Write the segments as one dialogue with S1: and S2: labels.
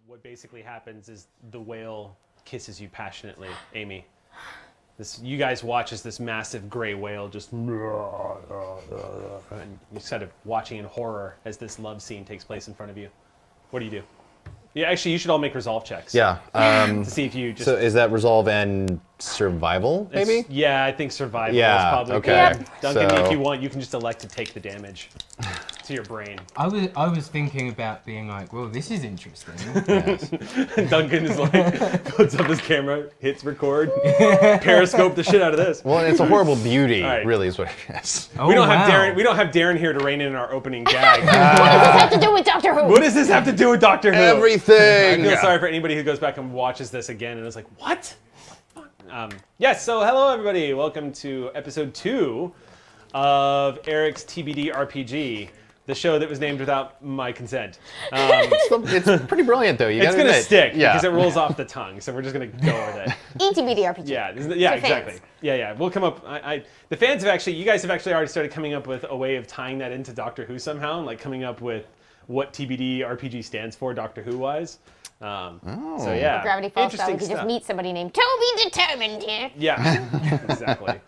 S1: what basically happens is the whale kisses you passionately, Amy. You guys watch as this massive gray whale just, and you're sort of watching in horror as this love scene takes place in front of you. What do you do? Yeah, actually, you should all make resolve checks.
S2: Yeah.
S1: To see if you just.
S2: So is that resolve and survival, maybe?
S1: Yeah, I think survival is
S2: Yeah.
S1: probably
S2: Okay.
S1: good. Duncan,
S2: So-
S1: if you want, you can just elect to take the damage to your brain.
S3: I was thinking about being like, well, this is interesting.
S2: Yes.
S1: Duncan is like, puts up his camera, hits record, periscope the shit out of this.
S2: Well, it's a horrible beauty,
S1: All right.
S2: really, is what it is.
S3: Oh,
S1: We don't have
S3: wow.
S1: Darren. We don't have Darren here to rein in our opening gag.
S4: What does this have to do with Doctor Who?
S1: What does this have to do with Doctor Who?
S2: Everything!
S1: I feel sorry for anybody who goes back and watches this again and is like, what? Yes, so hello everybody. Welcome to episode 2 of Eric's TBD RPG, the show that was named without my consent.
S2: It's pretty brilliant, though. You
S1: It's
S2: gotta
S1: going to
S2: admit.
S1: stick
S2: Yeah.
S1: because it rolls off the tongue, so we're just going to go with it.
S4: TBD RPG.
S1: Yeah,
S4: For
S1: exactly.
S4: fans.
S1: Yeah. We'll come up. The fans have actually, you guys have actually already started coming up with a way of tying that into Doctor Who somehow, and like coming up with what TBD RPG stands for, Doctor Who wise. So yeah,
S4: Gravity Falls style, we could
S1: stuff.
S4: just meet somebody named Toby Determined here.
S1: Yeah, exactly.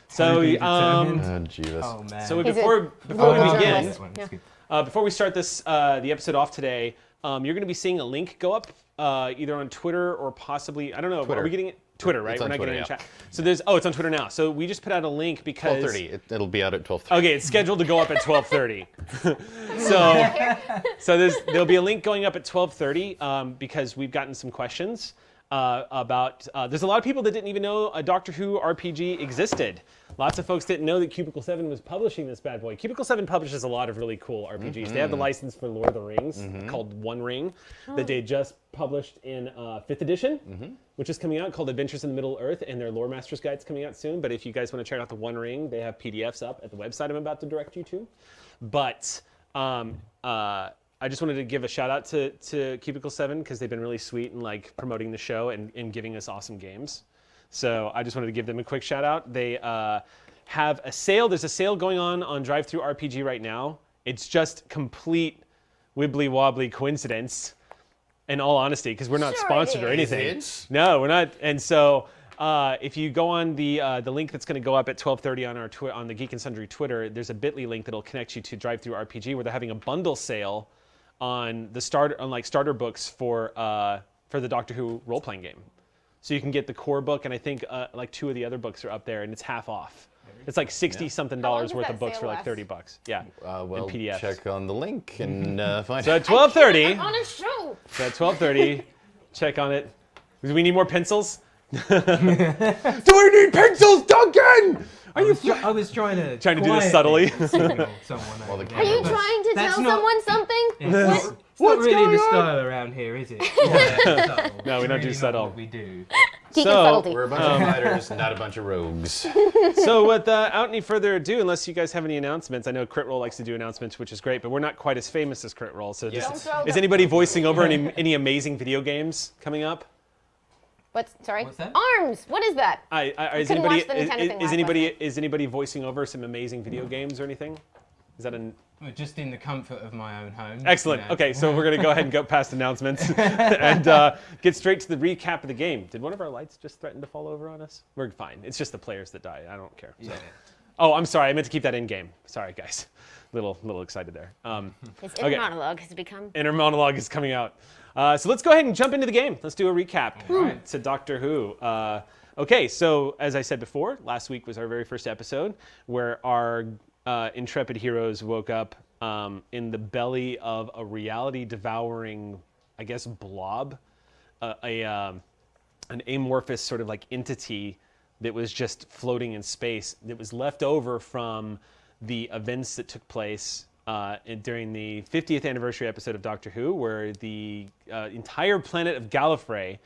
S1: So,
S3: Toby Determined.
S2: Oh, Jeeves.
S3: Oh man.
S1: so
S4: He's
S1: before we
S4: global
S1: begin,
S4: journalist.
S3: One,
S4: Yeah.
S3: it's good.
S1: before we start this the episode off today, you're going to be seeing a link go up either on Twitter or possibly, I don't know,
S2: Twitter.
S1: Are we getting it? Twitter, right?
S2: It's
S1: We're
S2: on
S1: not
S2: Twitter,
S1: getting it in
S2: yeah.
S1: chat. So it's on Twitter now. So we just put out a link because
S2: 12:30. It'll be out at 12:30.
S1: Okay, it's scheduled to go up at 12:30. so there'll be a link going up at 12:30 because we've gotten some questions about. There's a lot of people that didn't even know a Doctor Who RPG existed. Lots of folks didn't know that Cubicle 7 was publishing this bad boy. Cubicle 7 publishes a lot of really cool RPGs. They have the license for Lord of the Rings called One Ring that they just published in 5th edition, which is coming out, called Adventures in the Middle Earth, and their Lore Master's Guide's coming out soon. But if you guys want to check out the One Ring, they have PDFs up at the website I'm about to direct you to. But I just wanted to give a shout out to Cubicle 7 because they've been really sweet and like promoting the show and giving us awesome games. So I just wanted to give them a quick shout out. They have a sale. There's a sale going on Drive-Thru RPG right now. It's just complete wibbly wobbly coincidence, in all honesty, because we're not
S4: Sure
S1: sponsored
S4: it
S1: or
S4: is.
S1: anything.
S2: Is it?
S1: No, we're not. And so if you go on the link that's going to go up at 12:30 on our on the Geek and Sundry Twitter, there's a Bitly link that'll connect you to Drive-Thru RPG, where they're having a bundle sale on the starter books for the Doctor Who role-playing game. So you can get the core book, and I think like 2 of the other books are up there, and it's half off. It's like $60-something
S4: How long
S1: dollars
S4: does
S1: worth
S4: that
S1: of books
S4: sale
S1: for like
S4: last?
S1: $30. Yeah,
S2: Well,
S1: in PDFs.
S2: check on the link and find
S1: So
S2: it.
S1: at 12:30,
S4: On a show.
S1: so at 12:30, check on it. Do we need more pencils? Do we need pencils, Duncan? Are you
S3: I was trying to
S1: Trying to do this
S3: quietly
S1: subtly?
S3: signal someone
S2: Well,
S3: over
S2: the
S3: there,
S4: Are you
S3: but
S4: trying to
S3: that's
S4: tell
S3: not-
S4: someone something?
S3: It's not
S1: What's
S3: really
S1: going
S3: the
S1: on?
S3: style around here, is it? Yeah, subtle.
S1: No, we don't do
S3: Really not
S1: subtle.
S3: what we do.
S4: Geek
S1: So-
S4: and subtlety.
S2: We're a bunch of fighters, not a bunch of rogues.
S1: So without any further ado, unless you guys have any announcements, I know Crit Roll likes to do announcements, which is great, but we're not quite as famous as Crit Roll. So
S2: Yes.
S4: Don't throw
S1: is
S4: them.
S1: anybody voicing over any amazing video games coming up?
S4: Sorry?
S3: What's that?
S4: Arms. What is that?
S1: Is
S4: couldn't
S1: anybody
S4: watch the Nintendo thing last
S1: is anybody voicing over some amazing video games or anything? Is that an
S3: Well, just in the comfort of my own home.
S1: excellent?
S3: you know.
S1: Okay, so we're gonna go ahead and go past announcements and get straight to the recap of the game. Did one of our lights just threaten to fall over on us? We're fine. It's just the players that die. I don't care. So.
S3: Yeah.
S1: Oh, I'm sorry. I meant to keep that in game. Sorry, guys. Little excited there.
S4: His
S1: Okay.
S4: inner monologue has become.
S1: Inner monologue is coming out. So let's go ahead and jump into the game. Let's do a recap
S3: right.
S1: to Doctor Who. Okay, so as I said before, last week was our very first episode where our intrepid heroes woke up in the belly of a reality-devouring, I guess, blob, an amorphous sort of like entity that was just floating in space that was left over from the events that took place during the 50th anniversary episode of Doctor Who, where the entire planet of Gallifrey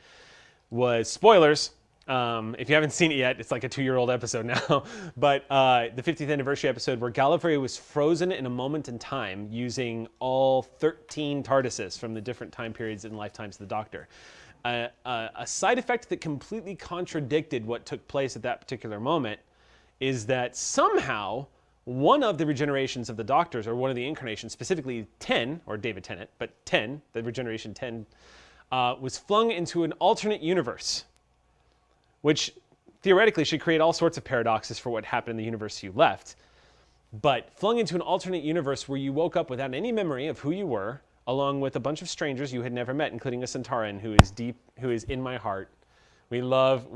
S1: was, spoilers, if you haven't seen it yet, it's like a 2-year-old episode now, but the 50th anniversary episode where Gallifrey was frozen in a moment in time using all 13 Tardises from the different time periods and lifetimes of the Doctor. A side effect that completely contradicted what took place at that particular moment is that somehow one of the regenerations of the Doctors, or one of the incarnations, specifically 10, or David Tennant, but 10, the regeneration 10, was flung into an alternate universe, which theoretically should create all sorts of paradoxes for what happened in the universe you left. But flung into an alternate universe where you woke up without any memory of who you were, along with a bunch of strangers you had never met, including a Centauran who is in my heart. We love,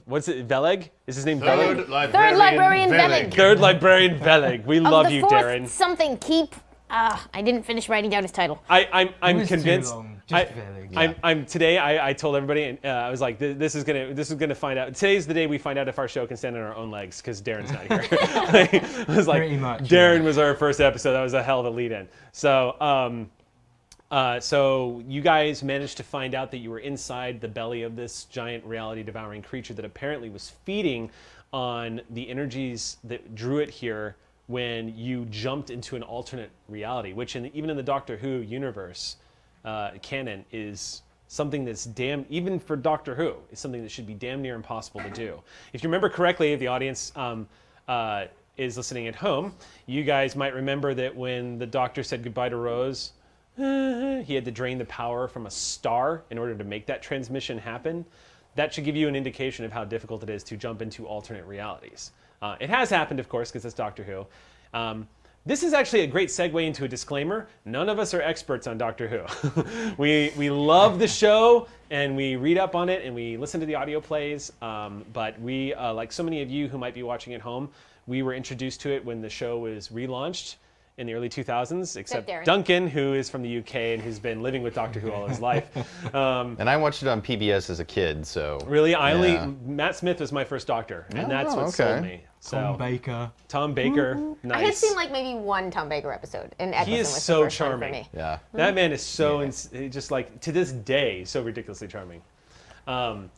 S1: what's it, Veleg? Is his name Veleg?
S4: Third librarian Veleg.
S1: Third librarian Veleg. We love you, Darren.
S4: Something keep. I didn't finish writing down his title.
S1: I'm convinced.
S3: Too long. Just Veleg.
S1: I'm today. I told everybody, and I was like, this is gonna find out. Today's the day we find out if our show can stand on our own legs because Darren's not here. I was like,
S3: Pretty much,
S1: Darren was our first episode. That was a hell of a lead-in. So, so you guys managed to find out that you were inside the belly of this giant reality-devouring creature that apparently was feeding on the energies that drew it here when you jumped into an alternate reality, which even in the Doctor Who universe canon is something that's even for Doctor Who, is something that should be damn near impossible to do. If you remember correctly, if the audience is listening at home, you guys might remember that when the Doctor said goodbye to Rose, he had to drain the power from a star in order to make that transmission happen. That should give you an indication of how difficult it is to jump into alternate realities. It has happened, of course, because it's Doctor Who. This is actually a great segue into a disclaimer. None of us are experts on Doctor Who. we love the show, and we read up on it, and we listen to the audio plays. But we, like so many of you who might be watching at home, we were introduced to it when the show was relaunched in the early 2000s, except
S4: Darren.
S1: Duncan, who is from the UK and who's been living with Doctor Who all his life.
S2: And I watched it on PBS as a kid, so...
S1: Really,
S2: Yeah.
S1: Matt Smith was my first Doctor, and
S2: Oh,
S1: that's what
S2: okay.
S1: sold me.
S3: Tom
S1: So
S3: Baker.
S1: Tom Baker, nice.
S4: I had seen like maybe one Tom Baker episode, and Eccleston
S1: is
S4: was
S1: so
S4: the first one
S1: charming.
S4: for me.
S2: Yeah.
S1: That man is so just like to this day so ridiculously charming.
S4: Darren,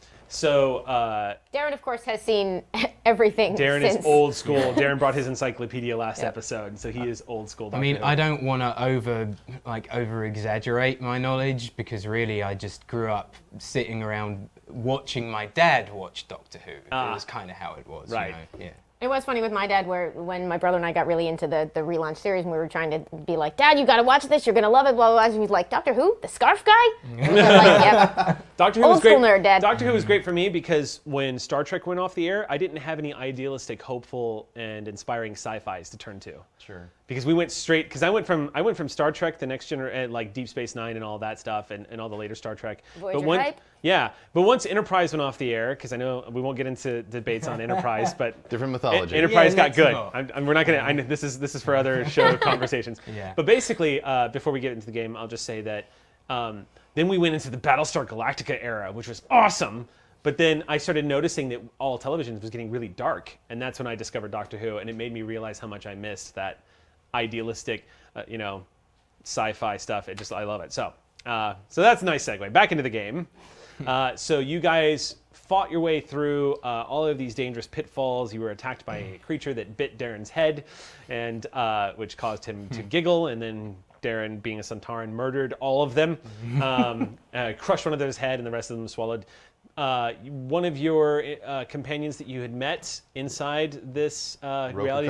S4: of course, has seen everything.
S1: Darren
S4: since.
S1: is old school. Darren brought his encyclopedia last episode, so he is old school.
S3: I mean, I don't want to over exaggerate my knowledge because really I just grew up sitting around watching my dad watch Doctor Who. It was kind of how it was.
S1: Right.
S3: You know? Yeah.
S4: It was funny with my dad, where when my brother and I got really into the relaunch series, and we were trying to be like, Dad, you got to watch this. You're gonna love it. Blah blah blah. And he was like, Doctor Who, the scarf guy. And we were like, yep.
S1: Doctor Who
S4: Old
S1: was great.
S4: school nerd, Dad.
S1: Doctor Who was great for me because when Star Trek went off the air, I didn't have any idealistic, hopeful, and inspiring sci-fis to turn to.
S2: Sure.
S1: Because we went straight. Because I went from Star Trek, the Next Generation, like Deep Space Nine and all that stuff, and all the later Star Trek.
S4: Voyager hype?
S1: Yeah, but once Enterprise went off the air, because I know we won't get into debates on Enterprise, but
S2: Different mythology.
S1: Enterprise got
S3: let's
S1: good.
S3: not.
S1: We're not gonna. I know this is for other show conversations.
S3: Yeah.
S1: But basically, before we get into the game, I'll just say that then we went into the Battlestar Galactica era, which was awesome. But then I started noticing that all television was getting really dark, and that's when I discovered Doctor Who, and it made me realize how much I missed that idealistic, sci-fi stuff. I love it. So that's a nice segue. Back into the game. So you guys fought your way through all of these dangerous pitfalls. You were attacked by a creature that bit Darren's head, and which caused him to giggle, and then Darren, being a Centauran, murdered all of them, crushed one of them's head, and the rest of them swallowed. One of your companions that you had met inside this reality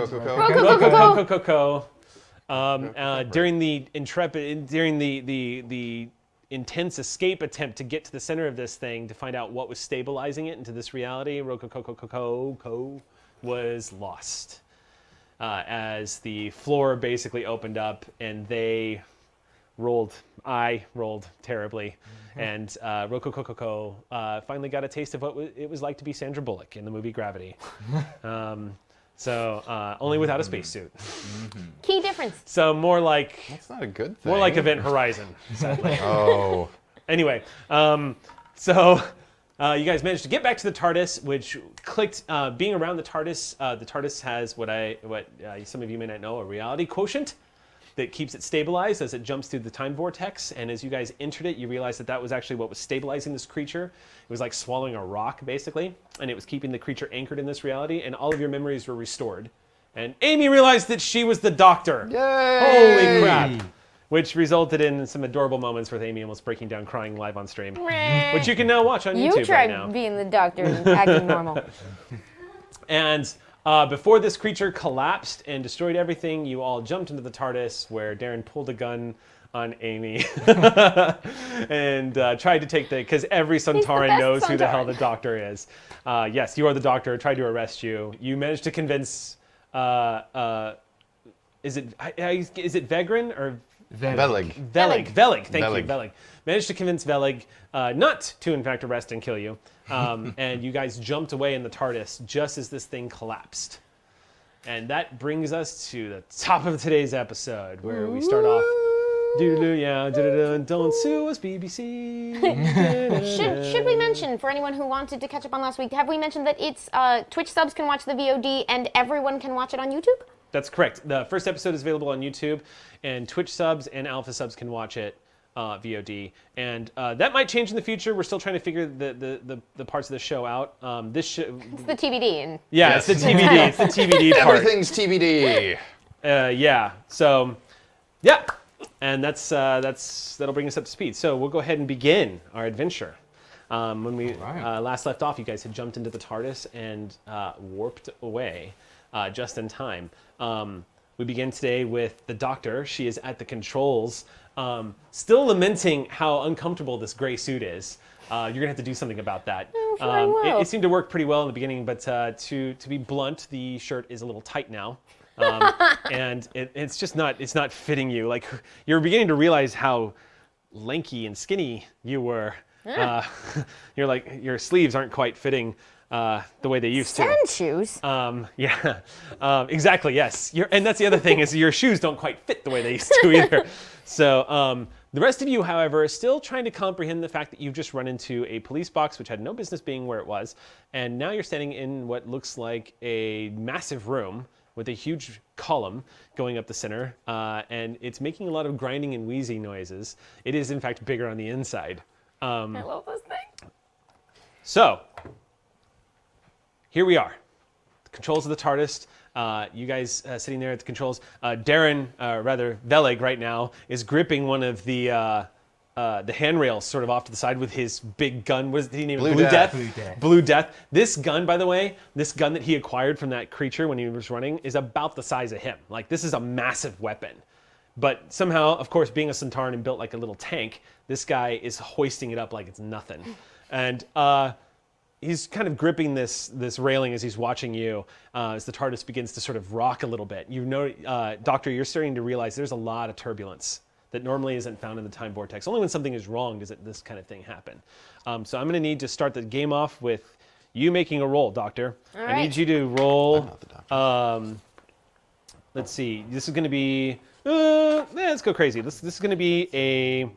S1: during the intense escape attempt to get to the center of this thing to find out what was stabilizing it into this reality, Rocococo was lost. As the floor basically opened up and I rolled terribly, and Rocococo finally got a taste of what it was like to be Sandra Bullock in the movie Gravity. Only without a spacesuit.
S4: Key difference.
S1: So more like
S2: That's not a good thing.
S1: more like Event Horizon. Sadly.
S2: Oh.
S1: Anyway, you guys managed to get back to the TARDIS, which clicked. Being around the TARDIS has what some of you may not know, a reality quotient that keeps it stabilized as it jumps through the time vortex. And as you guys entered it, you realized that was actually what was stabilizing this creature. It was like swallowing a rock, basically, and it was keeping the creature anchored in this reality. And all of your memories were restored. And Amy realized that she was the Doctor.
S2: Yay!
S1: Holy crap! Which resulted in some adorable moments with Amy almost breaking down crying live on stream, which you can now watch on YouTube
S4: You tried
S1: right now.
S4: being the Doctor and acting normal.
S1: And before this creature collapsed and destroyed everything, you all jumped into the TARDIS, where Darren pulled a gun on Amy and tried to take because every Sontaran
S4: best
S1: knows who the hell
S4: Sontaran.
S1: the Doctor is. Yes, you are the Doctor. Tried to arrest you. You managed to convince. Is it Vegrin or
S2: Velig.
S1: Velig? Velig. Thank
S2: Velig.
S1: you, Velig. Managed to convince Velig not to, in fact, arrest and kill you. And you guys jumped away in the TARDIS just as this thing collapsed. And that brings us to the top of today's episode, where we start off. Doodaloo, yeah, don't sue us, BBC.
S4: Should we mention, for anyone who wanted to catch up on last week, have we mentioned that it's Twitch subs can watch the VOD and everyone can watch it on YouTube?
S1: That's correct. The first episode is available on YouTube, and Twitch subs and Alpha subs can watch it VOD. And that might change in the future. We're still trying to figure the parts of the show out.
S4: It's the TBD. And
S1: yeah,
S2: Yes.
S1: it's the TBD. It's the TBD part.
S2: Everything's TBD.
S1: Yeah. So, yeah, and that'll bring us up to speed. So we'll go ahead and begin our adventure. When we last left off, you guys had jumped into the TARDIS and warped away just in time. We begin today with the Doctor. She is at the controls, still lamenting how uncomfortable this gray suit is. You're gonna have to do something about that.
S4: sure I will.
S1: It seemed to work pretty well in the beginning, but to be blunt, the shirt is a little tight now. And it's just not fitting you. Like, you're beginning to realize how lanky and skinny you were. You're like, your sleeves aren't quite fitting the way they used to.
S4: Sand shoes.
S1: Yeah, exactly. Yes, and that's the other thing is your shoes don't quite fit the way they used to either. So the rest of you, however, are still trying to comprehend the fact that you've just run into a police box which had no business being where it was, and now you're standing in what looks like a massive room with a huge column going up the center, and it's making a lot of grinding and wheezing noises. It is, in fact, bigger on the inside.
S4: I love this thing.
S1: So, here we are. The controls of the TARDIS. You guys sitting there at the controls. Velig right now, is gripping one of the handrails sort of off to the side with his big gun. What is he named?
S2: Blue Death.
S1: Blue Death. This gun, by the way, this gun that he acquired from that creature when he was running is about the size of him. Like, this is a massive weapon. But somehow, of course, being a Sontaran and built like a little tank, this guy is hoisting it up like it's nothing. And he's kind of gripping this railing as he's watching you as the TARDIS begins to sort of rock a little bit. You know, Doctor, you're starting to realize there's a lot of turbulence that normally isn't found in the time vortex. Only when something is wrong does this kind of thing happen. So I'm going to need to start the game off with you making a roll, Doctor.
S4: All
S1: I need
S4: right.
S1: you to roll.
S2: I'm not the Doctor.
S1: Let's see. This is going to be. Let's go crazy. This is going to be a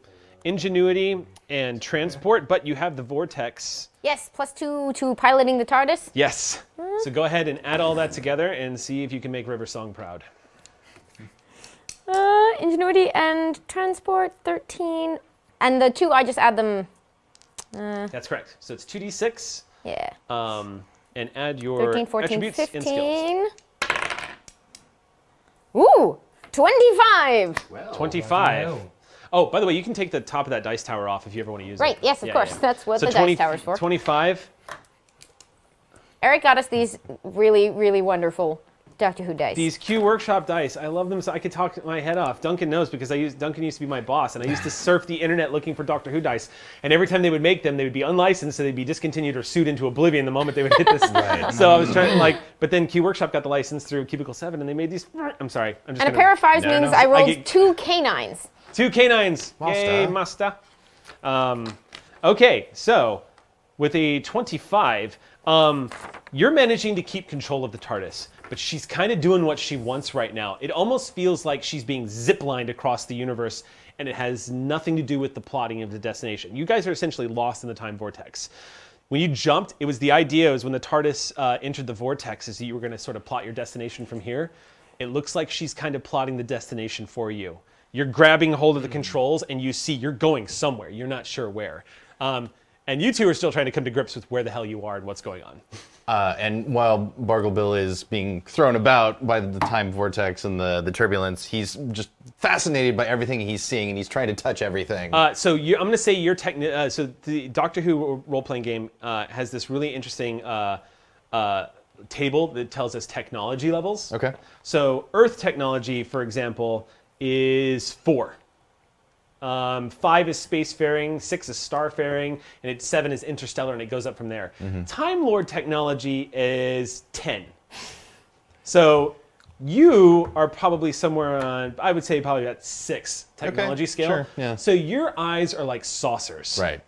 S1: ingenuity and transport, but you have the vortex.
S4: Yes, +2 to piloting the TARDIS.
S1: Yes. So go ahead and add all that together and see if you can make River Song proud.
S4: Ingenuity and transport, 13. And the 2, I just add them.
S1: That's correct. So it's 2d6.
S4: Yeah.
S1: And add your
S4: 13, 14,
S1: attributes and skills.
S4: 15. Ooh, 25.
S1: 25.
S3: Well.
S1: Oh, by the way, you can take the top of that dice tower off if you ever want to use
S4: Right,
S1: it.
S4: yes, of course. That's what
S1: So
S4: the dice tower's for.
S1: 25.
S4: Eric got us these really, really wonderful Doctor Who dice.
S1: These Q Workshop dice, I love them so I could talk my head off. Duncan knows because Duncan used to be my boss, and I used to surf the internet looking for Doctor Who dice. And every time they would make them, they would be unlicensed, so they'd be discontinued or sued into oblivion the moment they would hit this.
S2: Right.
S1: So I was trying to but then Q Workshop got the license through Cubicle 7, and they made these. I'm sorry. I'm just
S4: and a pair of 5s
S2: No,
S4: means
S2: no.
S4: I rolled
S1: get-
S4: 2 canines.
S1: 2 canines. Yay,
S2: Master.
S1: master. Okay, so with a 25, you're managing to keep control of the TARDIS, but she's kind of doing what she wants right now. It almost feels like she's being ziplined across the universe, and it has nothing to do with the plotting of the destination. You guys are essentially lost in the time vortex. When you jumped, it was the idea was when the TARDIS entered the vortex is that you were going to sort of plot your destination from here. It looks like she's kind of plotting the destination for you. You're grabbing hold of the controls, and you see you're going somewhere. You're not sure where. And you two are still trying to come to grips with where the hell you are and what's going on.
S2: And while Barglebill is being thrown about by the time vortex and the turbulence, he's just fascinated by everything he's seeing, and he's trying to touch everything.
S1: I'm going to say your so the Doctor Who role-playing game has this really interesting table that tells us technology levels.
S2: Okay.
S1: So Earth technology, for example, is 4. 5 is spacefaring, 6 is starfaring, and 7 is interstellar, and it goes up from there. Time Lord technology is 10. So you are probably somewhere on, I would say probably at 6 technology scale.
S2: Sure, yeah.
S1: So your eyes are like saucers.
S2: Right.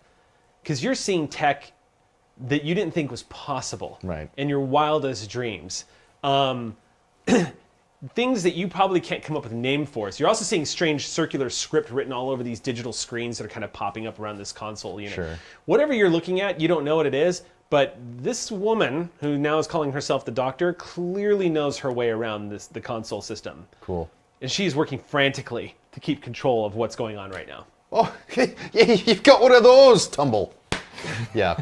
S1: Because you're seeing tech that you didn't think was possible.
S2: Right.
S1: In your wildest dreams. Things that you probably can't come up with a name for. So you're also seeing strange circular script written all over these digital screens that are kind of popping up around this console unit.
S2: Sure.
S1: Whatever you're looking at, you don't know what it is, but this woman, who now is calling herself the Doctor, clearly knows her way around the console system.
S2: Cool.
S1: And she's working frantically to keep control of what's going on right now.
S2: Oh, you've got one of those, Tumble. Yeah.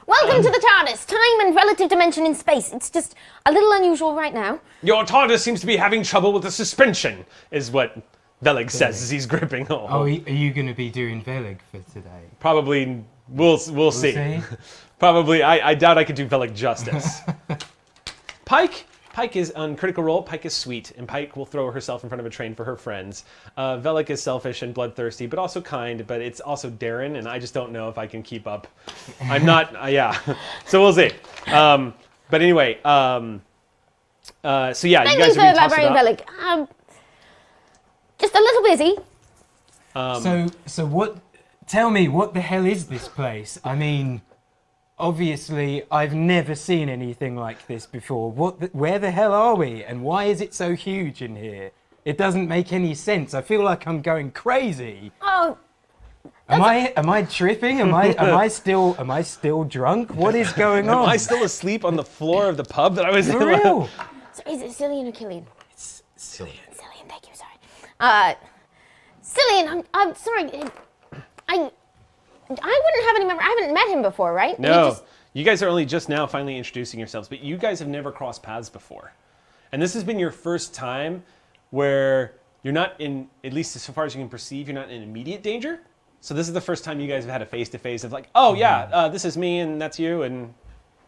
S4: Welcome to the Tardis, time and relative dimension in space. It's just a little unusual right now.
S1: Your Tardis seems to be having trouble with the suspension, is what Velig says as he's gripping.
S3: Oh, are you going to be doing Velig for today?
S1: Probably, we'll see. Probably, I doubt I could do Velig justice. Pike is on Critical Role. Pike is sweet, and Pike will throw herself in front of a train for her friends. Velig is selfish and bloodthirsty, but also kind, but it's also Darren, and I just don't know if I can keep up. I'm not, yeah. So we'll see. But anyway, so yeah,
S4: Thank
S1: you guys
S4: you,
S1: are being tossed
S4: Librarian
S1: about.
S4: Velig. Just a little busy.
S3: So what? Tell me, what the hell is this place? I mean, obviously, I've never seen anything like this before. Where the hell are we? And why is it so huge in here? It doesn't make any sense. I feel like I'm going crazy.
S4: Oh,
S3: Am I tripping? Am I still drunk? What is going on?
S1: Am I still asleep on the floor of the pub that I was in?
S3: For real?
S4: so is it Cillian or Killian?
S3: It's silly.
S4: Cillian, thank you, sorry. Cillian, I'm sorry. I wouldn't have any memory. I haven't met him before, right?
S1: No, you guys are only just now finally introducing yourselves, but you guys have never crossed paths before. And this has been your first time where you're not in, at least so far as you can perceive, you're not in immediate danger. So this is the first time you guys have had a face-to-face of like, oh yeah, this is me and that's you, and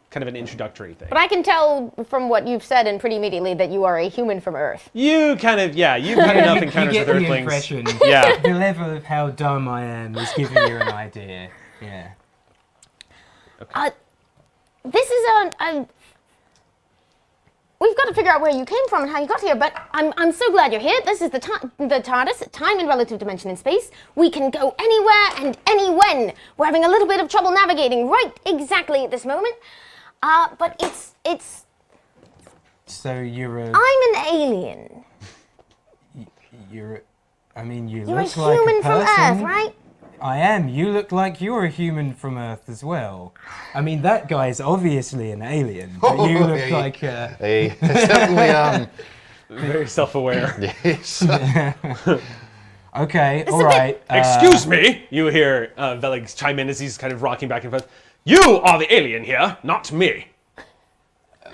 S1: kind of an introductory thing.
S4: But I can tell from what you've said and pretty immediately that you are a human from Earth.
S1: You kind of, yeah, you've had enough encounters with
S3: You get the
S1: Earthlings.
S3: impression.
S1: Yeah.
S3: The level of how dumb I am is giving you an idea. Yeah.
S4: This is we've got to figure out where you came from and how you got here, but I'm so glad you're here. This is the TARDIS, time and relative dimension in space. We can go anywhere and anywhen. We're having a little bit of trouble navigating right exactly at this moment. But it's...
S3: So you're a...
S4: I'm an alien.
S3: You're a
S4: You're
S3: look
S4: a
S3: like
S4: human
S3: a
S4: from
S3: person.
S4: Earth, right?
S3: I am. You look like you're a human from Earth as well. I mean, that guy's obviously an alien, but you look like a...
S2: It's definitely,
S1: Very self-aware.
S2: yes.
S3: Okay, all right.
S1: Excuse me, you hear Velig chime in as he's kind of rocking back and forth. You are the alien here, not me.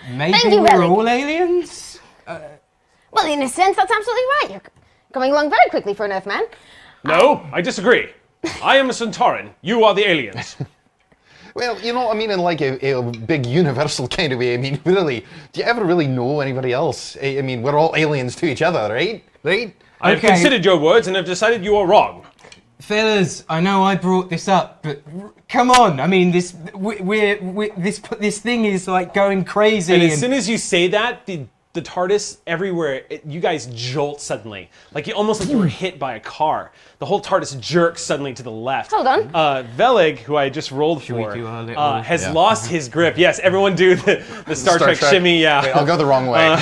S3: Maybe
S4: Thank you,
S3: we're
S4: Velig.
S3: all aliens?
S4: Well, in a sense, that's absolutely right. You're coming along very quickly for an Earthman.
S1: No, I disagree. I am a Centauran. You are the aliens.
S2: Well, you know, I mean, in like a big universal kind of way, I mean, really, do you ever really know anybody else? I mean, we're all aliens to each other, right? Right?
S1: I have
S3: Okay.
S1: considered your words and have decided you are wrong.
S3: Fellas, I know I brought this up, but come on. I mean, this thing is like going crazy.
S1: And as soon as you say that, the TARDIS everywhere, you guys jolt suddenly. Like almost like you were hit by a car. The whole TARDIS jerks suddenly to the left.
S4: Hold on.
S1: Velig, who I just rolled
S3: Should we
S1: for,
S3: do our little-
S1: has lost his grip. Yes, everyone do the Star Trek shimmy, yeah.
S2: Wait, I'll go the wrong way.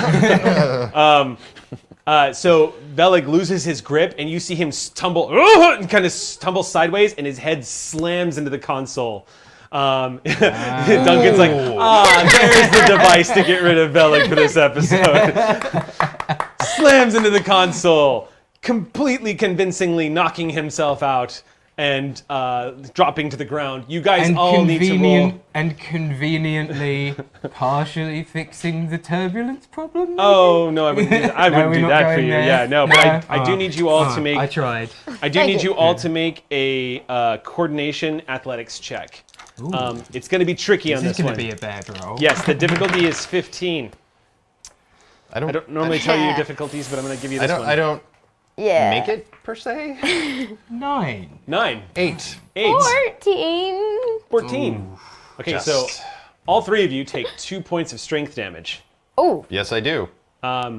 S1: So Velig loses his grip, and you see him tumble sideways, and his head slams into the console. Duncan's like, there's the device to get rid of Velig for this episode. Slams into the console, completely convincingly knocking himself out and dropping to the ground. You guys all need to roll.
S3: And conveniently partially fixing the turbulence problem? Maybe?
S1: Oh, no, I wouldn't do that. I wouldn't
S3: we're
S1: do
S3: not
S1: that for
S3: going
S1: you.
S3: there?
S1: Yeah, no, but I do need you all to make...
S3: I tried.
S1: I do
S4: Thank
S1: need
S4: you.
S1: you all to make a coordination athletics check. It's going to be tricky on
S3: This
S1: this
S3: is
S1: one.
S3: going to be a bad roll.
S1: Yes, the difficulty is 15.
S2: I
S1: I don't normally tell you difficulties, but I'm going to give you this one.
S2: I don't
S4: Yeah.
S2: make it, per se.
S3: 9.
S1: 9.
S2: 8.
S1: 8.
S4: 14.
S1: 14. Okay,
S2: Just.
S1: so all 3 of you take 2 points of strength damage.
S4: Oh.
S2: Yes, I do.
S4: That's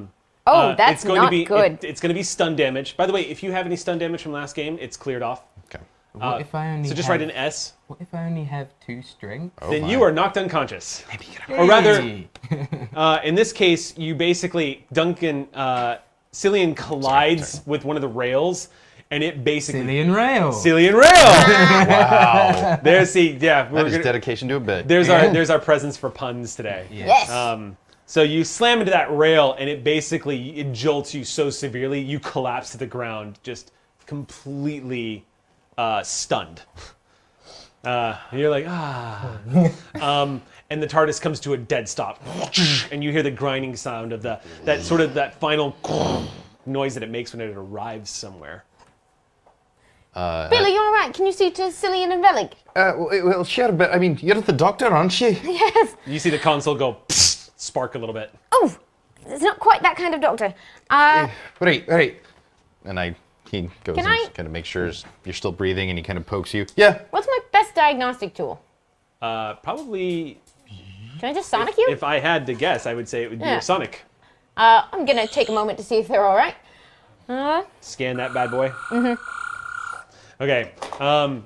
S1: it's going
S4: not
S1: to be,
S4: good.
S1: It's going to be stun damage. By the way, if you have any stun damage from last game, it's cleared off.
S2: Okay.
S3: What if I only
S1: So just
S3: have,
S1: write an S.
S3: What if I only have 2 strength?
S1: Then you are knocked unconscious.
S3: Hey.
S1: Or rather, in this case, you basically, Cillian collides with one of the rails, and it basically...
S3: Cillian Rail.
S1: Cillian Rail!
S2: Wow.
S1: There's the, yeah.
S2: That is dedication to a bit.
S1: There's our presence for puns today.
S4: Yes.
S1: So you slam into that rail, and it jolts you so severely, you collapse to the ground, just completely stunned. And you're like, and the TARDIS comes to a dead stop, and you hear the grinding sound of that final noise that it makes when it arrives somewhere.
S4: Billy, you all right? Can you see to Cillian and Relic?
S2: Well, sure, but I mean, you're the doctor, aren't you?
S4: Yes.
S1: You see the console go spark a little bit.
S4: Oh, it's not quite that kind of doctor.
S2: Right. And he goes
S4: Can
S2: and
S4: I-
S2: kind of makes sure you're still breathing, and he kind of pokes you. Yeah.
S4: What's my best diagnostic tool?
S1: Probably,
S4: Can I just sonic you?
S1: if I had to guess, I would say it would be
S4: Yeah.
S1: a Sonic.
S4: I'm gonna take a moment to see if they're all right.
S1: Scan that bad boy. Okay.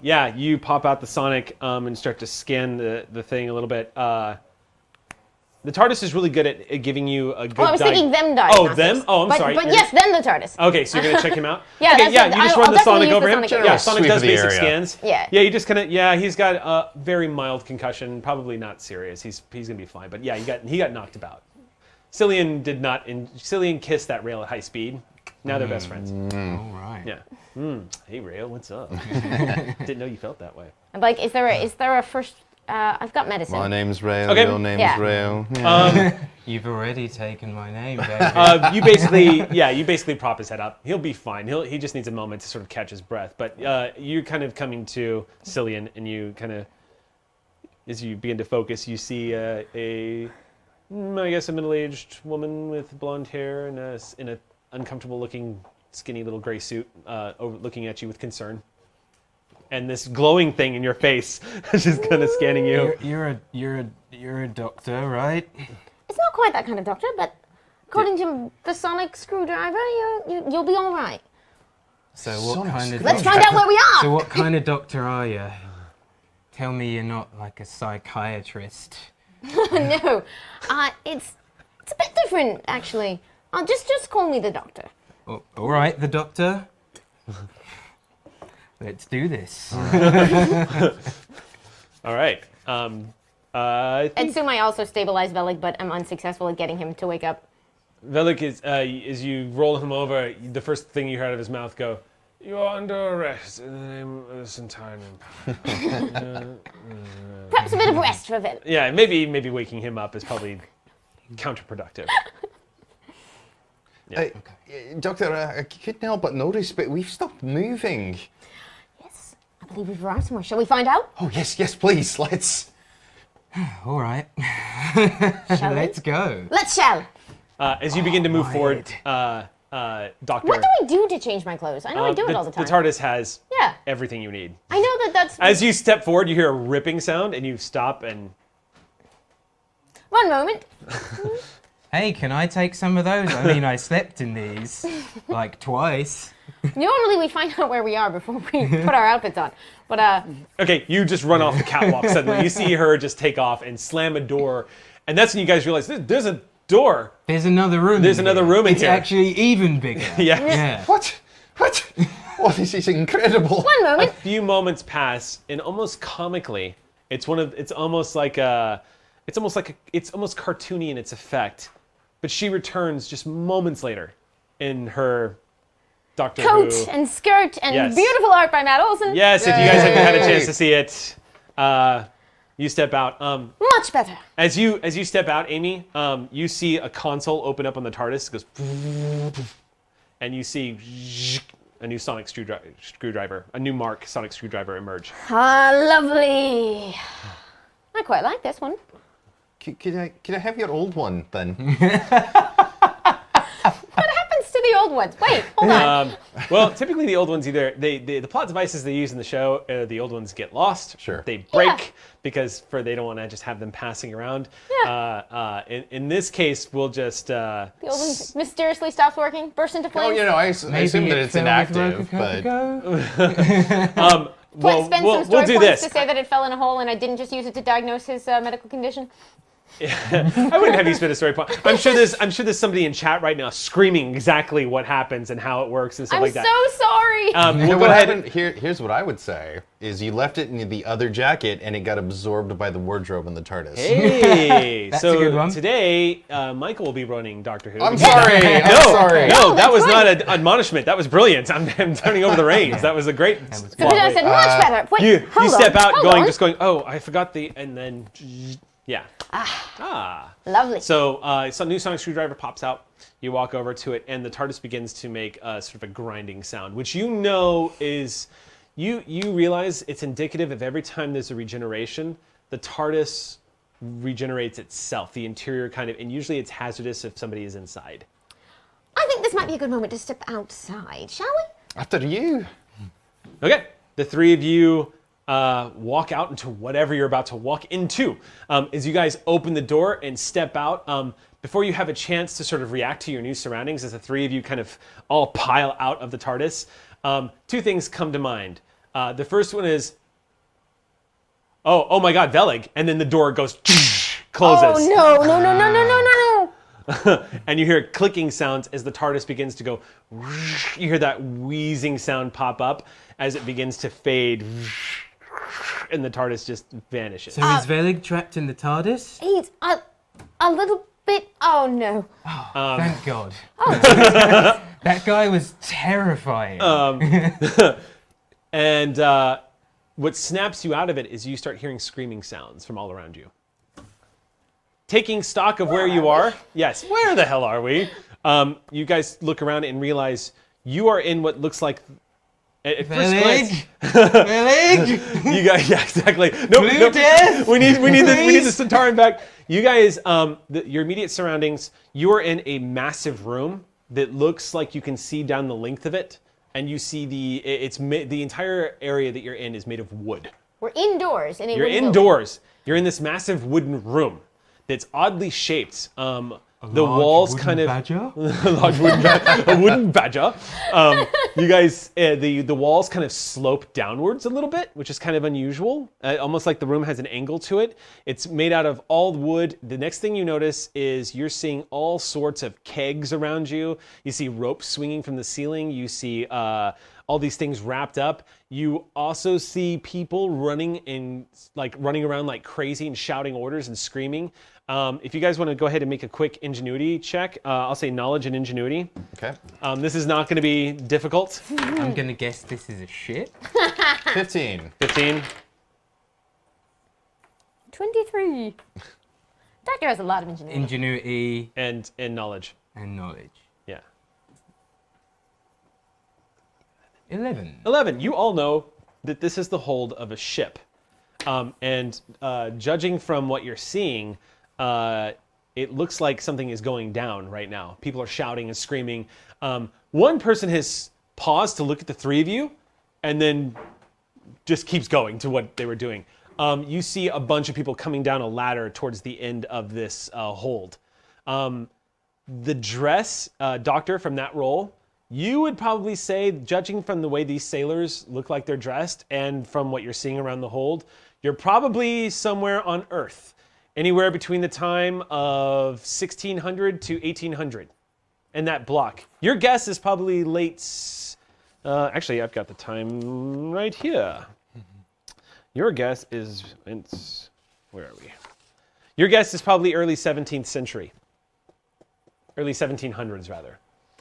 S1: Yeah, you pop out the Sonic and start to scan the thing a little bit. The TARDIS is really good at giving you a good.
S4: Well, I was thinking them
S1: Oh,
S4: diagnostics.
S1: them? Oh, I'm
S4: but,
S1: sorry.
S4: But
S1: You're
S4: yes, then the TARDIS.
S1: Okay, so you're gonna check him out.
S4: Yeah,
S1: Okay,
S4: that's
S1: yeah.
S4: it.
S1: You just
S4: I'll
S1: run the
S4: definitely
S1: Sonic
S4: use
S1: over
S4: the
S1: him.
S4: Sonic
S1: Yeah,
S4: over.
S1: Sonic
S2: Sweep
S1: does
S2: of the
S1: basic
S2: area.
S1: scans.
S4: Yeah.
S1: Yeah, you just kind of. Yeah, he's got a very mild concussion. Probably not serious. He's gonna be fine. But yeah, he got knocked about. Cillian did not. Cillian kissed that rail at high speed. Now they're best friends.
S3: All right.
S1: Yeah. Hey, Rail, what's up? Didn't know you felt that way.
S4: I'm like, is there a first? I've got medicine.
S2: My name's Rail.
S1: Okay.
S2: Your name's
S4: Yeah.
S2: Rail. Yeah.
S3: You've already taken my name, baby.
S1: You basically prop his head up. He'll be fine. He just needs a moment to sort of catch his breath. But you're kind of coming to Cillian, and you kind of, as you begin to focus, you see a middle-aged woman with blonde hair and in a uncomfortable-looking, skinny little gray suit, looking at you with concern. And this glowing thing in your face, just kind of scanning you.
S3: You're a doctor, right?
S4: It's not quite that kind of doctor, but according to the sonic screwdriver, you'll be all right.
S3: So what kind of
S4: Let's find out where we are.
S3: So what kind of doctor are you? Tell me you're not like a psychiatrist.
S4: No, it's a bit different actually. Just call me the doctor.
S3: Oh, all right, the doctor. Let's do this.
S1: All right. I think
S4: And soon I also stabilize Velik, but I'm unsuccessful at getting him to wake up.
S1: Velik is, as you roll him over, the first thing you heard out of his mouth go, "You are under arrest in the name of this entire name."
S4: Perhaps a bit of rest for Velik.
S1: Yeah, maybe waking him up is probably counterproductive.
S2: Doctor, I couldn't help but notice, but we've stopped moving.
S4: Yes, I believe we've arrived somewhere. Shall we find out?
S2: Oh, yes, please, let's.
S3: All right.
S4: Shall we?
S3: Let's go.
S4: Let's shall.
S1: As you begin to move forward, Doctor.
S4: What do I do to change my clothes? I know I do it all the time.
S1: The TARDIS has
S4: Yeah.
S1: everything you need.
S4: I know that's...
S1: As you step forward, you hear a ripping sound, and you stop and...
S4: One moment.
S3: Hey, can I take some of those? I mean, I slept in these like twice.
S4: Normally we find out where we are before we put our outfits on. But,
S1: Okay, you just run off the catwalk suddenly. You see her just take off and slam a door, and that's when you guys realize there's a door.
S3: There's another room.
S1: There's
S3: in
S1: another
S3: here.
S1: room in
S3: it's
S1: here.
S3: It's actually even bigger.
S1: Yeah.
S3: Yeah.
S2: What? Oh, this is incredible.
S4: one
S1: A
S4: moment.
S1: few moments pass, and almost comically, it's almost cartoony in its effect. But she returns just moments later in her Doctor
S4: Coat
S1: Who.
S4: and skirt and
S1: Yes.
S4: beautiful art by Matt Olson.
S1: Yes, if you guys haven't had a
S2: Yay.
S1: chance to see it, you step out.
S4: Much better.
S1: As you step out, Amy, you see a console open up on the TARDIS. It goes, and you see a new sonic screwdriver, a new Mark sonic screwdriver emerge.
S4: Ah, lovely. I quite like this one.
S2: Could I have your old one then?
S4: What happens to the old ones. Wait, hold on.
S1: Well, typically the old ones either the plot devices they use in the show, the old ones get lost.
S2: Sure.
S1: They break because they don't want to just have them passing around.
S4: Yeah.
S1: In this case, we'll just
S4: The old one mysteriously stops working, bursts into
S2: Oh,
S4: flames.
S2: I assume that it's inactive, but
S1: well,
S4: Spend
S1: we'll
S4: some story
S1: do
S4: points
S1: this.
S4: to say that it fell in a hole and I didn't just use it to diagnose his medical condition.
S1: I wouldn't have you spend a story point. I'm sure there's somebody in chat right now screaming exactly what happens and how it works and stuff like that.
S4: I'm so sorry.
S1: We'll go
S2: what
S1: ahead.
S2: happened, here's what I would say, is you left it in the other jacket and it got absorbed by the wardrobe in the TARDIS.
S1: Hey,
S3: That's
S1: so
S3: a good one.
S1: today Michael will be running Doctor Who.
S2: I'm sorry. I'm sorry.
S1: No, that
S4: that's
S1: was
S4: fine.
S1: not an admonishment. That was brilliant. I'm turning over the reins. That was a great.
S4: So I said much better. Wait,
S1: You
S4: hold
S1: step
S4: on,
S1: out,
S4: hold
S1: going,
S4: on.
S1: just going. Oh, I forgot and then, yeah.
S4: Lovely.
S1: So some new sonic screwdriver pops out. You walk over to it, and the TARDIS begins to make sort of a grinding sound, which is you realize it's indicative of every time there's a regeneration, the TARDIS regenerates itself, the interior kind of, and usually it's hazardous if somebody is inside.
S4: I think this might be a good moment to step outside, shall we?
S2: After you.
S1: Okay, the three of you walk out into whatever you're about to walk into. As you guys open the door and step out, before you have a chance to sort of react to your new surroundings, as the three of you kind of all pile out of the TARDIS, two things come to mind. The first one is, oh my God, Velig, and then the door goes closes.
S4: Oh no.
S1: And you hear clicking sounds as the TARDIS begins to go. You hear that wheezing sound pop up as it begins to fade, and the TARDIS just vanishes.
S3: So is Velig trapped in the TARDIS?
S4: He's a little bit. Oh no.
S3: Thank God. That guy was terrifying.
S1: And what snaps you out of it is you start hearing screaming sounds from all around you. Taking stock of where you are, yes, where the hell are we? You guys look around and realize you are in what looks like, at first glance,
S3: Velig!
S1: you guys, yeah, exactly. No,
S3: death!
S1: we need the Centaurian back. You guys, your immediate surroundings. You are in a massive room that looks like you can see down the length of it, and you see the entire area that you're in is made of wood.
S4: We're indoors in a
S1: You're
S4: wooden
S1: indoors. You're in this massive wooden room that's oddly shaped. The walls kind of
S3: badger?
S1: a wooden badger. You guys, the walls kind of slope downwards a little bit, which is kind of unusual. Almost like the room has an angle to it. It's made out of all wood. The next thing you notice is you're seeing all sorts of kegs around you. You see ropes swinging from the ceiling. You see all these things wrapped up. You also see people running around like crazy and shouting orders and screaming. If you guys want to go ahead and make a quick ingenuity check, I'll say knowledge and ingenuity.
S2: Okay.
S1: This is not going to be difficult.
S3: I'm going to guess this is a shit.
S2: 15.
S1: 15.
S4: 23. Doctor has a lot of ingenuity.
S3: Ingenuity
S1: And knowledge.
S3: and knowledge.
S1: Yeah.
S3: 11.
S1: 11. You all know that this is the hold of a ship. And judging from what you're seeing, it looks like something is going down right now. People are shouting and screaming. One person has paused to look at the three of you and then just keeps going to what they were doing. You see a bunch of people coming down a ladder towards the end of this hold. The dress, Doctor, from that role, you would probably say, judging from the way these sailors look like they're dressed and from what you're seeing around the hold, you're probably somewhere on Earth, anywhere between the time of 1600 to 1800 in that block. Your guess is probably late, actually I've got the time right here. Your guess is, where are we? Your guess is probably early 17th century. Early 1700s, rather.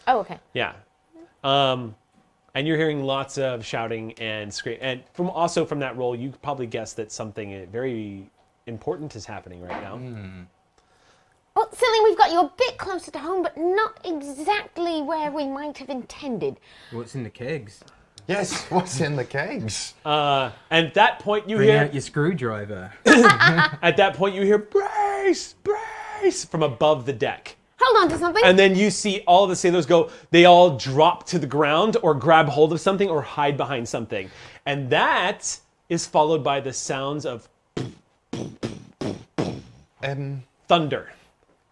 S4: Oh, okay.
S1: Yeah. And you're hearing lots of shouting and scream. And from that role, you could probably guess that something very important is happening right now.
S4: Well, silly, we've got you a bit closer to home, but not exactly where we might have intended.
S3: What's in the kegs?
S2: Yes, what's in the kegs?
S1: And at that point, you
S3: Bring
S1: hear...
S3: out your screwdriver.
S1: At that point, you hear, brace, brace, from above the deck.
S4: Hold on to something.
S1: And then you see all the sailors go, they all drop to the ground or grab hold of something or hide behind something. And that is followed by the sounds of thunder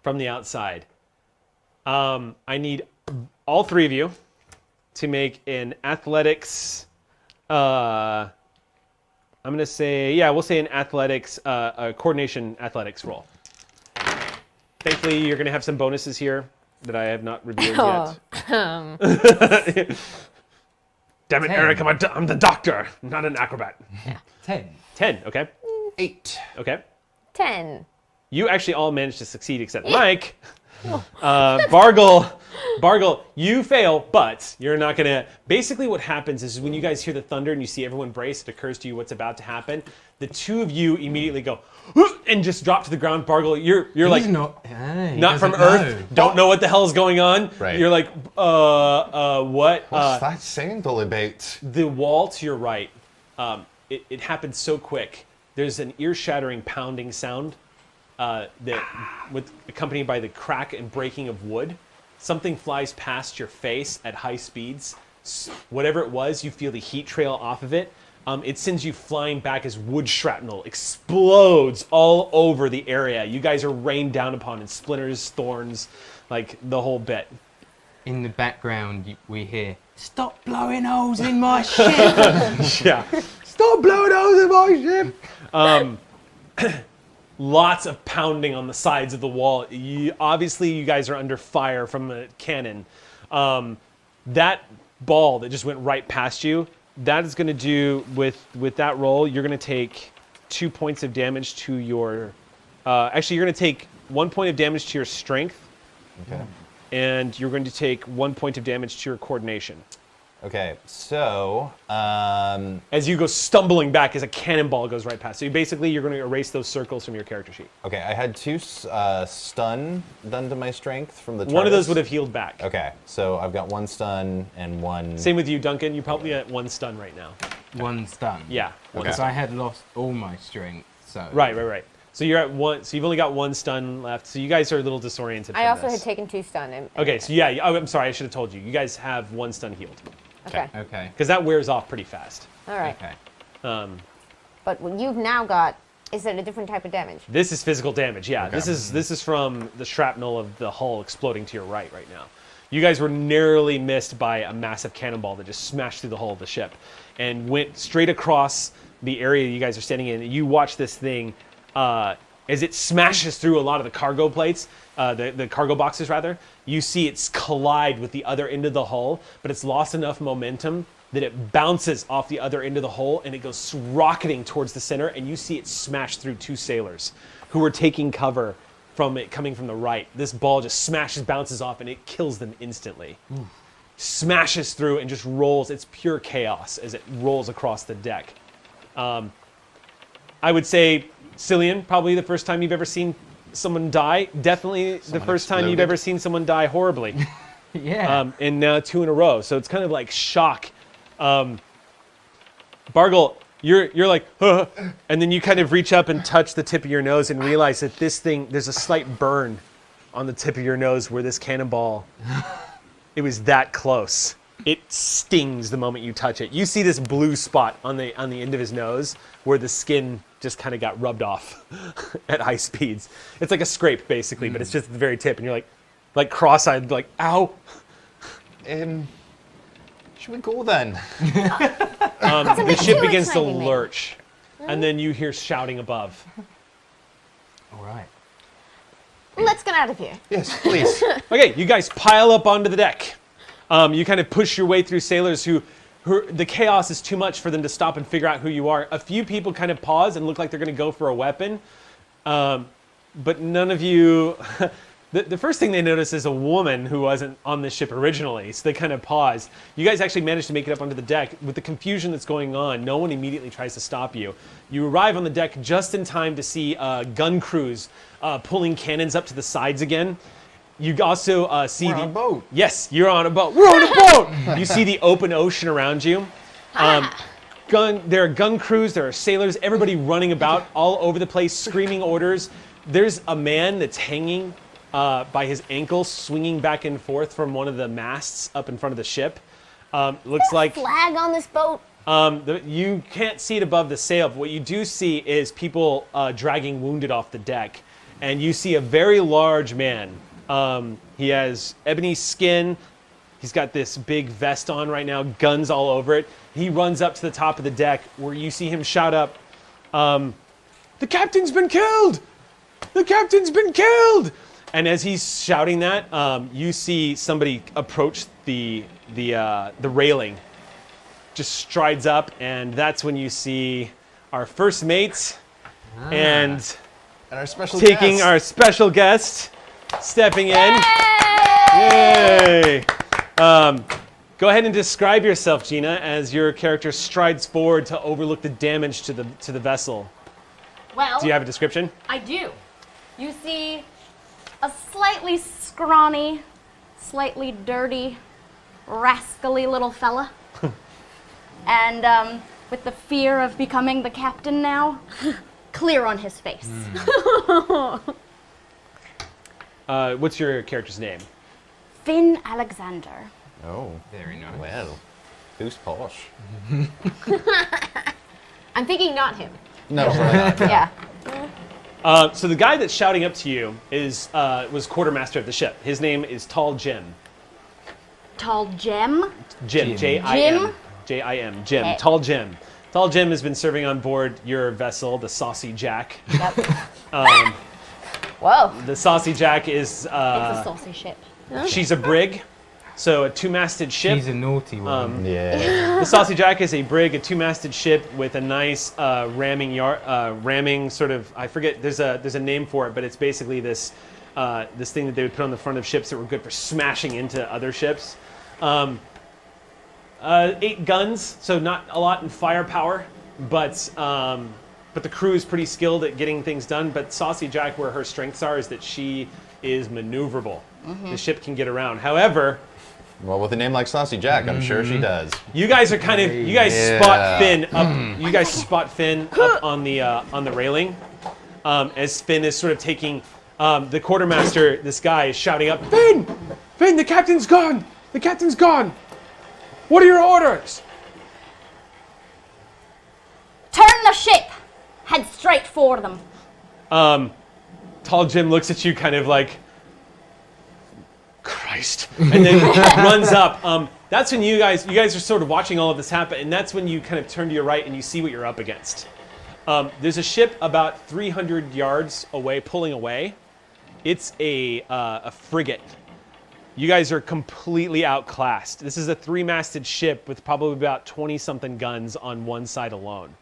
S1: from the outside. I need all three of you to make an athletics, I'm going to say, we'll say an athletics, coordination athletics roll. Thankfully, you're going to have some bonuses here that I have not revealed yet. Damn it,
S3: 10.
S1: Eric, I'm the doctor, not an acrobat.
S3: 10.
S1: 10, okay.
S2: 8.
S1: Okay.
S4: 10.
S1: You actually all managed to succeed except Mike. Bargle, you fail, but you're not going to... Basically what happens is when you guys hear the thunder and you see everyone brace, it occurs to you what's about to happen. The two of you immediatody go, and just drop to the ground. Bargle, you're like...
S3: not
S1: from Earth, don't know what the hell is going on.
S2: Right.
S1: You're like, what?
S2: What's that sound all about?
S1: The wall to your right, it happened so quick. There's an ear-shattering pounding sound accompanied by the crack and breaking of wood. Something flies past your face at high speeds. Whatever it was, you feel the heat trail off of it. It sends you flying back as wood shrapnel explodes all over the area. You guys are rained down upon in splinters, thorns, like the whole bit.
S3: In the background, we hear, "Stop blowing holes in my ship!"
S1: Yeah. Stop blowing holes in my ship! Lots of pounding on the sides of the wall. Obviously, you guys are under fire from a cannon. That ball that just went right past you, that is going to do, with that roll, you're going to take 2 points of damage to your... actually, you're going to take 1 point of damage to your strength.
S2: Okay.
S1: And you're going to take 1 point of damage to your coordination.
S2: Okay, so...
S1: As you go stumbling back as a cannonball goes right past. So you're going to erase those circles from your character sheet.
S2: Okay, I had 2 stun done to my strength from the Tardis.
S1: One of those would have healed back.
S2: Okay, so I've got 1 stun and 1...
S1: Same with you, Duncan. You're probably at 1 stun right now.
S3: 1 stun.
S1: Yeah.
S3: Because I had lost all my strength, so...
S1: Right. So you're at 1. So you've only got 1 stun left. So you guys are a little disoriented.
S4: I
S1: from
S4: also
S1: this.
S4: had taken 2 stun.
S1: Okay, so yeah. Oh, I'm sorry. I should have told you. You guys have 1 stun healed
S4: Okay.
S3: Okay.
S1: because that wears off pretty fast.
S4: All right.
S3: Okay.
S4: But what you've now got, is it a different type of damage?
S1: This is physical damage. Yeah.
S2: Okay.
S1: This is from the shrapnel of the hull exploding to your right now. You guys were narrowly missed by a massive cannonball that just smashed through the hull of the ship and went straight across the area you guys are standing in. You watch this thing as it smashes through a lot of the cargo plates, the cargo boxes rather. You see it collide with the other end of the hull, but it's lost enough momentum that it bounces off the other end of the hull and it goes rocketing towards the center, and you see it smash through 2 sailors who were taking cover from it coming from the right. This ball just smashes, bounces off, and it kills them instantly. Smashes through and just rolls. It's pure chaos as it rolls across the deck. I would say, Cillian, probably the first time you've ever seen someone die. Definitely the first time you've ever seen someone die horribly.
S3: Yeah.
S1: And now 2 in a row. So it's kind of like shock. Bargle, you're like, huh, and then you kind of reach up and touch the tip of your nose and realize that this thing, there's a slight burn on the tip of your nose where this cannonball, it was that close. It stings the moment you touch it. You see this blue spot on the end of his nose where the skin just kind of got rubbed off at high speeds. It's like a scrape basically, but it's just at the very tip, and you're like cross-eyed, like, ow.
S2: Should we go then?
S1: The ship
S4: too
S1: begins to
S4: exciting, man.
S1: lurch, and then you hear shouting above.
S3: All right.
S4: Let's get out of here.
S2: Yes, please.
S1: Okay, you guys pile up onto the deck. You kind of push your way through sailors who the chaos is too much for them to stop and figure out who you are. A few people kind of pause and look like they're going to go for a weapon, but none of you... The first thing they notice is a woman who wasn't on this ship originally, so they kind of pause. You guys actually manage to make it up onto the deck. With the confusion that's going on, no one immediately tries to stop you. You arrive on the deck just in time to see gun crews pulling cannons up to the sides again. You also see
S2: We're on a boat.
S1: Yes, you're on a boat. We're on a boat! You see the open ocean around you. There are gun crews, there are sailors, everybody running about all over the place, screaming orders. There's a man that's hanging by his ankle, swinging back and forth from one of the masts up in front of the ship. Looks like
S4: Flag on this boat.
S1: you can't see it above the sail, but what you do see is people dragging wounded off the deck. And you see a very large man. He has ebony skin. He's got this big vest on right now, guns all over it. He runs up to the top of the deck where you see him shout up, "The captain's been killed! The captain's been killed!" And as he's shouting that, you see somebody approach the railing, just strides up, and that's when you see our first mate and
S2: our special
S1: taking
S2: guest.
S1: our special guest, stepping in. Yay! Go ahead and describe yourself, Gina, as your character strides forward to overlook the damage to the vessel.
S5: Well,
S1: Do you have a description?
S5: I do. You see a slightly scrawny, slightly dirty, rascally little fella. And with the fear of becoming the captain now, clear on his face.
S1: What's your character's name?
S5: Finn Alexander.
S2: Oh,
S3: Very nice.
S2: well, who's posh?
S4: I'm thinking not him.
S2: No, really not.
S4: Yeah.
S1: So the guy that's shouting up to you was quartermaster of the ship. His name is Tall Jim.
S5: Tall Gem.
S1: Jim. J-I-M. J-I-M. Jim.
S5: Okay.
S1: Tall Jim. Tall Jim has been serving on board your vessel, the Saucy Jack.
S5: Yep.
S4: Whoa.
S1: The Saucy Jack is
S5: It's a saucy ship.
S1: she's a brig, so a two-masted ship.
S3: She's a naughty one.
S2: Yeah.
S1: The Saucy Jack is a brig, a two-masted ship with a nice ramming sort of, I forget, there's a name for it, but it's basically this thing that they would put on the front of ships that were good for smashing into other ships. 8 guns, so not a lot in firepower, but the crew is pretty skilled at getting things done. But Saucy Jack, where her strengths are, is that she is maneuverable. The ship can get around. However,
S2: Well, with a name like Saucy Jack, I'm sure she does.
S1: you guys are kind of spot Finn up. You guys spot Finn up on the railing, as Finn is sort of taking the quartermaster. This guy is shouting up, "Finn, Finn, the captain's gone! The captain's gone! What are your orders?"
S5: Turn the ship. Head straight for them.
S1: Tall Jim looks at you kind of like, Christ, and then runs up. That's when you guys are sort of watching all of this happen, and that's when you kind of turn to your right and you see what you're up against. There's a ship about 300 yards away, pulling away. It's a frigate. You guys are completely outclassed. This is a 3-masted ship with probably about 20-something guns on one side alone.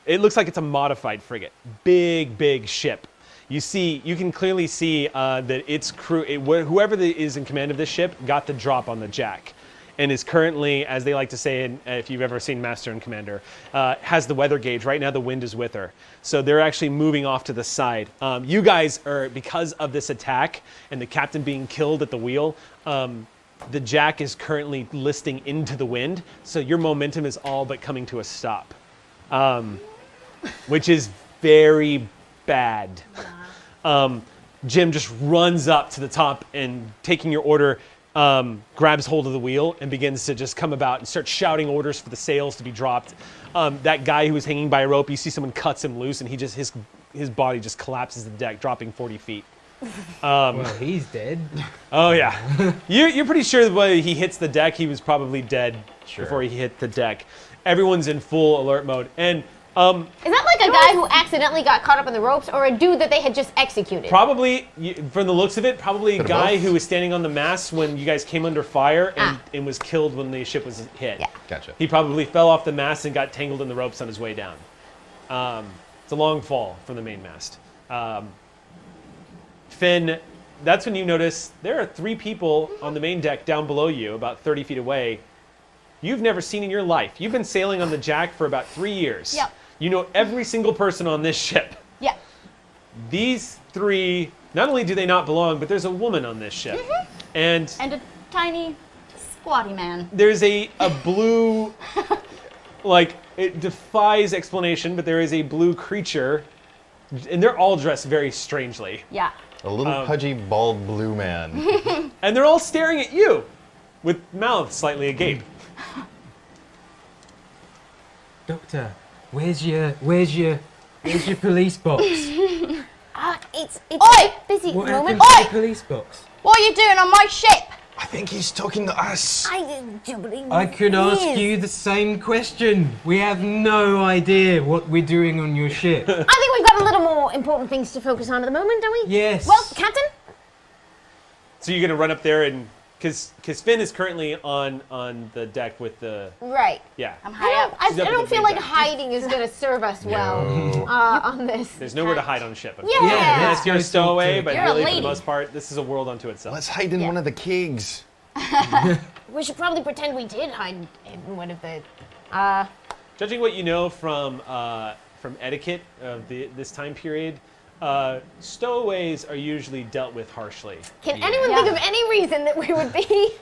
S1: It looks like it's a modified frigate. Big ship. You can clearly see that its crew, whoever is in command of this ship, got the drop on the Jack, and is currently, as they like to say, if you've ever seen Master and Commander, has the weather gauge. Right now the wind is with her. So they're actually moving off to the side. You guys are, because of this attack and the captain being killed at the wheel, the Jack is currently listing into the wind. So your momentum is all but coming to a stop, which is very bad. Jim just runs up to the top and, taking your order, grabs hold of the wheel and begins to just come about and start shouting orders for the sails to be dropped. That guy who was hanging by a rope, you see someone cuts him loose and his body just collapses to the deck, dropping 40 feet.
S3: Well, he's dead.
S1: Oh yeah, you're pretty sure that when he hits the deck, he was probably dead before he hit the deck. Everyone's in full alert mode, and
S4: Is that like a guy who accidentally got caught up in the ropes, or a dude that they had just executed?
S1: probably, from the looks of it, probably a
S2: Bit of
S1: guy
S2: both.
S1: who was standing on the mast when you guys came under fire and was killed when the ship was hit.
S4: Yeah.
S2: Gotcha.
S1: He probably fell off the mast and got tangled in the ropes on his way down. It's a long fall from the main mast. Finn, that's when you notice there are 3 people on the main deck down below you, about 30 feet away. You've never seen in your life. You've been sailing on the Jack for about 3 years.
S5: Yep.
S1: You know every single person on this ship.
S5: Yeah.
S1: These 3, not only do they not belong, but there's a woman on this ship. And
S5: And a tiny, squatty man.
S1: there's a blue, like, it defies explanation, but there is a blue creature and they're all dressed very strangely.
S5: Yeah.
S2: A little pudgy, bald blue man.
S1: And they're all staring at you with mouths slightly agape.
S3: Doctor, where's your police box?
S4: It's
S5: Oi!
S4: a busy
S3: What
S4: moment.
S3: happened to the police box?
S5: What are you doing on my ship?
S2: I think he's talking to us.
S4: I do believe
S3: I could
S4: he
S3: ask
S4: is.
S3: you the same question. We have no idea what we're doing on your ship.
S4: I think we've got a little more important things to focus on at the moment, don't we?
S3: Yes.
S4: Well, Captain?
S1: So you're gonna run up there and because Finn is currently on the deck with the
S4: Right.
S1: yeah.
S5: I'm high up.
S4: I
S1: She's up
S4: don't
S1: with the
S4: feel
S1: main
S4: like
S1: deck.
S4: hiding is going to serve us well on this.
S1: There's nowhere to hide on a ship.
S4: Yeah.
S1: Unless you're a stowaway, but
S4: You're a
S1: really for the
S4: lady.
S1: most part, this is a world unto itself.
S2: Let's hide in one of the kegs.
S4: We should probably pretend we did hide in one of the.
S1: Judging what you know from etiquette of this time period, stowaways are usually dealt with harshly.
S4: Can anyone think of any reason that we would be?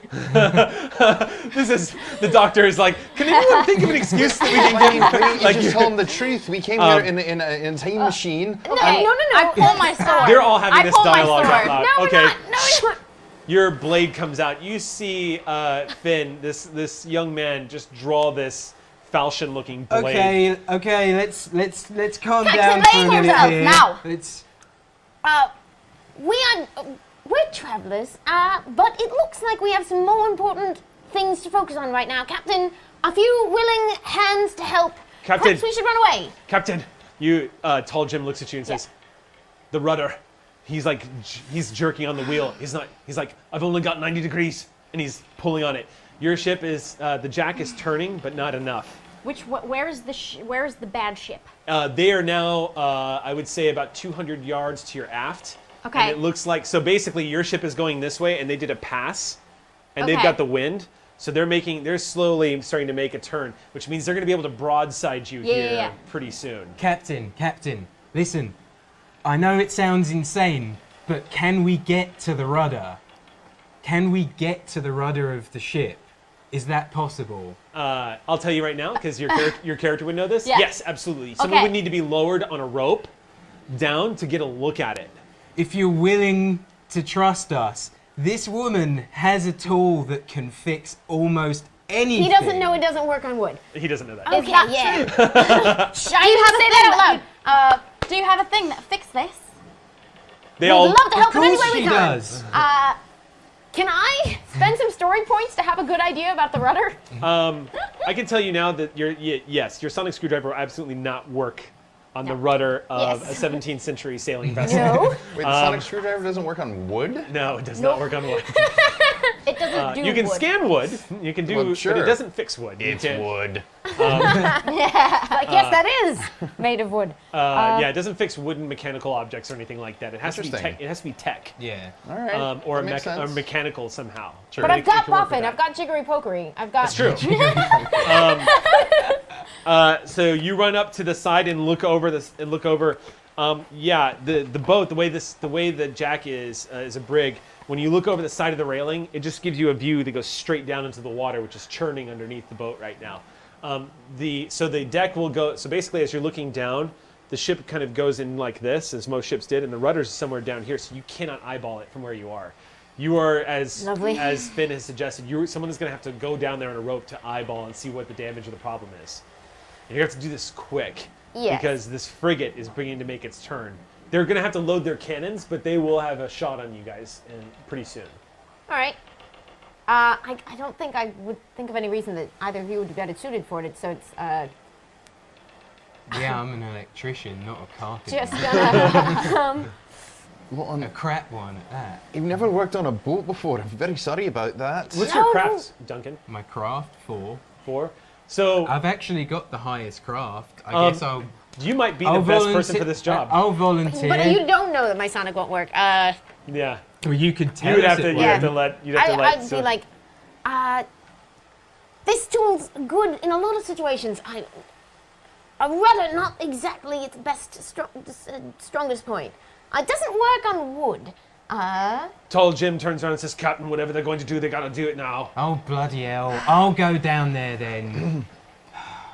S1: This is the doctor is like, can anyone think of an excuse that we can give?
S2: Like, just tell him the truth. We came here in a time machine.
S4: No.
S5: I pull my sword.
S1: They're all having
S5: I
S1: this
S5: pull my
S1: dialogue out
S5: sword.
S1: loud.
S4: No,
S1: Okay.
S4: we're not. No, we're not.
S1: Your blade comes out. You see Finn, this young man, just draw this falchion-looking blade.
S3: Okay, let's calm
S4: Guys,
S3: down for a
S4: behave
S3: minute
S4: yourself
S3: here.
S5: now.
S4: We're travelers, but it looks like we have some more important things to focus on right now. Captain, a few willing hands to help.
S1: Captain.
S4: Perhaps we should run away.
S1: Captain, Tall Jim looks at you and says, "The rudder." He's jerking on the wheel. He's like, "I've only got 90 degrees," and he's pulling on it. Your ship is the jack is turning, but not enough.
S5: Where is the bad ship?
S1: They are now, I would say, about 200 yards to your aft.
S5: Okay.
S1: And it looks like, so basically your ship is going this way, and they did a pass, and they've
S5: Okay.
S1: got the wind, so they're slowly starting to make a turn, which means they're going to be able to broadside you here
S5: yeah.
S1: pretty soon.
S3: Captain, listen. I know it sounds insane, but can we get to the rudder? Can we get to the rudder of the ship? Is that possible?
S1: I'll tell you right now, because your character would know this.
S5: Yeah.
S1: Yes, absolutely. Someone
S5: Okay.
S1: would need to be lowered on a rope down to get a look at it.
S3: If you're willing to trust us, this woman has a tool that can fix almost anything.
S4: He doesn't know it doesn't work on wood.
S1: He doesn't know that.
S4: Okay,
S5: that
S4: yeah.
S5: Do you have a thing that do you have a thing that fixed this?
S1: They
S4: We'd
S1: all
S4: love to
S3: Of
S4: help in any
S3: course
S4: way we
S3: she
S4: can.
S3: does.
S4: Can I spend some story points to have a good idea about the rudder?
S1: I can tell you now that your sonic screwdriver will absolutely not work on the rudder of
S4: Yes.
S1: a 17th century sailing vessel.
S4: No.
S2: Wait, the sonic screwdriver doesn't work on wood?
S1: No, it does not work on wood.
S5: It doesn't do
S1: You can
S5: wood.
S1: scan wood. You can do,
S2: Well,
S1: but it
S2: sure.
S1: doesn't fix wood. You
S2: It's
S1: can't-
S2: wood.
S4: Like, yes, that is made of wood.
S1: Yeah, it doesn't fix wooden mechanical objects or anything like that. It has to be
S2: Interesting.
S1: tech. It has to be tech,
S3: Yeah.
S2: All right.
S1: or,
S2: that makes
S1: or
S2: sense.
S1: mechanical somehow.
S2: Sure.
S4: But I've got
S1: It can work with
S4: Buffin,
S1: that.
S4: I've got Jiggery Pokery, I've got.
S1: That's true. So you run up to the side and look over this. And look over. The boat, the way the jack is a brig. When you look over the side of the railing, it just gives you a view that goes straight down into the water, which is churning underneath the boat right now. So the deck will go. So basically, as you're looking down, the ship kind of goes in like this, as most ships did, and the rudder's somewhere down here, so you cannot eyeball it from where you are. You are, as
S4: Lovely.
S1: as Finn has suggested, someone is going to have to go down there on a rope to eyeball and see what the damage or the problem is. And you have to do this quick.
S4: Yes.
S1: Because this frigate is bringing to make its turn. They're going to have to load their cannons, but they will have a shot on you guys pretty soon.
S4: All right. I don't think I would think of any reason that either of you would be better suited for it, so it's
S3: Yeah, I'm an electrician, not a carpenter.
S4: just gonna.
S3: A crap one at that.
S2: You've never worked on a boat before. I'm very sorry about that.
S1: What's
S4: No.
S1: your craft, Duncan?
S3: My craft 4.
S1: 4? So
S3: I've actually got the highest craft. I guess I'll
S1: you might be the
S3: I'll
S1: best
S3: volunteer-
S1: person for this job.
S3: I'll volunteer.
S4: But you don't know that my sonic won't work.
S1: Yeah.
S3: Well, you could tell
S1: You would
S3: us
S1: have to.
S3: it
S1: You'd have
S3: won't.
S1: to let. You'd have to let.
S4: I'd be like, this tool's good in a lot of situations. A rudder, not exactly its strongest point. It doesn't work on wood.
S1: Tall Jim turns around and says, "Captain, whatever they're going to do, they got to do it now."
S3: Oh, bloody hell. I'll go down there then.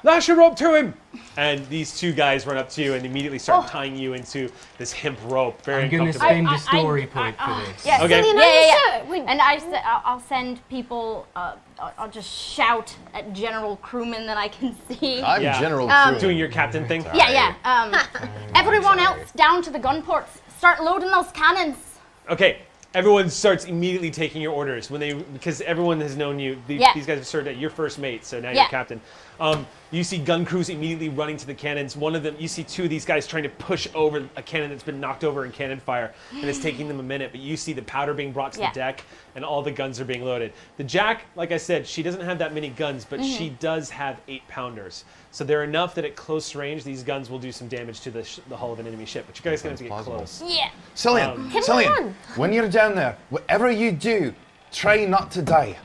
S1: lash a rope to him. And these two guys run up to you and immediately start tying you into this hemp rope. Very
S3: I'm going to
S1: uncomfortable.
S3: spend a story point for this.
S5: Yeah,
S1: Okay.
S4: Cillian,
S5: yeah.
S4: Wait.
S5: And I'll send people. I'll just shout at general crewmen that I can see.
S2: I'm
S1: Yeah.
S2: General Crew.
S1: Doing your captain thing.
S5: Yeah. Everyone else down to the gun ports. Start loading those cannons.
S1: Okay. Everyone starts immediately taking your orders because everyone has known you. These guys have served at your first mate, so now you're captain. You see gun crews immediately running to the cannons. One of them, you see two of these guys trying to push over a cannon that's been knocked over in cannon fire, and it's taking them a minute. But you see the powder being brought to the deck, and all the guns are being loaded. The Jack, like I said, she doesn't have that many guns, but she does have 8-pounders. So they're enough that at close range, these guns will do some damage to the hull of an enemy ship. But you guys are going to have to get close.
S5: Yeah.
S2: Cillian, when you're down there, whatever you do, try not to die.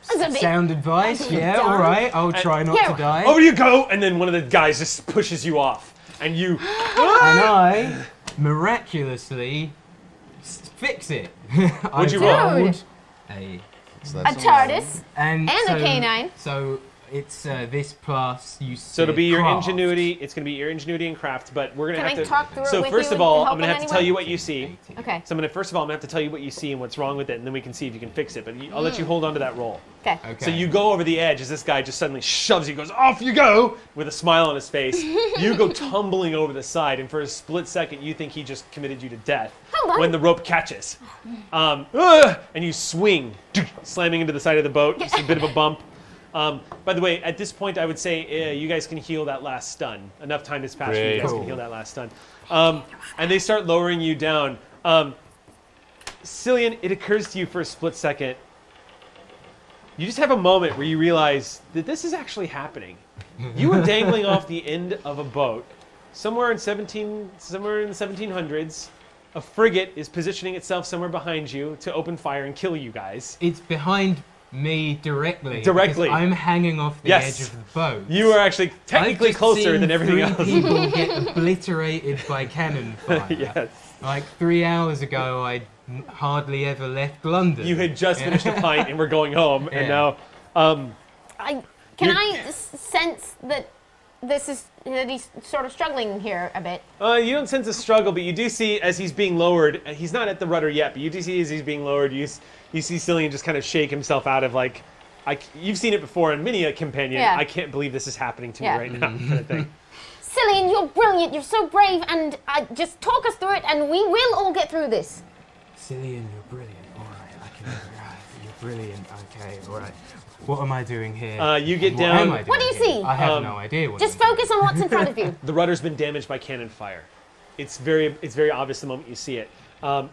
S3: Sound advice? Yeah, all right. I'll try not to die.
S1: Over you go! And then one of the guys just pushes you off. And you...
S3: And I miraculously fix it.
S1: What'd you roll?
S3: A
S4: A Tardis.
S3: and
S4: a
S3: so,
S4: canine.
S3: So it's this plus you.
S1: So it'll be your
S3: craft.
S1: ingenuity. It's going to be your ingenuity and craft, but we're going to
S4: Can
S1: have
S4: I
S1: to.
S4: talk through it
S1: So
S4: with
S1: first
S4: you
S1: of all,
S4: and
S1: I'm going to
S4: help
S1: have
S4: in
S1: to tell
S4: any
S1: you
S4: way?
S1: what you see.
S4: Okay.
S1: So first of all, I'm going to have to tell you what you see and what's wrong with it, and then we can see if you can fix it. But I'll let you hold on to that roll.
S4: Okay.
S3: Okay.
S1: So you go over the edge as this guy just suddenly shoves you, goes, off you go, with a smile on his face. You go tumbling over the side, and for a split second, you think he just committed you to death.
S4: Hold on.
S1: When the rope catches. And you swing, slamming into the side of the boat. Just a bit of a bump. By the way, at this point, I would say you guys can heal that last stun. Enough time has passed for you guys
S3: Cool.
S1: can heal that last stun. And they start lowering you down. Cillian, it occurs to you for a split second. You just have a moment where you realize that this is actually happening. You were dangling off the end of a boat somewhere in the 1700s. A frigate is positioning itself somewhere behind you to open fire and kill you guys.
S3: It's behind me directly.
S1: Directly.
S3: because I'm hanging off the
S1: Yes.
S3: edge of the boat.
S1: You are actually technically
S3: I've just
S1: closer
S3: seen
S1: than everything
S3: 3
S1: else.
S3: people get obliterated by cannon fire.
S1: Yes.
S3: Like 3 hours ago, I hardly ever left London.
S1: You had just finished a pint and were going home, and
S3: Yeah.
S1: now
S4: Can I sense that that he's sort of struggling here a bit?
S1: you don't sense a struggle, but you do see as he's being lowered. He's not at the rudder yet, but you do see as he's being lowered. You see Cillian just kind of shake himself out of like, you've seen it before in many a companion.
S4: Yeah.
S1: I can't believe this is happening to me
S4: Yeah.
S1: right now, kind of thing.
S4: Cillian, you're brilliant. You're so brave, and just talk us through it, and we will all get through this.
S3: Cillian, you're brilliant. All right, you're brilliant. Okay, all right. What am I doing here?
S1: You get
S3: What
S1: down.
S3: am I doing
S4: What do you
S3: here?
S4: see?
S3: I have no idea. What
S4: Just
S3: I'm
S4: focus on what's in front of you.
S1: The rudder's been damaged by cannon fire. It's very obvious the moment you see it.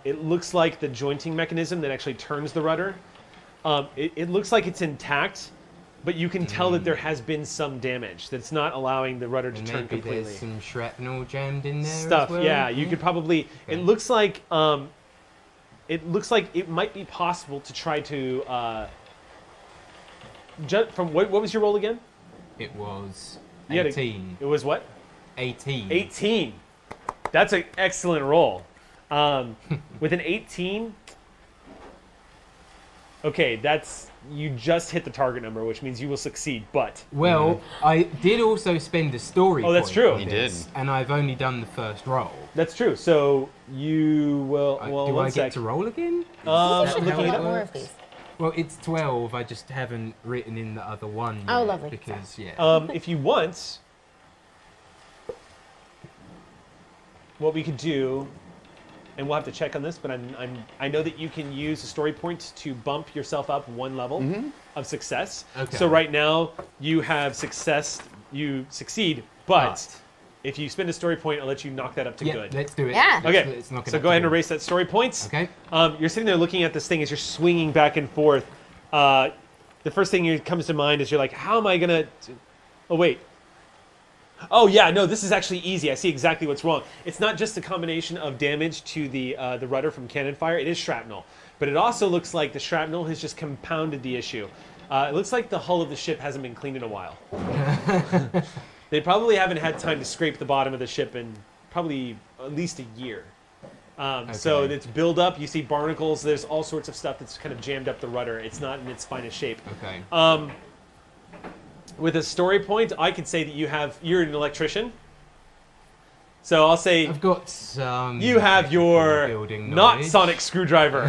S1: It looks like the jointing mechanism that actually turns the rudder. It looks like it's intact, but you can tell that there has been some damage that's not allowing the rudder to
S3: doing.
S1: turn
S3: Maybe
S1: completely.
S3: there's some shrapnel jammed in there.
S1: Stuff,
S3: as well?
S1: yeah. You could probably.
S3: Okay.
S1: It looks like it might be possible to try to. From what was your roll again?
S3: It was
S1: You had
S3: 18.
S1: It was what?
S3: 18.
S1: 18. That's an excellent roll. With an 18, okay, you just hit the target number, which means you will succeed. But
S3: Well, I did also spend a story.
S1: Oh, that's
S3: point
S1: true.
S3: on
S1: You
S3: this,
S2: did.
S3: and I've only done the first roll.
S1: that's true. So you will. Well,
S3: Do
S1: one
S3: I
S1: sec.
S3: get to roll again?
S1: I'm
S3: Is that
S1: looking
S3: how
S1: it
S3: it
S1: up.
S4: More of
S3: works?
S4: these.
S3: Well, it's 12. I just haven't written in the other one.
S4: Oh,
S3: yet,
S4: lovely.
S3: Because yeah.
S1: If you want, what we could do, and we'll have to check on this, but I know that you can use a story point to bump yourself up one level of success.
S3: Okay.
S1: So right now you have success, you succeed, but if you spend a story point, I'll let you knock that up to
S3: Yeah,
S1: good.
S3: let's do it.
S4: Yeah.
S3: Let's
S1: Okay,
S3: knock it
S1: so
S3: up
S1: go
S3: to
S1: ahead and
S3: good.
S1: erase that story points.
S3: Okay.
S1: You're sitting there looking at this thing as you're swinging back and forth. The first thing that comes to mind is you're like, how am I going to... Oh, wait. Oh, yeah, no, this is actually easy. I see exactly what's wrong. It's not just a combination of damage to the rudder from cannon fire. It is shrapnel. But it also looks like the shrapnel has just compounded the issue. It looks like the hull of the ship hasn't been cleaned in a while. They probably haven't had time to scrape the bottom of the ship in probably at least a year. So
S3: Okay.
S1: it's build up. You see barnacles. There's all sorts of stuff that's kind of jammed up the rudder. It's not in its finest shape.
S3: Okay.
S1: with a story point, I could say that you're an electrician. So I'll say
S3: I've got some.
S1: you have your
S3: building
S1: not
S3: knowledge.
S1: sonic screwdriver.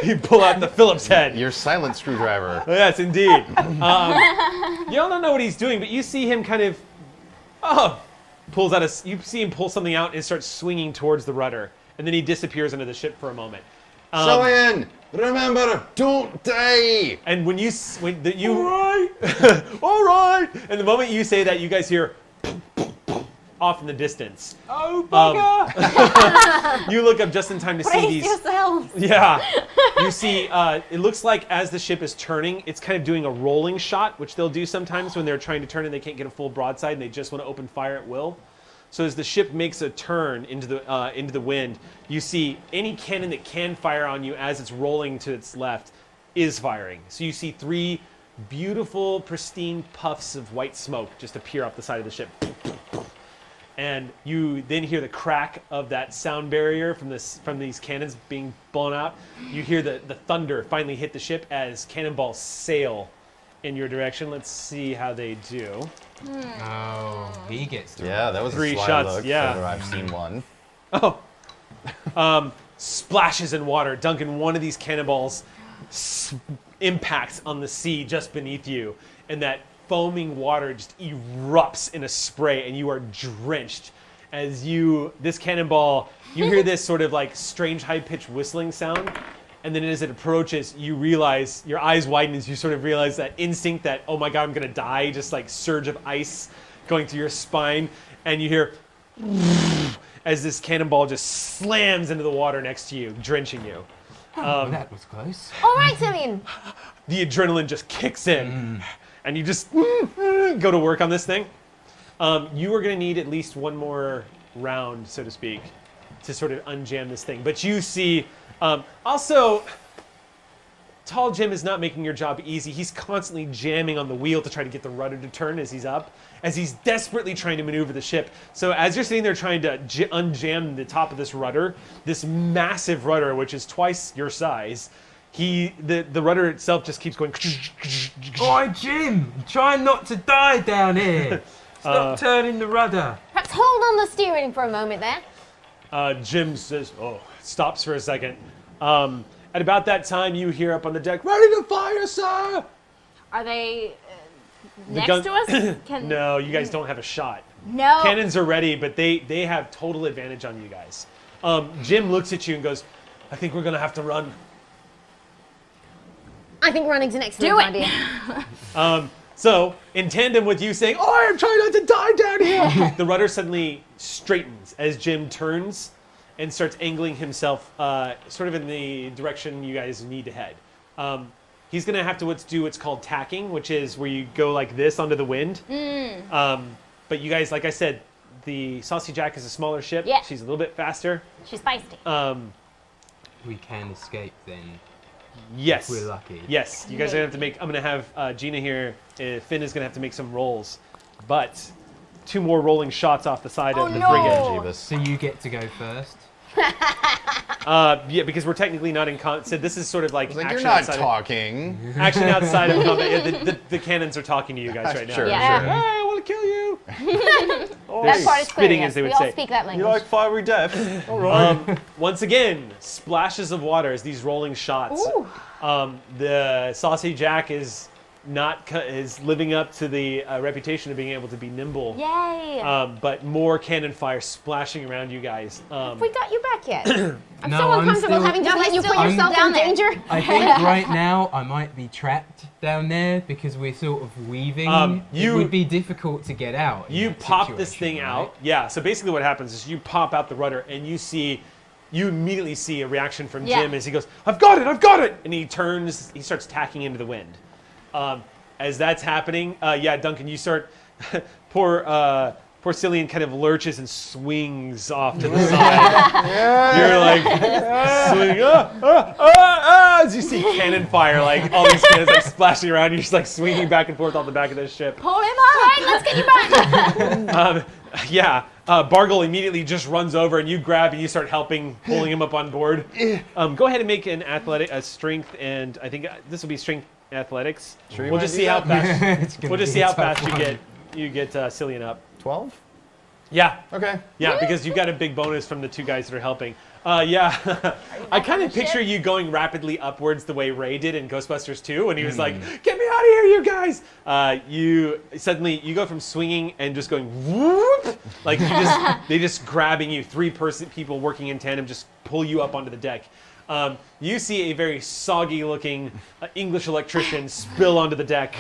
S1: You pull out the Phillips head.
S2: Your silent screwdriver.
S1: Yes, indeed. You all don't know what he's doing, but you see him kind of, you see him pull something out and start swinging towards the rudder, and then he disappears under the ship for a moment.
S2: Cillian, remember, don't die.
S1: And all right, all right. And the moment you say that, you guys hear off in the distance.
S3: Oh, bugger!
S1: You look up just in time to see
S5: Brace
S1: these.
S5: yourselves.
S1: Yeah. You see, it looks like as the ship is turning, it's kind of doing a rolling shot, which they'll do sometimes when they're trying to turn and they can't get a full broadside and they just want to open fire at will. So as the ship makes a turn into the wind, you see any cannon that can fire on you as it's rolling to its left is firing. So you see 3 beautiful, pristine puffs of white smoke just appear off the side of the ship. And you then hear the crack of that sound barrier from these cannons being blown out. You hear the thunder finally hit the ship as cannonballs sail in your direction. Let's see how they do.
S3: Oh, he gets to.
S2: Yeah, that was
S1: 3
S2: a sly
S1: shots,
S2: look.
S1: yeah.
S2: Whether I've seen one.
S1: Splashes in water. Duncan, one of these cannonballs impacts on the sea just beneath you, and that foaming water just erupts in a spray, and you are drenched as this cannonball, you hear this sort of like strange high-pitched whistling sound, and then as it approaches, you realize, your eyes widen as you sort of realize that instinct that, oh my god, I'm gonna die, just like surge of ice going through your spine, and you hear as this cannonball just slams into the water next to you, drenching you.
S3: That was close.
S4: All right, Cillian.
S1: The adrenaline just kicks in, and you just go to work on this thing. You are going to need at least one more round, so to speak, to sort of unjam this thing. But you see, also, Tall Jim is not making your job easy. He's constantly jamming on the wheel to try to get the rudder to turn as he's up, as he's desperately trying to maneuver the ship. So as you're sitting there trying to unjam the top of this rudder, this massive rudder, which is twice your size, the rudder itself just keeps going.
S3: Boy, Jim, trying not to die down here. Stop turning the rudder.
S4: Perhaps hold on the steering for a moment there.
S1: Jim says, stops for a second. At about that time, you hear up on the deck, ready to fire, sir!
S5: Are they
S1: The
S5: next
S1: gun-
S5: to us?
S1: No, you guys don't have a shot.
S5: No.
S1: Cannons are ready, but they have total advantage on you guys. Jim looks at you and goes, I think we're going to have to run.
S4: I think running's an excellent
S5: Do it.
S4: idea.
S1: So, in tandem with you saying, I'm trying not to die down here, the rudder suddenly straightens as Jim turns and starts angling himself sort of in the direction you guys need to head. He's going to have to do what's called tacking, which is where you go like this onto the wind. But you guys, like I said, the Saucy Jack is a smaller ship.
S5: Yeah.
S1: She's a little bit faster.
S5: She's feisty.
S3: We can escape then.
S1: Yes.
S3: We're lucky.
S1: Yes. You guys are going to have to make... I'm going to have Gina here. Finn is going to have to make some rolls. But 2 more rolling shots off the side of the
S5: no.
S1: frigate.
S2: Jeebus.
S3: So you get to go first.
S1: Yeah, because we're technically not in so this is sort of like,
S2: Like,
S1: action
S2: you're not
S1: outside
S2: talking.
S1: Of, action outside of combat. Yeah, the cannons are talking to you guys right now.
S2: Sure,
S5: Yeah.
S2: sure.
S1: Hey, I want to kill you.
S4: That part is clear,
S1: spitting,
S4: yes.
S1: as they
S4: We
S1: would
S4: all
S1: say.
S4: speak that language.
S2: fiery death? All right.
S1: Once again, splashes of water as these rolling shots.
S4: Ooh.
S1: The Saucy Jack is living up to the reputation of being able to be nimble.
S5: Yay.
S1: But more cannon fire splashing around you guys.
S4: Have we got you back yet? I'm
S3: No,
S4: so
S3: I'm
S4: uncomfortable
S3: still-
S4: having to
S5: No,
S4: let
S5: he's
S4: you
S5: still
S4: put yourself
S5: down
S4: in
S5: there.
S4: danger.
S3: I think right now I might be trapped down there because we're sort of weaving. It would be difficult to get out. in
S1: You
S3: that
S1: pop this
S3: situation,
S1: thing
S3: right?
S1: out. Yeah, so basically what happens is you pop out the rudder and you immediately see a reaction from
S5: Yeah.
S1: Jim as he goes, I've got it! And he starts tacking into the wind. As that's happening, Duncan, you start, poor Cillian kind of lurches and swings off to the side. You're like, swing, as you see cannon fire, like all these cannons like splashing around, you're just like swinging back and forth on the back of this ship.
S5: Pull him up.
S4: All right, let's get you back.
S1: Bargle immediately just runs over and you grab and you start helping, pulling him up on board. Go ahead and make an strength, and I think this will be strength athletics.
S2: Sure you
S1: we'll
S2: wanna
S1: just
S2: do
S1: see how
S2: that?
S1: fast. We'll just see how fast
S3: one.
S1: you get Cillian up.
S2: 12?
S1: Yeah.
S2: Okay.
S1: Yeah, because you got a big bonus from the 2 guys that are helping. Yeah. I kind of picture you going rapidly upwards the way Ray did in Ghostbusters 2 when he was like, "Get me out of here, you guys!" You go from swinging and just going whoop, like they just grabbing you. 3 people working in tandem just pull you up onto the deck. You see a very soggy-looking English electrician spill onto the deck.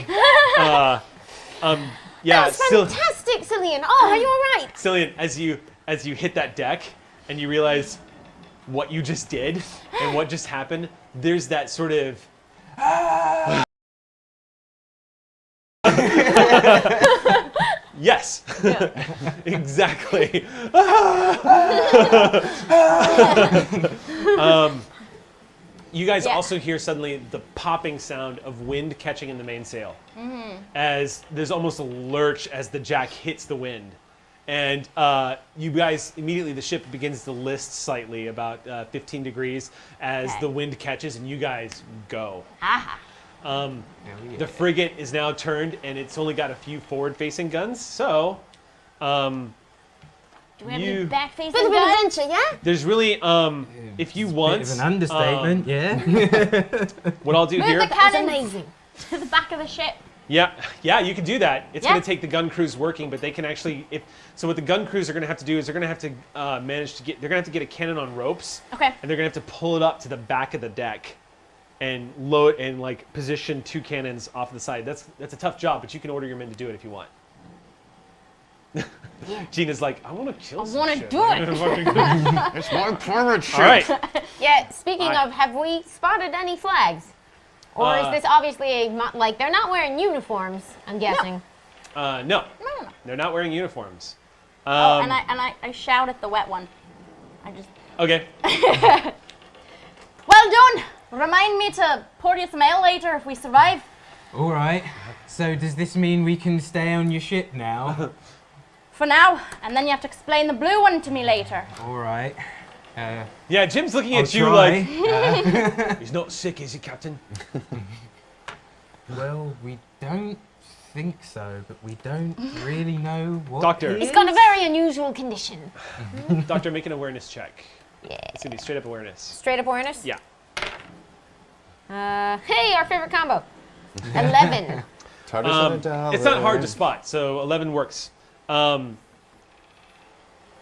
S1: Yeah,
S4: That's fantastic, Cillian. Oh, are you all right?
S1: Cillian, as you hit that deck and you realize what you just did and what just happened, there's that sort of yes, exactly. You guys also hear suddenly the popping sound of wind catching in the mainsail. As there's almost a lurch as the jack hits the wind. And you guys, immediately the ship begins to list slightly, about 15 degrees, as the wind catches and you guys go. The frigate is now turned and it's only got a few forward-facing guns, so...
S5: Do we have any back-facing
S4: Bit of
S5: guns?
S4: an adventure, yeah?
S1: There's really, if you want...
S3: Bit of an understatement, yeah.
S1: What I'll do
S5: Move
S1: here...
S5: the
S4: It's
S5: cannons
S4: amazing.
S5: to the back of the ship.
S1: Yeah, you can do that. It's
S5: Yeah.
S1: going to take the gun crews working, but they can actually. So what the gun crews are going to have to do is they're going to have to manage to get. They're going to have to get a cannon on ropes.
S5: Okay.
S1: And they're going to have to pull it up to the back of the deck, and load and like position 2 cannons off the side. That's a tough job, but you can order your men to do it if you want. Gina's like, I want to kill.
S5: I
S1: some
S5: want to
S1: shit."
S5: do it.
S2: It's my pirate ship.
S1: All right.
S4: Yeah, speaking
S1: Alright.
S4: of, have we spotted any flags? Or is this obviously like, they're not wearing uniforms, I'm guessing.
S1: No,
S5: No.
S1: they're not wearing uniforms.
S5: And I shout at the wet one. I just,
S1: Okay.
S5: well done! Remind me to pour you some ale later if we survive.
S3: All right. So does this mean we can stay on your ship now?
S5: For now, and then you have to explain the blue one to me later.
S3: All right.
S1: Yeah, Jim's looking
S3: I'll
S1: at you
S3: try.
S1: like he's not sick, is he, Captain?
S3: Well, we don't think so, but we don't really know what.
S1: Doctor.
S3: it
S4: He's
S3: is.
S4: got a very unusual condition.
S1: Doctor, make an awareness check.
S4: Yeah.
S1: It's gonna be straight up awareness.
S4: Straight up awareness?
S1: Yeah.
S4: Hey, our favorite combo. 11.
S2: Tardis and a Dallen.
S1: It's not hard to spot, so 11 works.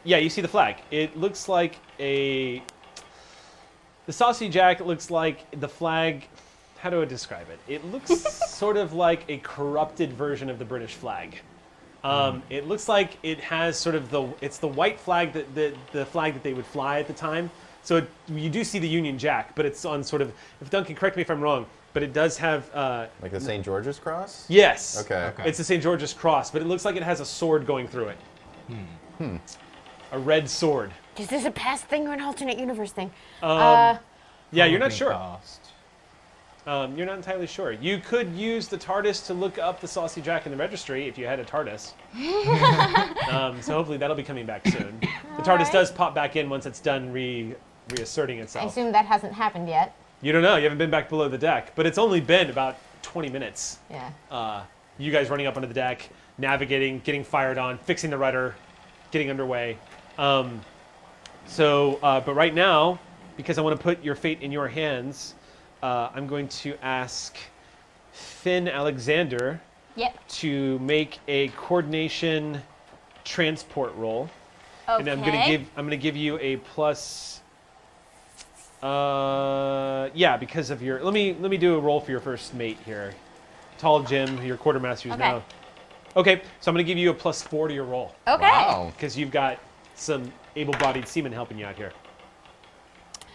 S1: Yeah, you see the flag. It looks like the Saucy Jack looks like the flag. How do I describe it? It looks sort of like a corrupted version of the British flag. It looks like it has sort of it's the white flag the flag that they would fly at the time. So you do see the Union Jack, but it's on sort of. If Duncan, correct me if I'm wrong, but it does have.
S2: Like the St. George's Cross?
S1: Yes.
S2: Okay.
S1: It's the St. George's Cross, but it looks like it has a sword going through it. A red sword.
S4: Is this a past thing or an alternate universe thing?
S1: Yeah, you're not
S3: Probably
S1: sure.
S3: past.
S1: You're not entirely sure. You could use the Tardis to look up the Saucy Jack in the registry if you had a Tardis. So hopefully that'll be coming back soon. The Tardis does pop back in once it's done reasserting
S4: I
S1: itself.
S4: assume that hasn't happened yet.
S1: You don't know. You haven't been back below the deck, but it's only been about 20 minutes.
S4: Yeah.
S1: You guys running up onto the deck, navigating, getting fired on, fixing the rudder, getting underway. But right now, because I want to put your fate in your hands, I'm going to ask Finn Alexander
S5: Yep.
S1: to make a coordination transport roll,
S5: Okay.
S1: and I'm going to give you a plus. Yeah, because of your. Let me do a roll for your first mate here. Tall Jim, your quartermaster is
S5: Okay.
S1: now. Okay, so I'm going to give you a +4 to your roll
S5: Okay.
S2: Wow.
S1: because you've got some able-bodied seamen helping you out here.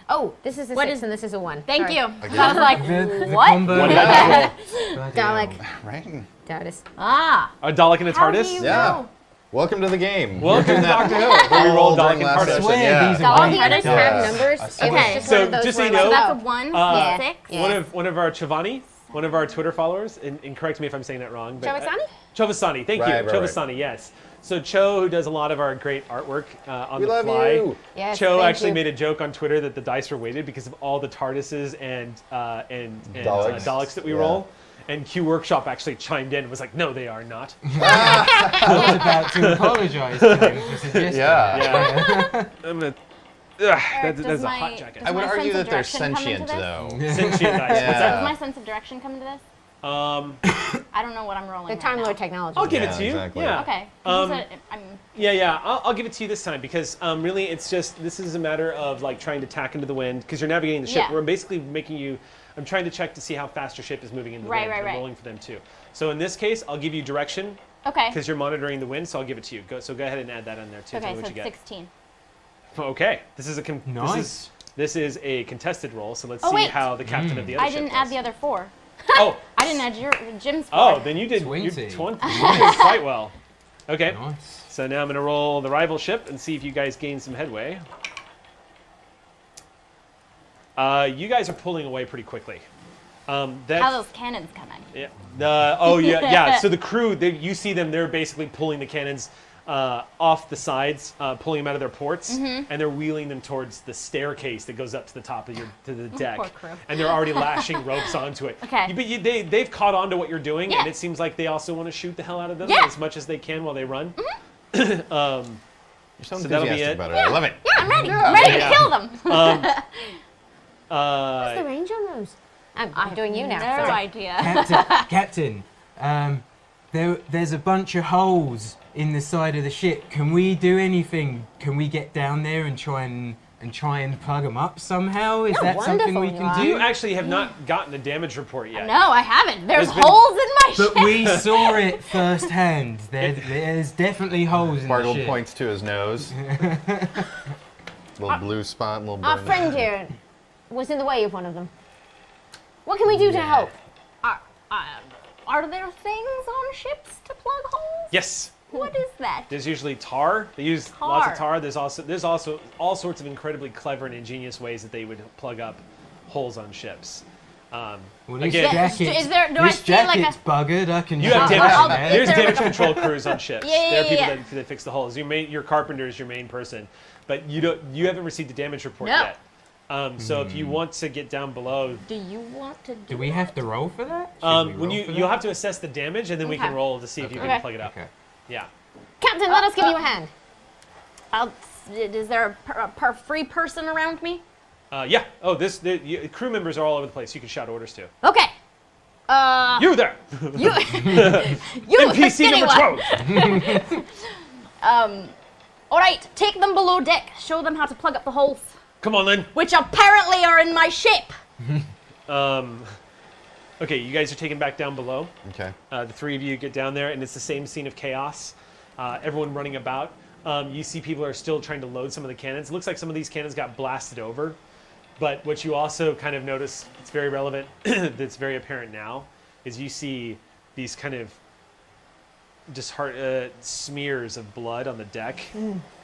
S4: Oh, this is a
S5: What
S4: 6
S5: is-
S4: and this is a 1.
S5: Thank
S4: Sorry.
S5: you. I was like,
S3: The
S5: what?
S3: combo-
S1: One natural.
S3: Bloody
S4: Dalek.
S3: hell.
S2: Right?
S4: Tardis.
S5: Ah.
S1: A Dalek and a
S5: How do
S1: TARDIS.
S5: you
S2: Yeah.
S5: know?
S2: Welcome to the game.
S1: Welcome to
S2: Doing that
S1: Doctor Who, where we roll
S2: all
S1: Dalek
S2: during
S1: and
S2: last
S1: TARDIS.
S2: session,
S3: Swear
S2: yeah.
S3: these are
S4: All
S3: white
S4: the others
S3: dice.
S4: have numbers.
S3: I
S4: It
S3: swear.
S4: was just
S1: So,
S4: one of those
S1: just so
S4: where
S1: you
S4: like,
S1: know,
S5: That's a
S4: oh,
S5: 1,
S4: Yeah.
S5: 6.
S4: Yeah.
S1: One of our Chavani, one of our Twitter followers, and correct me if I'm saying that wrong. But
S4: Chavasani?
S1: Chavasani, thank
S2: Right,
S1: you.
S2: right,
S1: Chavasani, yes. So Cho, who does a lot of our great artwork on
S2: We
S1: the
S2: love
S1: fly,
S2: you.
S4: Yes,
S1: Cho
S4: thank
S1: actually
S4: you.
S1: made a joke on Twitter that the dice were weighted because of all the Tardises and
S2: Daleks.
S1: Daleks that we
S2: Yeah.
S1: roll. And Q Workshop actually chimed in and was like, "No, they are not."
S3: I was about to apologise to him for suggesting
S2: Yeah.
S1: Yeah, I'm gonna. That's
S5: does
S1: a
S5: my-
S1: hot jacket.
S5: does
S2: I would
S5: my
S2: argue
S5: sense of
S2: that they're
S5: direction come into
S2: sentient,
S5: this?
S2: though.
S1: Sentient dice. What's
S2: Yeah.
S1: that?
S5: Does my sense of direction come into this? I don't know what I'm rolling.
S4: The
S5: right
S4: Time
S5: now.
S4: Lord technology.
S1: I'll give it
S2: Yeah,
S1: to you.
S2: exactly.
S1: Yeah.
S5: Okay.
S1: Yeah. I'll give it to you this time because really, it's just this is a matter of like trying to tack into the wind because you're navigating the ship.
S5: Yeah.
S1: We're basically making you. I'm trying to check to see how fast your ship is moving into the wind. I'm rolling for them too. So in this case, I'll give you direction
S5: Okay.
S1: because you're monitoring the wind. So I'll give it to you. Go ahead and add that in there too. Tell
S5: Okay,
S1: me
S5: so
S1: what you
S5: it's
S1: get.
S5: 16.
S1: Okay. This is a
S3: Nice.
S1: This is a contested roll. So let's
S5: Oh,
S1: see
S5: wait.
S1: how the captain of the other
S5: I
S1: ship
S5: didn't add
S1: does.
S5: the other 4.
S1: Oh.
S5: I didn't add Jim's 4.
S1: Oh, then you did
S3: 20.
S1: You're 20. You did quite well. Okay.
S3: Nice.
S1: So now I'm going to roll the rival ship and see if you guys gain some headway. You guys are pulling away pretty quickly.
S5: How those cannons coming?
S1: Yeah. Yeah. So the crew, you see them. They're basically pulling the cannons off the sides, pulling them out of their ports, and they're wheeling them towards the staircase that goes up to the top of the deck.
S5: Poor crew.
S1: And they're already lashing ropes onto it.
S5: Okay.
S1: But they've caught on to what you're doing,
S5: Yeah.
S1: and it seems like they also want to shoot the hell out of them
S5: Yeah.
S1: as much as they can while they run.
S2: You're so
S1: So that'll be
S2: enthusiastic
S1: it.
S2: about it. I love it.
S5: Yeah, I'm ready. I'm ready
S1: Yeah.
S5: to kill them.
S4: What's the range on those? I'm doing you now.
S5: No
S4: sorry.
S5: idea.
S3: Captain, there's a bunch of holes in the side of the ship. Can we do anything? Can we get down there and try and plug them up somehow? Is that something we
S4: wonderful,
S3: can
S4: you
S3: do?
S1: You actually have not gotten a damage report yet.
S5: No, I haven't. There's
S1: There's been-
S5: holes in my ship.
S3: But we saw it firsthand. There's definitely holes in the
S2: Bargle
S3: ship.
S2: points to his nose. Little blue spot, little
S4: Our
S2: burn.
S4: friend here was in the way of one of them. What can we do to help?
S5: Are there things on ships to plug holes?
S1: Yes.
S5: What is that?
S1: There's usually tar. They use lots of
S5: Tar.
S1: tar. There's also all sorts of incredibly clever and ingenious ways that they would plug up holes on ships.
S3: Well, this
S1: Again-
S3: jacket's,
S5: Is there- do I
S3: this
S5: see, like,
S3: jacket's buggered. I can
S1: You have
S3: shoot
S1: damage.
S3: that,
S5: I'll-
S3: man.
S1: There's
S5: Is there
S1: damage
S5: like a-
S1: control crews on ships.
S5: Yeah,
S1: there are people
S5: yeah.
S1: that fix the holes. Your carpenter is your main person, but you haven't received a damage report
S5: No.
S1: yet. So if you want to get down below,
S5: Do you want to
S3: Do we have to roll for that? Should we
S1: when
S3: roll
S1: you
S3: for
S1: you'll
S3: that?
S1: have to assess the damage, and then we can
S5: Okay.
S1: roll to see if you can
S5: Okay.
S1: plug it up.
S3: Okay.
S1: Yeah.
S4: Captain, let us give you a hand.
S5: Is there a free person around me?
S1: Yeah. Oh, crew members are all over the place. You can shout orders to.
S5: Okay.
S1: You there,
S5: You
S1: NPC
S5: skinny
S1: number
S5: one.
S1: 12.
S5: All right, take them below deck. Show them how to plug up the holes,
S1: Come on, then.
S5: which apparently are in my ship.
S1: Okay, you guys are taken back down below.
S2: Okay.
S1: The three of you get down there, and it's the same scene of chaos. Everyone running about. You see people are still trying to load some of the cannons. It looks like some of these cannons got blasted over. But what you also kind of notice, it's very relevant, that's very apparent now, is you see these kind of just smears of blood on the deck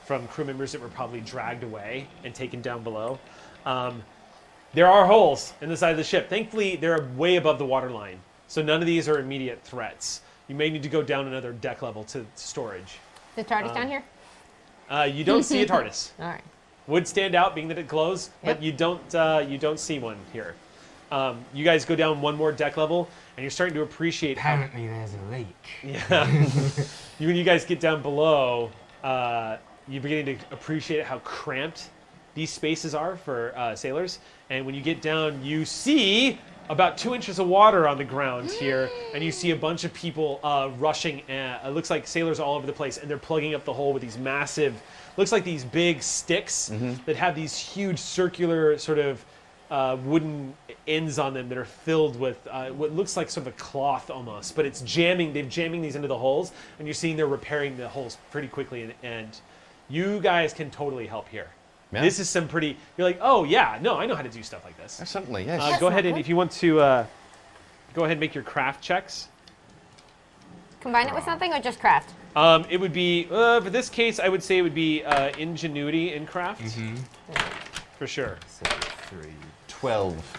S1: from crew members that were probably dragged away and taken down below. There are holes in the side of the ship. Thankfully, they're way above the waterline, so none of these are immediate threats. You may need to go down another deck level to storage.
S4: Is the TARDIS down here?
S1: You don't see a Tardis.
S4: All right.
S1: Would stand out, being that it glows, but you don't see one here. You guys go down one more deck level, and you're starting to appreciate how
S3: Apparently, there's a leak.
S1: when you guys get down below, you're beginning to appreciate how cramped these spaces are for sailors. And when you get down, you see about 2 inches of water on the ground here, and you see a bunch of people rushing. It looks like sailors all over the place, and they're plugging up the hole with these massive, looks like these big sticks that have these huge circular sort of wooden ends on them that are filled with what looks like sort of a cloth almost, but it's jamming. They're jamming these into the holes, and you're seeing they're repairing the holes pretty quickly. And you guys can totally help here.
S2: Yeah.
S1: This is some pretty. You're like, oh yeah, no, I know how to do stuff like this.
S2: Certainly, yes.
S1: Go ahead and if you want to, go ahead and make your craft checks.
S4: Combine it with something or just craft?
S1: It would be for this case, I would say it would be ingenuity in craft, for sure.
S2: 12.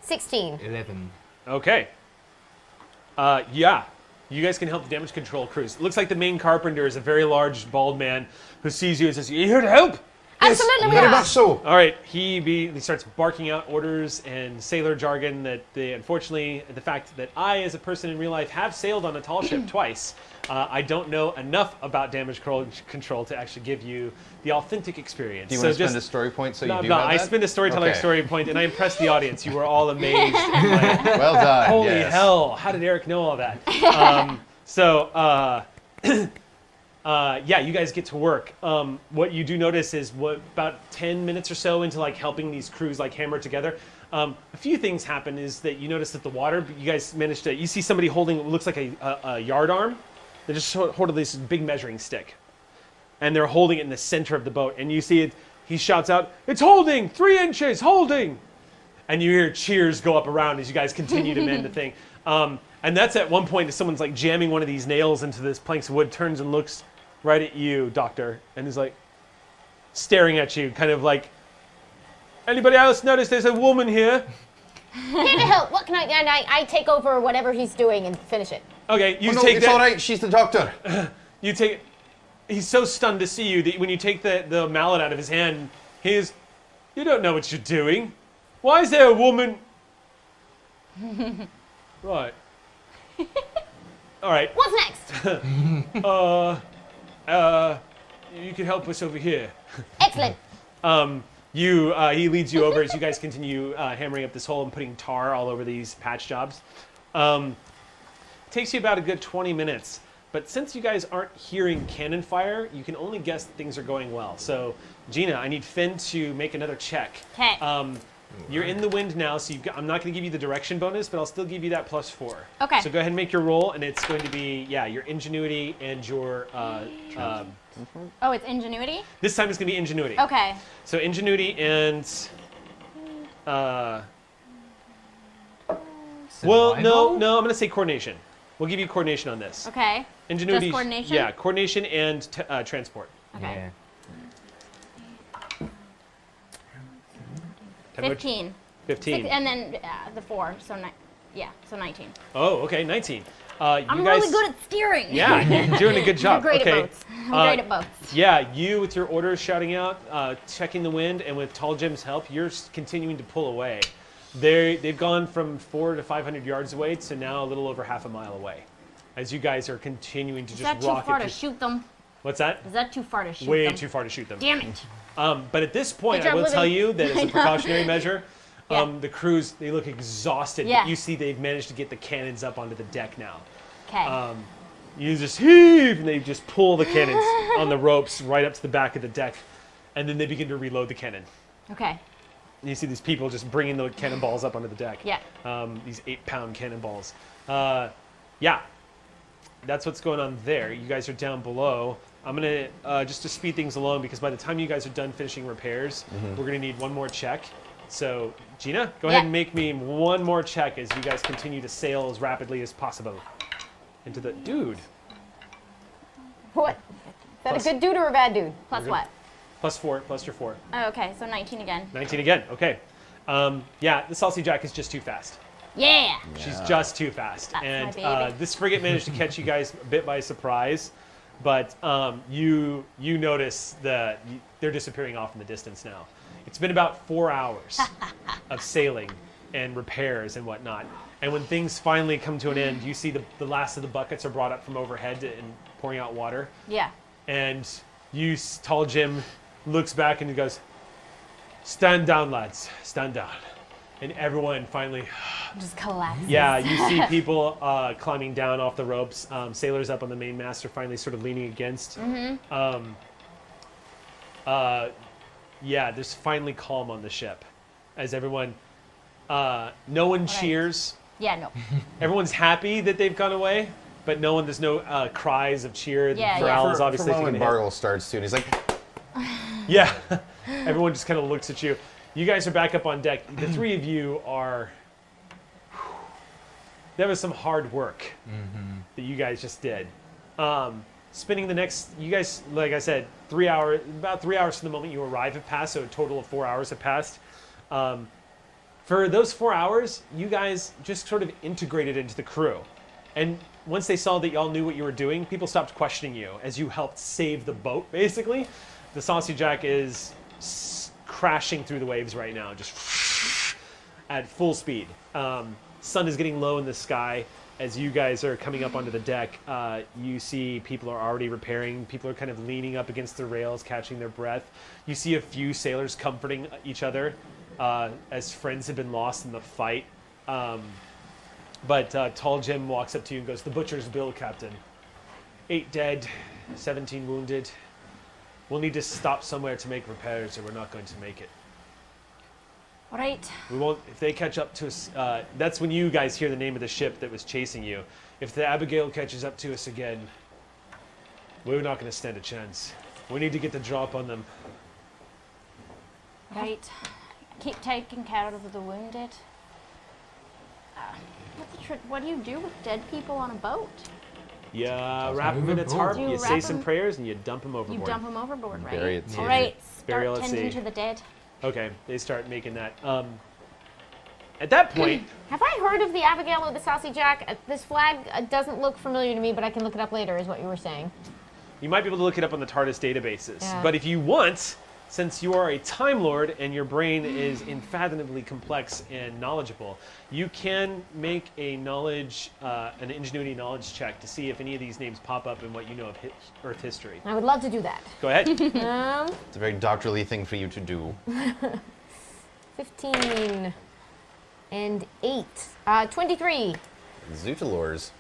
S4: 16.
S3: 11.
S1: Okay. Yeah. You guys can help the damage control crews. It looks like the main carpenter is a very large, bald man who sees you and says, "You here to help?"
S4: Absolutely, we
S2: Very
S4: are.
S2: much so.
S1: All right, he starts barking out orders and sailor jargon that unfortunately, the fact that I, as a person in real life, have sailed on a tall ship twice, I don't know enough about damage control to actually give you the authentic experience.
S2: Do you want to spend a story point so you do have
S1: I
S2: that?
S1: spend a storytelling
S2: Okay.
S1: story point, and I impressed the audience. You were all amazed. And like,
S2: Well done.
S1: holy
S2: yes.
S1: hell, how did Eric know all that? Yeah, you guys get to work. What you do notice is about 10 minutes or so into like helping these crews like hammer together, a few things happen is that you notice that the water, you guys managed to, you see somebody holding what looks like a yard arm. They just hold this big measuring stick. And they're holding it in the center of the boat. And you see it, he shouts out, "It's holding! 3 inches, holding!" And you hear cheers go up around as you guys continue to mend the thing. And that's at one point as someone's like jamming one of these nails into this planks of wood, turns and looks right at you, Doctor, and is like staring at you, kind of like, "Anybody else notice there's a woman here?"
S4: Here to help. What can I take over whatever he's doing and finish it.
S1: Okay, you
S2: Oh, no,
S1: take
S2: it's
S1: that.
S2: all right. She's the doctor.
S1: You take. He's so stunned to see you that when you take the mallet out of his hand, he's. "You don't know what you're doing. Why is there a woman?" Right. All right.
S4: What's next?
S1: You can help us over here.
S4: Excellent.
S1: He leads you over as you guys continue hammering up this hole and putting tar all over these patch jobs. Takes you about a good 20 minutes. But since you guys aren't hearing cannon fire, you can only guess that things are going well. So, Gina, I need Finn to make another check.
S5: Okay.
S1: You're in the wind now, so I'm not going to give you the direction bonus, but I'll still give you that +4.
S5: Okay.
S1: So go ahead and make your roll, and it's going to be, your ingenuity and your...
S5: Oh, it's ingenuity?
S1: this time it's going to be ingenuity.
S5: Okay.
S1: So ingenuity and... well, no,
S3: Survival?
S1: I'm going to say coordination. We'll give you coordination on this.
S5: Okay.
S1: Ingenuity.
S5: Just coordination?
S1: Yeah, coordination and transport.
S5: Okay.
S3: Yeah.
S5: 15.
S1: 15.
S5: And then the 4, so so 19.
S1: Oh, okay, 19.
S5: I'm really good at steering.
S1: Yeah, you're doing a good job.
S4: I'm great
S1: okay.
S4: at boats.
S5: I'm great at boats.
S1: Yeah, you with your orders shouting out, checking the wind, and with Tall Jim's help, you're continuing to pull away. They've gone from 400 to 500 yards away to now a little over half a mile away, as you guys are continuing to
S5: Is
S1: just
S5: that too
S1: rocket
S5: far to
S1: through-
S5: shoot them?
S1: What's that?
S5: Is that too far to shoot
S1: Way
S5: them?
S1: too far to shoot them.
S5: Damn it.
S1: But at this point,
S4: Good
S1: I
S4: job,
S1: will tell
S4: Libby.
S1: you that as a precautionary measure,
S5: Yeah.
S1: the crews, they look exhausted.
S5: Yeah.
S1: But you see they've managed to get the cannons up onto the deck now.
S5: Okay.
S1: You just heave, and they just pull the cannons on the ropes right up to the back of the deck. And then they begin to reload the cannon.
S5: Okay.
S1: And you see these people just bringing the cannonballs up onto the deck.
S5: Yeah.
S1: These 8-pound cannonballs. Yeah. That's what's going on there. You guys are down below. I'm going to, just to speed things along, because by the time you guys are done finishing repairs, we're going to need one more check. So, Gina, go ahead
S5: Yeah.
S1: and make me one more check as you guys continue to sail as rapidly as possible into the... Dude.
S4: What? Is that a good dude or a bad dude?
S5: Plus what?
S1: +4, plus your 4.
S5: Oh, okay, so 19 again.
S1: 19 again. Okay. Yeah, the Saucy Jack is just too fast.
S5: Yeah.
S1: She's just too fast.
S5: That's
S1: and
S5: my baby.
S1: this frigate managed to catch you guys a bit by surprise, but you notice that they're disappearing off in the distance now. It's been about 4 hours of sailing and repairs and whatnot. And when things finally come to an end, you see the last of the buckets are brought up from overhead and pouring out water.
S5: Yeah.
S1: And Tall Jim looks back and he goes, "Stand down, lads, stand down." And everyone finally,
S5: Just collapse.
S1: yeah, you see people climbing down off the ropes. Sailors up on the mainmast are finally sort of leaning against. Yeah, there's finally calm on the ship as everyone, no one cheers.
S5: Yeah, no.
S1: Everyone's happy that they've gone away, but there's no cries of cheer.
S5: Yeah,
S1: Morale
S5: yeah.
S1: is obviously
S2: For a moment,
S1: taking a hit.
S2: Bargle starts too, and he's like,
S1: Yeah, everyone just kind of looks at you. You guys are back up on deck. The three of you are. That was some hard work that you guys just did. Spending the next, you guys, like I said, 3 hours, about 3 hours from the moment you arrive have passed, so a total of 4 hours have passed. For those 4 hours, you guys just sort of integrated into the crew. And once they saw that y'all knew what you were doing, people stopped questioning you as you helped save the boat, basically. The Saucy Jack is crashing through the waves right now, just at full speed. Sun is getting low in the sky. As you guys are coming up onto the deck, you see people are already repairing. People are kind of leaning up against the rails, catching their breath. You see a few sailors comforting each other as friends have been lost in the fight. But Tall Jim walks up to you and goes, "The butcher's bill, Captain. 8 dead, 17 wounded. We'll need to stop somewhere to make repairs or we're not going to make it.
S5: All right.
S1: We won't, if they catch up to us, that's when you guys hear the name of the ship that was chasing you. If the Abigail catches up to us again, we're not going to stand a chance. We need to get the drop on them."
S5: Right. Keep taking care of the wounded. What do you do with dead people on a boat?
S1: Yeah, wrap them in a tarp, you say some prayers, and you dump them overboard.
S5: You dump them overboard, right?
S2: Bury it.
S5: All right,
S1: Burial
S5: start
S1: at
S5: tending
S1: sea.
S5: to the dead.
S1: Okay, they start making that. At that point,
S4: Have I heard of the Abigail or the Saucy Jack? This flag doesn't look familiar to me, but I can look it up later, is what you were saying.
S1: you might be able to look it up on the Tardis databases.
S4: Yeah.
S1: But if you want, since you are a Time Lord and your brain is unfathomably complex and knowledgeable, you can make a knowledge, an ingenuity knowledge check to see if any of these names pop up in what you know of Earth history.
S4: I would love to do that.
S1: Go ahead.
S2: It's a very doctorly thing for you to do.
S4: 15 and 8. 23.
S2: Zootalors.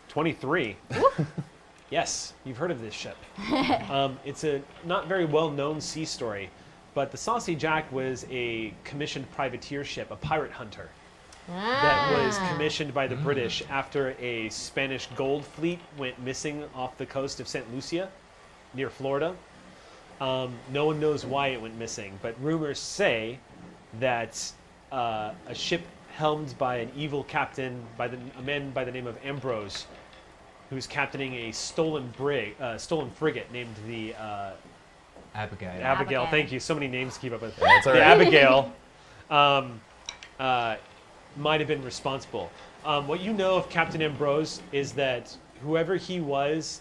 S1: 23. Yes, you've heard of this ship. It's a not very well-known sea story, but the Saucy Jack was a commissioned privateer ship, a pirate hunter, that was commissioned by the British after a Spanish gold fleet went missing off the coast of St. Lucia, near Florida. No one knows why it went missing, but rumors say that a ship helmed by an evil captain, a man by the name of Ambrose, who's captaining a stolen frigate named the
S3: Abigail.
S1: Abigail. Thank you. So many names to keep up with.
S2: That's all
S1: The
S2: right.
S1: Abigail might have been responsible. What you know of Captain Ambrose is that whoever he was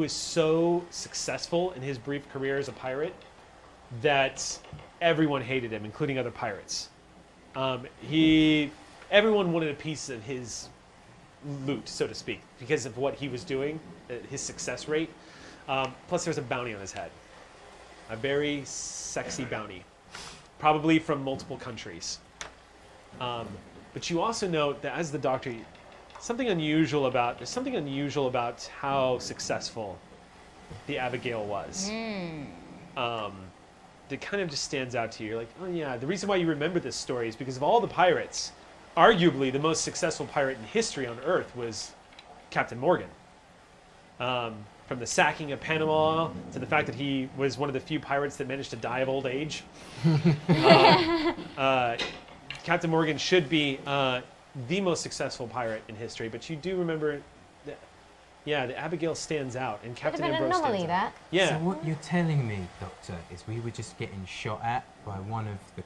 S1: so successful in his brief career as a pirate that everyone hated him, including other pirates. Everyone wanted a piece of his loot, so to speak, because of what he was doing, his success rate. Plus, there's a bounty on his head. A very sexy bounty, probably from multiple countries. But you also note that as the Doctor, there's something unusual about how successful the Abigail was. That kind of just stands out to you. You're like, oh yeah, the reason why you remember this story is because of all the pirates, arguably the most successful pirate in history on Earth was Captain Morgan. From the sacking of Panama to the fact that he was one of the few pirates that managed to die of old age. Captain Morgan should be the most successful pirate in history, but you do remember that, yeah, the Abigail stands out, and
S4: Could have
S1: Captain
S4: been an
S1: Ambrose
S4: anomaly,
S1: stands out.
S4: that.
S1: Yeah.
S3: So what you're telling me, Doctor, is we were just getting shot at by one of the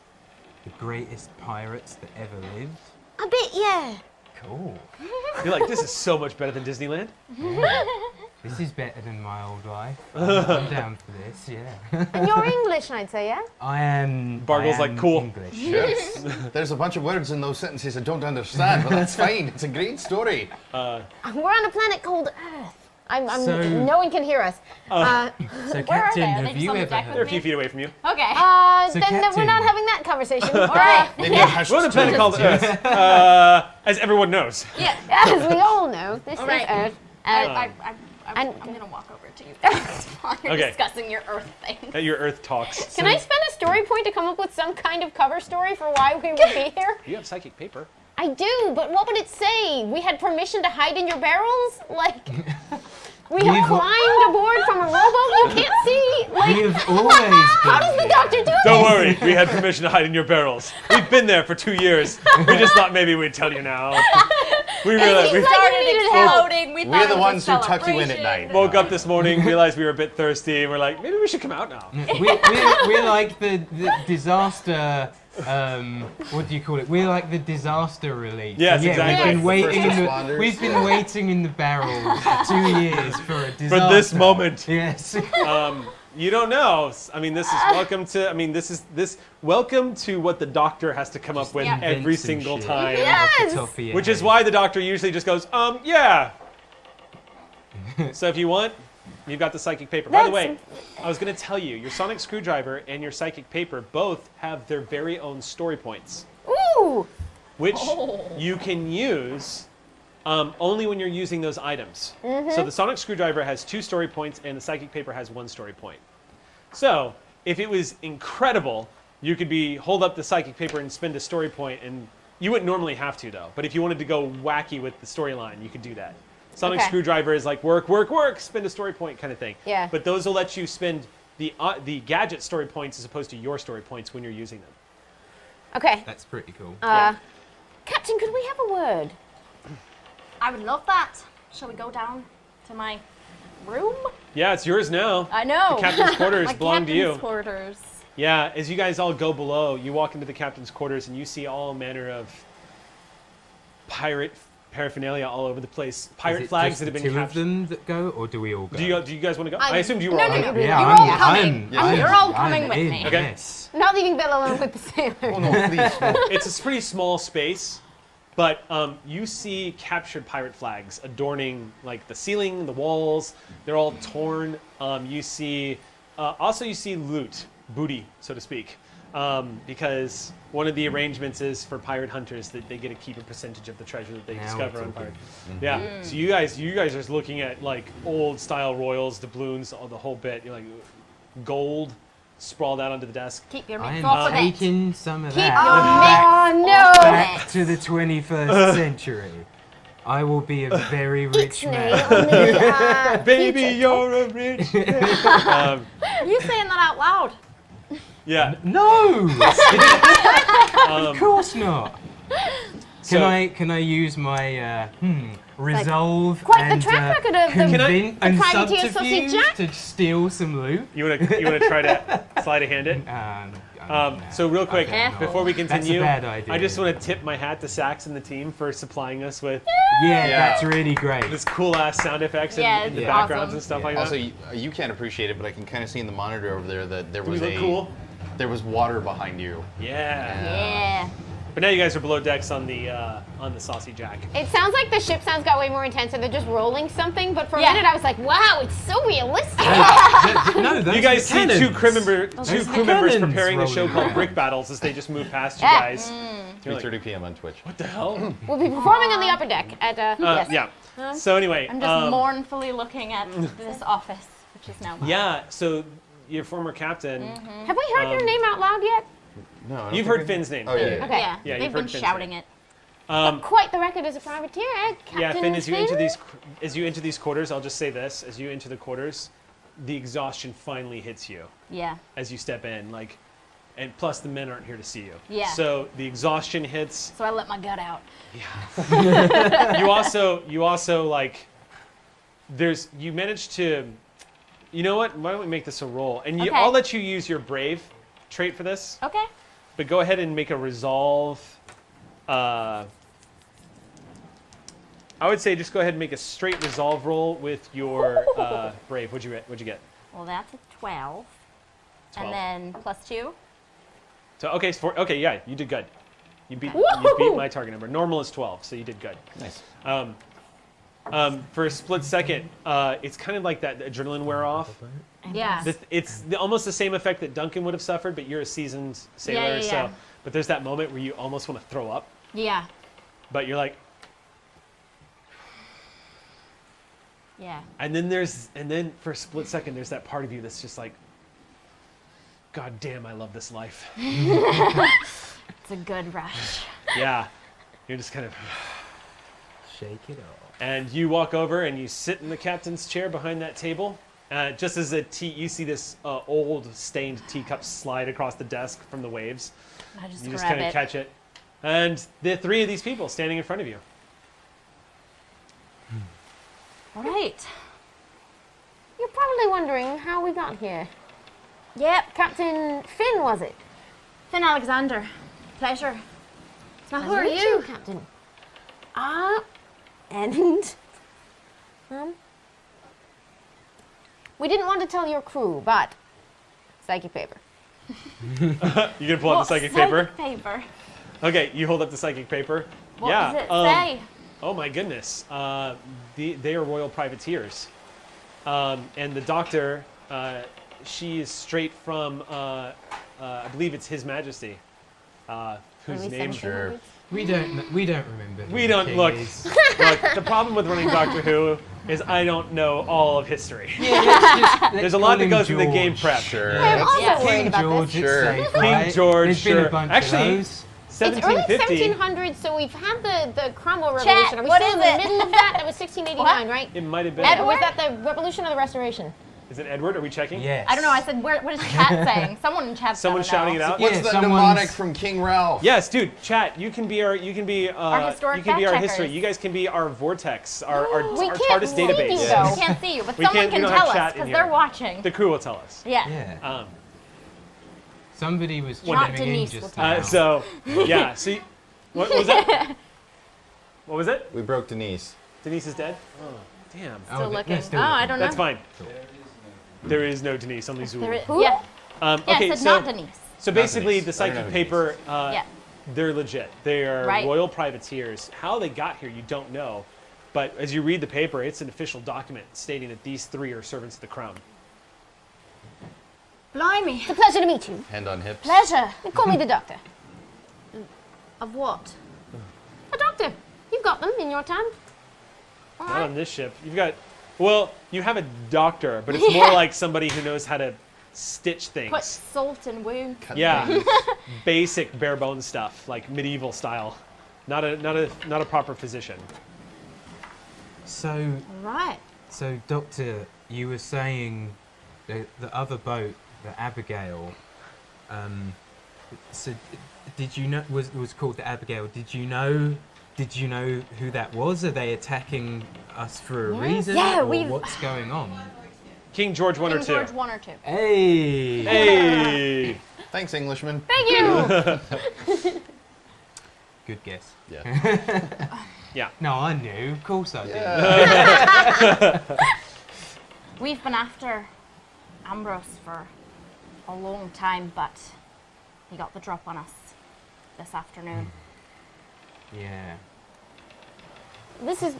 S3: greatest pirates that ever lived?
S4: A bit, yeah.
S3: Cool.
S1: You're like, this is so much better than Disneyland.
S3: Yeah. This is better than my old life. I'm down for this, yeah.
S4: And you're English, I'd say, yeah?
S3: I am.
S1: Bargle's
S3: I
S1: like,
S3: am
S1: cool.
S3: English.
S2: Yes. There's a bunch of words in those sentences I don't understand, but that's fine. It's a great story.
S4: We're on a planet called Earth.
S3: So-
S4: No one can hear us.
S3: So,
S5: Where are
S3: Captain,
S5: they? Are they
S3: have
S5: just
S3: you
S5: on the
S3: ever
S5: deck with
S1: They're a
S3: heard?
S1: few feet away from you.
S5: Okay.
S3: So,
S4: Then we're
S3: Captain-
S4: not having that conversation. All right.
S2: Maybe a hushed
S1: We're on a planet
S2: tone.
S1: called Earth, as everyone knows.
S5: Yeah.
S4: As we all know, this
S5: All
S4: is
S5: right.
S4: Earth.
S5: I'm
S4: and-
S5: gonna walk over to you guys while you're
S1: Okay.
S5: discussing your Earth thing.
S1: At your Earth talks.
S4: Can I spend a story point to come up with some kind of cover story for why we would be here?
S1: You have psychic paper.
S4: I do, but what would it say? We had permission to hide in your barrels? Like, we have
S3: We've-
S4: climbed aboard from a rowboat you can't see? Like,
S3: We have always been.
S4: how does the Doctor do this?
S1: Don't worry, we had permission to hide in your barrels. We've been there for 2 years. We just thought maybe we'd tell you now. We realized we
S4: Like you
S5: Started
S4: needed help.
S5: exploding. We
S2: We're
S5: thought
S2: the
S5: it was
S2: ones
S5: a
S2: who tuck you in at
S5: celebration.
S2: night.
S1: woke up this morning, realized we were a bit thirsty, and we're like, maybe we should come out now.
S3: We're like the disaster what do you call it? We're like the disaster relief.
S1: Yes,
S3: yeah,
S1: exactly.
S3: We've been waiting in the barrels for 2 years for a disaster.
S1: For this moment.
S3: Yes.
S1: You don't know. I mean, this is welcome to. I mean, this welcome to what the doctor has to come up with
S5: Yeah.
S1: every
S3: Invent some
S1: single
S3: shit
S1: time.
S4: Yes!
S3: off the top of your
S1: Which is
S3: head.
S1: why the doctor usually just goes, yeah. So if you want, you've got the psychic paper. By the way, I was going to tell you, your sonic screwdriver and your psychic paper both have their very own story points,
S4: Ooh!
S1: which you can use only when you're using those items. So the sonic screwdriver has 2 story points, and the psychic paper has 1 story point. So if it was incredible, you could hold up the psychic paper and spend a story point, and you wouldn't normally have to though. But if you wanted to go wacky with the storyline, you could do that. Sonic
S4: Okay.
S1: screwdriver is like work, work, work, spend a story point kind of thing.
S4: Yeah.
S1: But those will let you spend the gadget story points as opposed to your story points when you're using them.
S4: Okay.
S3: That's pretty cool.
S4: Captain, could we have a word?
S5: I would love that. Shall we go down to my room?
S1: Yeah, it's yours now.
S5: I know.
S1: The captain's quarters
S5: My
S1: belong to you.
S5: captain's quarters.
S1: Yeah, as you guys all go below, you walk into the captain's quarters and you see all manner of pirate paraphernalia all over the place. Pirate
S3: Is it
S1: flags
S3: just
S1: that have
S3: the
S1: been
S3: 2 of
S1: captured.
S3: them that go, or do we all go?
S1: Do you guys want to go? I assumed you were
S4: no,
S1: all
S4: no,
S1: hanging out.
S4: no,
S3: Yeah,
S4: You're
S3: I'm,
S4: all coming.
S5: You're all
S3: I'm
S5: coming with
S3: in,
S5: me.
S1: Okay.
S3: Yes.
S4: Not leaving Bill alone with the sailor.
S2: Oh no, please. No.
S1: It's a pretty small space, but you see captured pirate flags adorning like the ceiling, the walls. They're all torn. You see loot, booty, so to speak, because one of the arrangements is for pirate hunters that they get to keep a percentage of the treasure that they
S3: Now
S1: discover
S3: we're
S1: on pirate.
S3: talking.
S1: Yeah. So you guys are just looking at like old style royals, doubloons, all the whole bit. You're like gold sprawled out onto the desk.
S5: Keep your
S3: I
S5: mitts
S3: am
S5: off of it.
S3: taking some of
S5: Keep
S3: that
S5: your
S4: Oh, no!
S3: back to the 21st century. I will be a very rich man.
S1: Baby, you're a rich man.
S5: You saying that out loud?
S1: Yeah.
S3: No! Of course not.
S1: So-
S3: Can I use my resolve
S4: quite the
S3: and
S4: track record of the-
S3: convince and
S4: privateer Saucy
S3: subterfuge
S4: Jack?
S3: to steal some loot?
S1: You wanna try to sleight of hand it? So real quick,
S3: Okay, no.
S1: before we continue,
S3: That's a bad idea.
S1: I just want to tip my hat to Sax and the team for supplying us with
S3: Yeah,
S2: Yeah.
S3: that's really great.
S1: this cool ass sound effects
S5: Yeah,
S1: in the
S5: it's
S1: backgrounds
S5: awesome.
S1: and stuff
S3: Yeah.
S1: like that.
S2: Also, you can't appreciate it, but I can kind of see in the monitor over there that there was
S1: look cool?
S2: there was water behind you.
S1: Yeah.
S5: Yeah.
S1: But now you guys are below decks on the Saucy Jack.
S4: It sounds like the ship sounds got way more intense and they're just rolling something, but for a
S5: Yeah.
S4: minute I was like, wow, it's so realistic.
S3: No, those
S1: You guys
S3: are
S1: see
S3: the
S1: two
S3: cannons.
S1: crew members
S3: cannons
S1: preparing a show
S3: rolling
S1: called
S3: around.
S1: Brick Battles as they just move past you
S5: Yeah.
S1: guys. You're like,
S2: 3:30 p.m. on Twitch.
S1: what the hell?
S4: We'll be performing on the upper deck at, yes.
S1: Yeah. So anyway,
S5: I'm just mournfully looking at this office, which is now mine.
S1: yeah. So your former captain.
S4: Have we heard your name out loud yet?
S2: No, I don't
S1: You've
S2: think
S1: heard
S2: I-
S1: Finn's name.
S2: Oh yeah.
S4: Okay.
S5: Yeah,
S1: Yeah,
S5: they've
S1: you've
S5: been
S1: heard Finn's
S5: shouting it.
S4: Quite the record as a privateer, Captain
S1: Yeah, Finn, as you
S4: Finn?
S1: enter these quarters, I'll just say this: as you enter the quarters, the exhaustion finally hits you
S5: Yeah.
S1: as you step in. Like, and plus the men aren't here to see you.
S5: Yeah.
S1: So the exhaustion hits.
S5: So I let my gut out.
S1: You also like. You managed to. You know what? Why don't we make this a roll? And
S5: Okay.
S1: I'll let you use your brave trait for this.
S5: Okay.
S1: But go ahead and make a resolve. I would say just go ahead and make a straight resolve roll with your brave. What'd you get?
S5: Well, that's a 12.
S1: 12.
S5: And then +2.
S1: So okay, yeah, you did good. You beat my target number. Normal is 12, so you did good.
S2: Nice.
S1: For a split second, it's kind of like that adrenaline wear off.
S5: Yeah.
S1: It's almost the same effect that Duncan would have suffered, but you're a seasoned sailor,
S5: yeah.
S1: But there's that moment where you almost want to throw up,
S5: Yeah.
S1: but you're like,
S5: Yeah.
S1: and then for a split second, there's that part of you that's just like, God damn, I love this life.
S5: It's a good rush.
S1: Yeah, you're just kind of,
S3: Shake it off.
S1: and you walk over and you sit in the captain's chair behind that table. Just as you see this old stained teacup slide across the desk from the waves.
S5: I just
S1: You just
S5: grab
S1: kind of
S5: it.
S1: catch it. And there are 3 of these people standing in front of you.
S5: All right.
S4: You're probably wondering how we got here.
S5: Yep.
S4: Captain Finn, was it?
S5: Finn Alexander. Pleasure. Now,
S4: Nice
S5: who are
S4: to meet
S5: you?
S4: Captain? And we didn't want to tell your crew, but psychic paper.
S1: You gonna pull out the psychic paper?
S5: Paper.
S1: Okay, you hold up the psychic paper.
S5: What
S1: yeah.
S5: does it say?
S1: Oh my goodness. They are royal privateers. And the doctor, she is straight from, I believe it's His Majesty, whose
S4: Only
S1: name.
S4: 1700s?
S3: We don't remember. Who
S1: We
S3: the
S1: don't
S3: king
S1: look.
S3: is.
S1: Look, the problem with running Doctor Who is I don't know all of history.
S3: Let's
S1: There's a lot
S3: call
S1: that
S3: him
S1: goes into the game
S3: George.
S1: prep.
S2: Sure.
S4: I'm also
S5: Yeah.
S4: worried
S3: King
S4: about
S3: George,
S4: this.
S3: it's
S2: Sure.
S3: safe,
S1: King
S3: right?
S1: George,
S3: There's been
S1: sure.
S3: a bunch
S1: Actually,
S3: of those.
S4: It's early
S1: 1750.
S4: 1700s, so we've had the Cromwell
S5: Chat,
S4: Revolution. Are we
S5: what
S4: still in
S5: is
S4: the
S5: it?
S4: middle of that? That was 1689, right?
S1: It might have been.
S4: Was that the Revolution or the Restoration?
S1: Is it Edward? Are we checking?
S3: Yes.
S5: I don't know. I said, what is chat saying? Someone in chat's
S1: Someone's
S5: gotta know.
S1: shouting it out.
S3: Yeah,
S2: What's the
S3: someone's-
S2: mnemonic from King Ralph?
S1: Yes, dude. Chat. You can be our
S5: historic
S1: history.
S5: fact-checkers.
S1: You guys can be our vortex, our
S4: We
S1: our
S4: can't
S1: Tardis
S4: see
S1: database.
S4: you,
S2: Yes.
S4: though.
S5: We can't see you, but
S1: We
S5: someone
S1: can't- we
S5: can
S1: don't have
S5: tell us
S1: chat in
S5: because
S1: here.
S5: they're watching.
S1: The crew will tell us.
S5: Yeah.
S3: Yeah.
S1: Um,
S3: Somebody was
S5: Not
S3: chiming in
S5: Denise will
S3: just
S5: tell
S3: now.
S1: so yeah. See, what was that? What was it?
S2: We broke Denise.
S1: Denise is dead. Oh, damn.
S3: Oh,
S5: Still
S3: but-
S5: looking.
S3: no, still
S5: Oh, I
S3: looking.
S5: don't know.
S1: That's fine. There is no Denise, only Zulu.
S5: There is,
S4: Who?
S5: yeah.
S1: Yeah,
S5: Yeah, it said not Denise.
S1: So basically,
S2: Denise.
S1: the
S2: I don't know
S1: psychic
S2: who
S1: paper,
S5: Yeah.
S1: they're legit. They are
S5: Right.
S1: royal privateers. How they got here, you don't know. But as you read the paper, it's an official document stating that these three are servants of the crown.
S5: Blimey.
S4: It's a pleasure to meet you.
S2: Hand on hips.
S5: Pleasure.
S4: Call me the doctor.
S5: Of what?
S4: A doctor. You've got them in your time.
S5: All
S1: Not
S5: right.
S1: on this ship. You've got, well, you have a doctor, but it's more like somebody who knows how to stitch things.
S5: Put salt in wounds.
S2: Cut
S1: Yeah,
S2: things.
S1: basic bare bones stuff, like medieval style. Not a proper physician.
S3: So,
S5: Right.
S3: Doctor, you were saying the other boat, the Abigail. So, did you know was called the Abigail? Did you know who that was? Are they attacking us for a reason?
S5: Yeah,
S3: or
S5: we've-
S3: what's going on?
S1: King George 1 or
S5: King
S1: 2.
S5: George 1 or 2.
S3: Hey.
S1: Hey.
S2: Thanks, Englishman.
S4: Thank you.
S3: Good guess.
S2: Yeah.
S1: Yeah.
S3: No, I knew. Of course I did.
S5: We've been after Ambrose for a long time, but he got the drop on us this afternoon.
S3: Yeah.
S4: This is.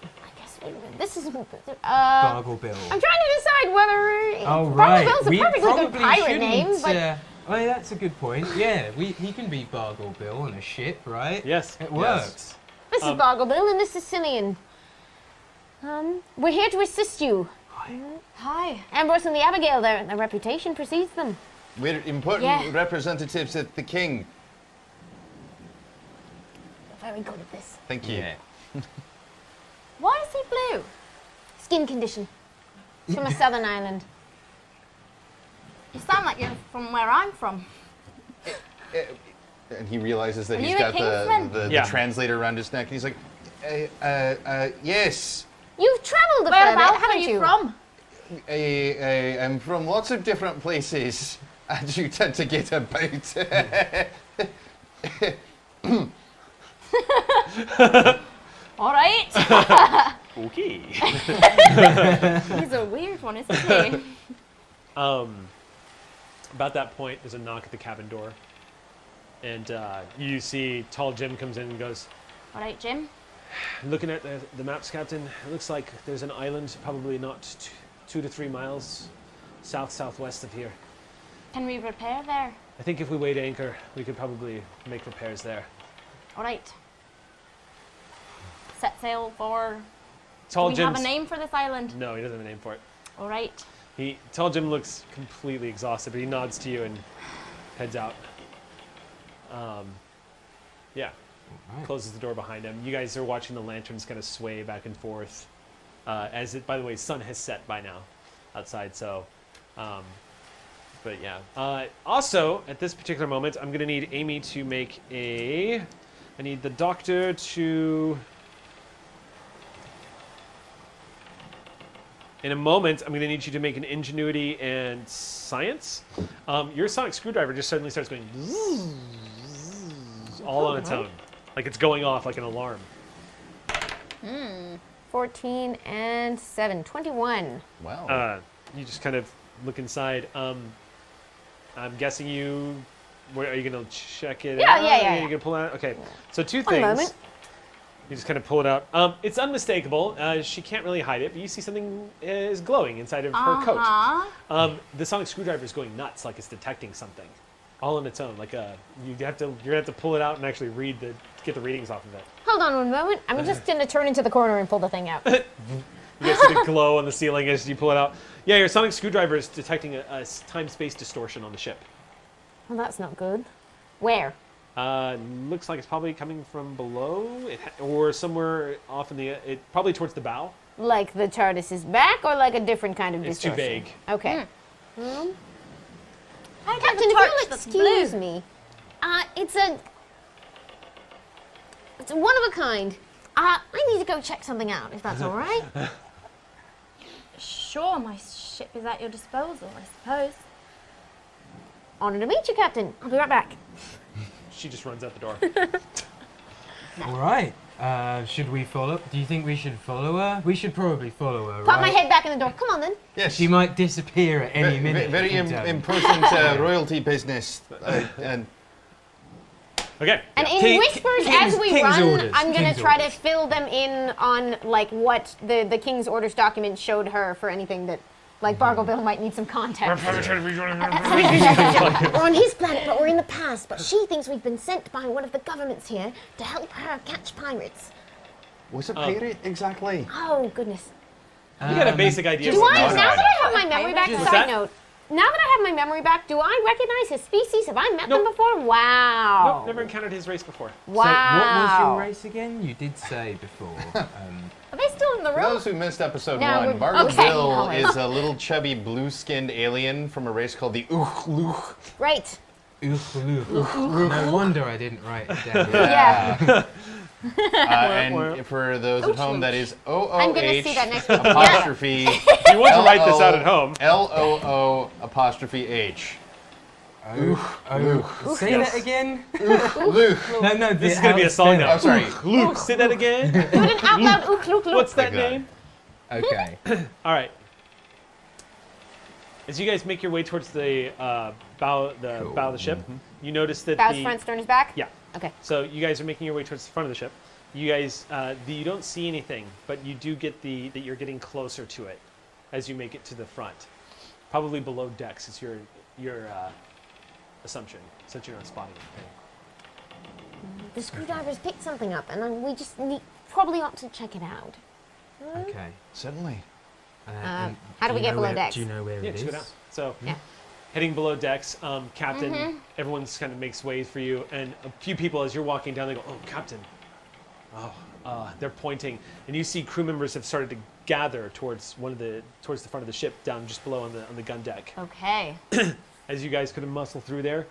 S4: I guess. This is.
S3: Bargle Bill.
S4: I'm trying to decide whether.
S3: Oh right.
S4: Bill's a
S3: We
S4: perfectly good
S3: probably
S4: pirate
S3: shouldn't,
S4: name, but
S3: oh, yeah, that's a good point. Yeah, he can be Bargle Bill on a ship, right?
S1: Yes.
S3: It works.
S4: this is Bargle Bill and this is Cillian. We're here to assist you.
S5: Hi.
S4: Ambrose and the Abigail, their reputation precedes them.
S2: We're important
S5: Yeah.
S2: representatives at the king.
S4: Very good at this.
S2: Thank you.
S3: Yeah.
S5: Why is he blue?
S4: Skin condition. It's from a southern island.
S5: You sound like you're from where I'm from.
S2: And he realizes that
S5: Are
S2: he's
S5: you a
S2: got
S5: Kingsman?
S2: the
S1: Yeah.
S2: translator around his neck, and he's like, yes.
S4: You've travelled a fair bit,
S5: Whereabouts are
S4: haven't
S5: you
S4: you?
S5: from?
S2: I'm from lots of different places, as you tend to get about.
S5: All right.
S1: Okay.
S5: He's a weird one, isn't he?
S1: About that point, there's a knock at the cabin door, and you see Tall Jim comes in and goes,
S5: All right, Jim.
S1: looking at the maps, Captain. It looks like there's an island, probably not 2 to 3 miles southwest of here.
S5: Can we repair there?
S1: I think if we weighed anchor, we could probably make repairs there.
S5: All right. Set sail for.
S1: Tall
S5: Do we
S1: Jim's
S5: have a name for this island?
S1: No, he doesn't have a name for it.
S5: All right.
S1: Tall Jim looks completely exhausted, but he nods to you and heads out. Yeah.
S3: Right.
S1: Closes the door behind him. You guys are watching the lanterns kind of sway back and forth. As it, by the way, sun has set by now outside. So, but yeah. Also, at this particular moment, I'm going to need Amy to make I need the doctor to. In a moment, I'm going to need you to make an ingenuity and science. Your sonic screwdriver just suddenly starts going. Zzz, all on its own. Like it's going off like an alarm.
S4: 14 and 7, 21.
S2: Wow.
S1: You just kind of look inside. I'm guessing are you going to check it
S4: Yeah,
S1: out?
S4: yeah.
S1: You're going to pull it out? Okay. So 2
S4: One
S1: things.
S4: moment.
S1: You just kind of pull it out. It's unmistakable. She can't really hide it, but you see something is glowing inside of her coat. The sonic screwdriver is going nuts, like it's detecting something, all on its own. Like you're gonna have to pull it out and actually get the readings off of it.
S4: Hold on one moment. I'm just going to turn into the corner and pull the thing out.
S1: You guys see the glow on the ceiling as you pull it out. Yeah, your sonic screwdriver is detecting a time-space distortion on the ship.
S4: Well, that's not good. Where?
S1: Looks like it's probably coming from below, or somewhere off in probably towards the bow.
S4: Like the TARDIS is back, or like a different kind of
S1: It's too
S4: distortion?
S1: vague.
S4: Okay.
S5: I
S4: Captain,
S5: the
S4: if
S5: torch
S4: you'll
S5: that's
S4: excuse
S5: blue.
S4: me, it's one of a kind. I need to go check something out, if that's all right.
S5: Sure, my ship is at your disposal, I suppose.
S4: Honor to meet you, Captain. I'll be right back.
S1: She just runs out the door.
S3: All right. Should we follow? Do you think we should follow her? We should probably follow her,
S4: Pop my
S3: right?
S4: head back in the door. Come on, then.
S2: Yes.
S3: She might disappear at any minute.
S2: Very
S3: you don't.
S2: important royalty business. And
S1: Okay.
S4: And in
S3: King-
S4: whispers,
S3: King's-
S4: as we
S3: King's
S4: run,
S3: orders,
S4: I'm going
S3: King's
S4: to try
S3: orders.
S4: to fill them in on, like, what the King's Orders document showed her for anything that, like, Bargleville might need some context. We're on his planet, but we're in the past. But she thinks we've been sent by one of the governments here to help her catch pirates.
S2: what's a pirate exactly?
S4: Oh, goodness.
S1: You got a basic idea.
S4: Do
S1: of what
S4: I,
S1: it is.
S4: now that I have my memory back,
S1: What's
S4: side
S1: that?
S4: note, now that I have my memory back, do I recognize his species? Have I met them
S1: Nope.
S4: before? Wow.
S1: Nope, never encountered his race before.
S4: Wow.
S3: So what was your race again? You did say before.
S4: Are they still in the
S2: For
S4: room?
S2: those who missed episode
S4: No,
S2: 1,
S4: we're-
S2: Bargle
S4: okay.
S2: Bill
S4: Oh, wait.
S2: is a little chubby blue-skinned alien from a race called the Luch.
S4: Right.
S3: No wonder I didn't write it down.
S4: Yeah.
S2: And for those at home, that is
S4: I'm gonna see that
S2: OOH
S4: next week.
S2: apostrophe
S1: You want to write this out at home.
S2: LOO apostrophe H.
S3: Say that again.
S2: Luch.
S3: No,
S1: This is going to be a song now.
S2: Oh, sorry.
S1: Luke, say that again.
S4: Put an out loud ook, look, look.
S1: What's that
S2: Like that.
S1: name?
S3: Okay.
S1: All right. As you guys make your way towards the bow of the ship, you notice that
S4: Bow's front, stern is back?
S1: Yeah.
S4: Okay.
S1: So you guys are making your way towards the front of the ship. You guys, you don't see anything, but you do get that you're getting closer to it as you make it to the front. Probably below decks is your assumption, since you're not spotting anything.
S4: The screwdriver's picked something up, and we just probably ought to check it out.
S3: Okay.
S2: Certainly.
S3: And
S4: how do we
S3: you
S4: get
S3: know
S4: below
S3: where-
S4: decks?
S3: Do you know where
S1: Yeah,
S3: it
S1: just go down.
S3: is?
S1: So,
S4: Yeah.
S1: heading below decks, Captain, everyone's kind of makes way for you, and a few people, as you're walking down, they go, "Oh, Captain!" They're pointing, and you see crew members have started to gather towards towards the front of the ship, down just below on the gun deck.
S5: Okay.
S1: As you guys kind of muscle through there,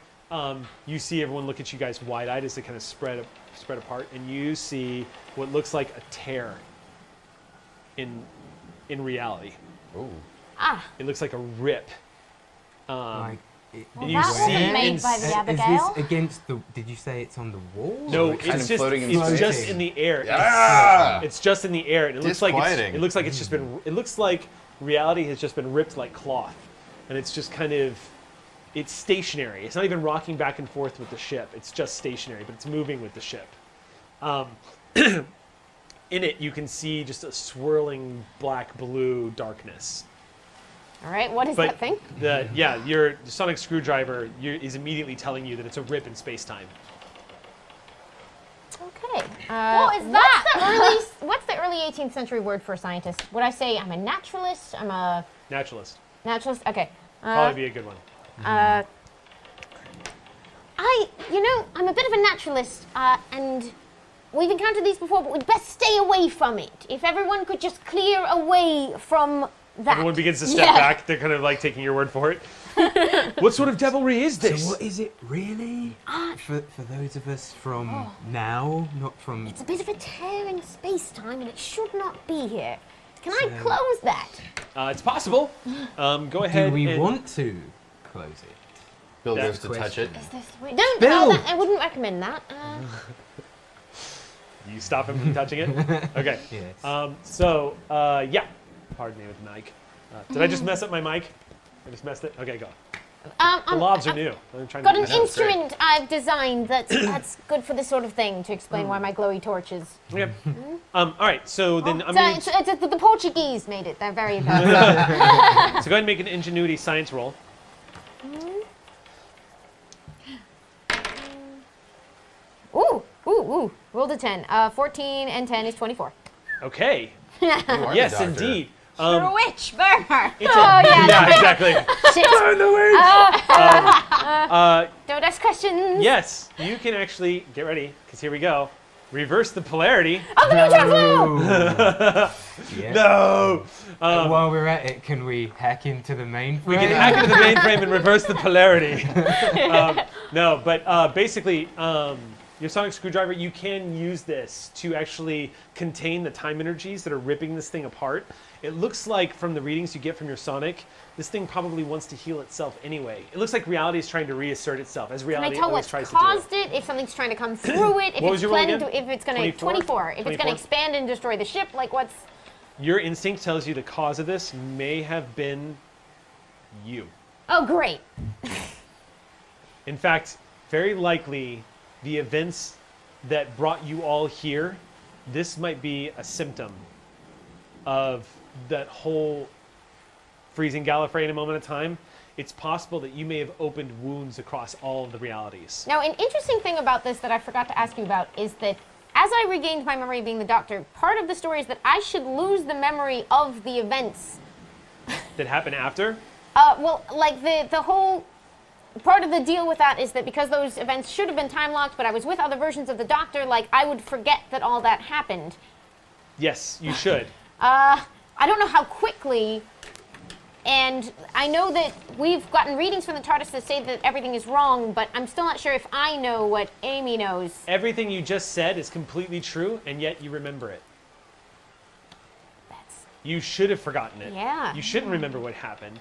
S1: you see everyone look at you guys wide-eyed as they kind of spread apart, and you see what looks like a tear in reality.
S2: Ooh.
S1: It looks like a rip.
S3: Like,
S1: And you
S5: that
S1: see
S5: wasn't made
S1: ins-
S5: by the
S3: is
S5: Abigail.
S3: this against the? Did you say it's on the wall?
S1: No,
S2: kind
S1: it's
S2: of
S1: just
S2: floating in
S1: it's
S2: space.
S1: just in the air.
S2: Ah!
S1: It's just in the air, and it looks like
S2: Disquieting.
S1: it looks like it's just been. It looks like reality has just been ripped like cloth, and it's just kind of. It's stationary. It's not even rocking back and forth with the ship. It's just stationary, but it's moving with the ship. In it, you can see just a swirling black-blue darkness.
S4: All right, what is
S1: But
S4: that thing?
S1: your sonic screwdriver is immediately telling you that it's a rip in space-time.
S4: Okay.
S5: What is that?
S4: What's the early 18th century word for a scientist? Would I say I'm a naturalist? I'm a
S1: Naturalist.
S4: naturalist? Okay.
S1: Probably be a good one.
S4: I'm a bit of a naturalist, and we've encountered these before, but we'd best stay away from it. If everyone could just clear away from that.
S1: Everyone begins to step back. They're kind of like taking your word for it. What sort of devilry is
S3: So
S1: this?
S3: what is it really? For those of us from now, not from.
S4: It's a bit of a tear in space-time, and it should not be here. Can I close that?
S1: It's possible. Go ahead.
S3: Do we
S1: and
S3: want to close it?
S2: Bill
S1: Yeah.
S2: goes to touch it.
S5: Is this which?
S4: Don't.
S3: Bill!
S4: I wouldn't recommend that.
S1: You stop him from touching it? Okay.
S3: Yes.
S1: Yeah. Pardon me with the mic. Did I just mess up my mic? I just messed it? Okay, go. The lobs are new. I'm trying
S4: Got
S1: to
S4: an
S1: do that.
S4: instrument I've designed that's good for this sort of thing to explain why my glowy torch is.
S1: Okay. All right, so then I'm
S4: So
S1: going
S4: it's the Portuguese made it. They're very bad.
S1: so go ahead and make an ingenuity science roll.
S4: Ooh. Rolled a 10. 14 and 10 is 24.
S1: Okay.
S2: You are
S1: Yes,
S2: the doctor.
S1: indeed.
S5: You're a witch, burn her.
S1: It's
S4: yeah,
S1: exactly.
S4: Shit. Don't ask questions.
S1: Yes, you can actually get ready because here we go. Reverse the polarity.
S4: Oh, the new travel!
S3: Yeah.
S1: No.
S3: While we're at it, can we hack into the mainframe?
S1: We can hack into the mainframe and reverse the polarity. No, but basically, your sonic screwdriver, you can use this to actually contain the time energies that are ripping this thing apart. It looks like from the readings you get from your sonic, this thing probably wants to heal itself anyway. It looks like reality is trying to reassert itself, as
S4: Can I
S1: reality
S4: tell
S1: always
S4: what's
S1: tries to do.
S4: caused it? If something's trying to come through it? If
S1: What was
S4: it's
S1: your roll
S4: planning
S1: again?
S4: to, if it's going to
S1: 24?
S4: 24? If it's going
S1: 24?
S4: to expand and destroy the ship? Like what's?
S1: Your instinct tells you the cause of this may have been you.
S4: Oh, great.
S1: In fact, very likely the events that brought you all here, this might be a symptom of that whole freezing Gallifrey in a moment of time. It's possible that you may have opened wounds across all of the realities.
S4: Now, an interesting thing about this that I forgot to ask you about is that as I regained my memory of being the Doctor, part of the story is that I should lose the memory of the events.
S1: That happened after?
S4: Well, like the whole part of the deal with that is that because those events should have been time locked, but I was with other versions of the Doctor, like I would forget that all that happened.
S1: Yes, you should.
S4: I don't know how quickly, and I know that we've gotten readings from the Tardis that say that everything is wrong, but I'm still not sure if I know what Amy knows.
S1: Everything you just said is completely true, and yet you remember it. You should have forgotten it.
S4: Yeah.
S1: You shouldn't remember what happened.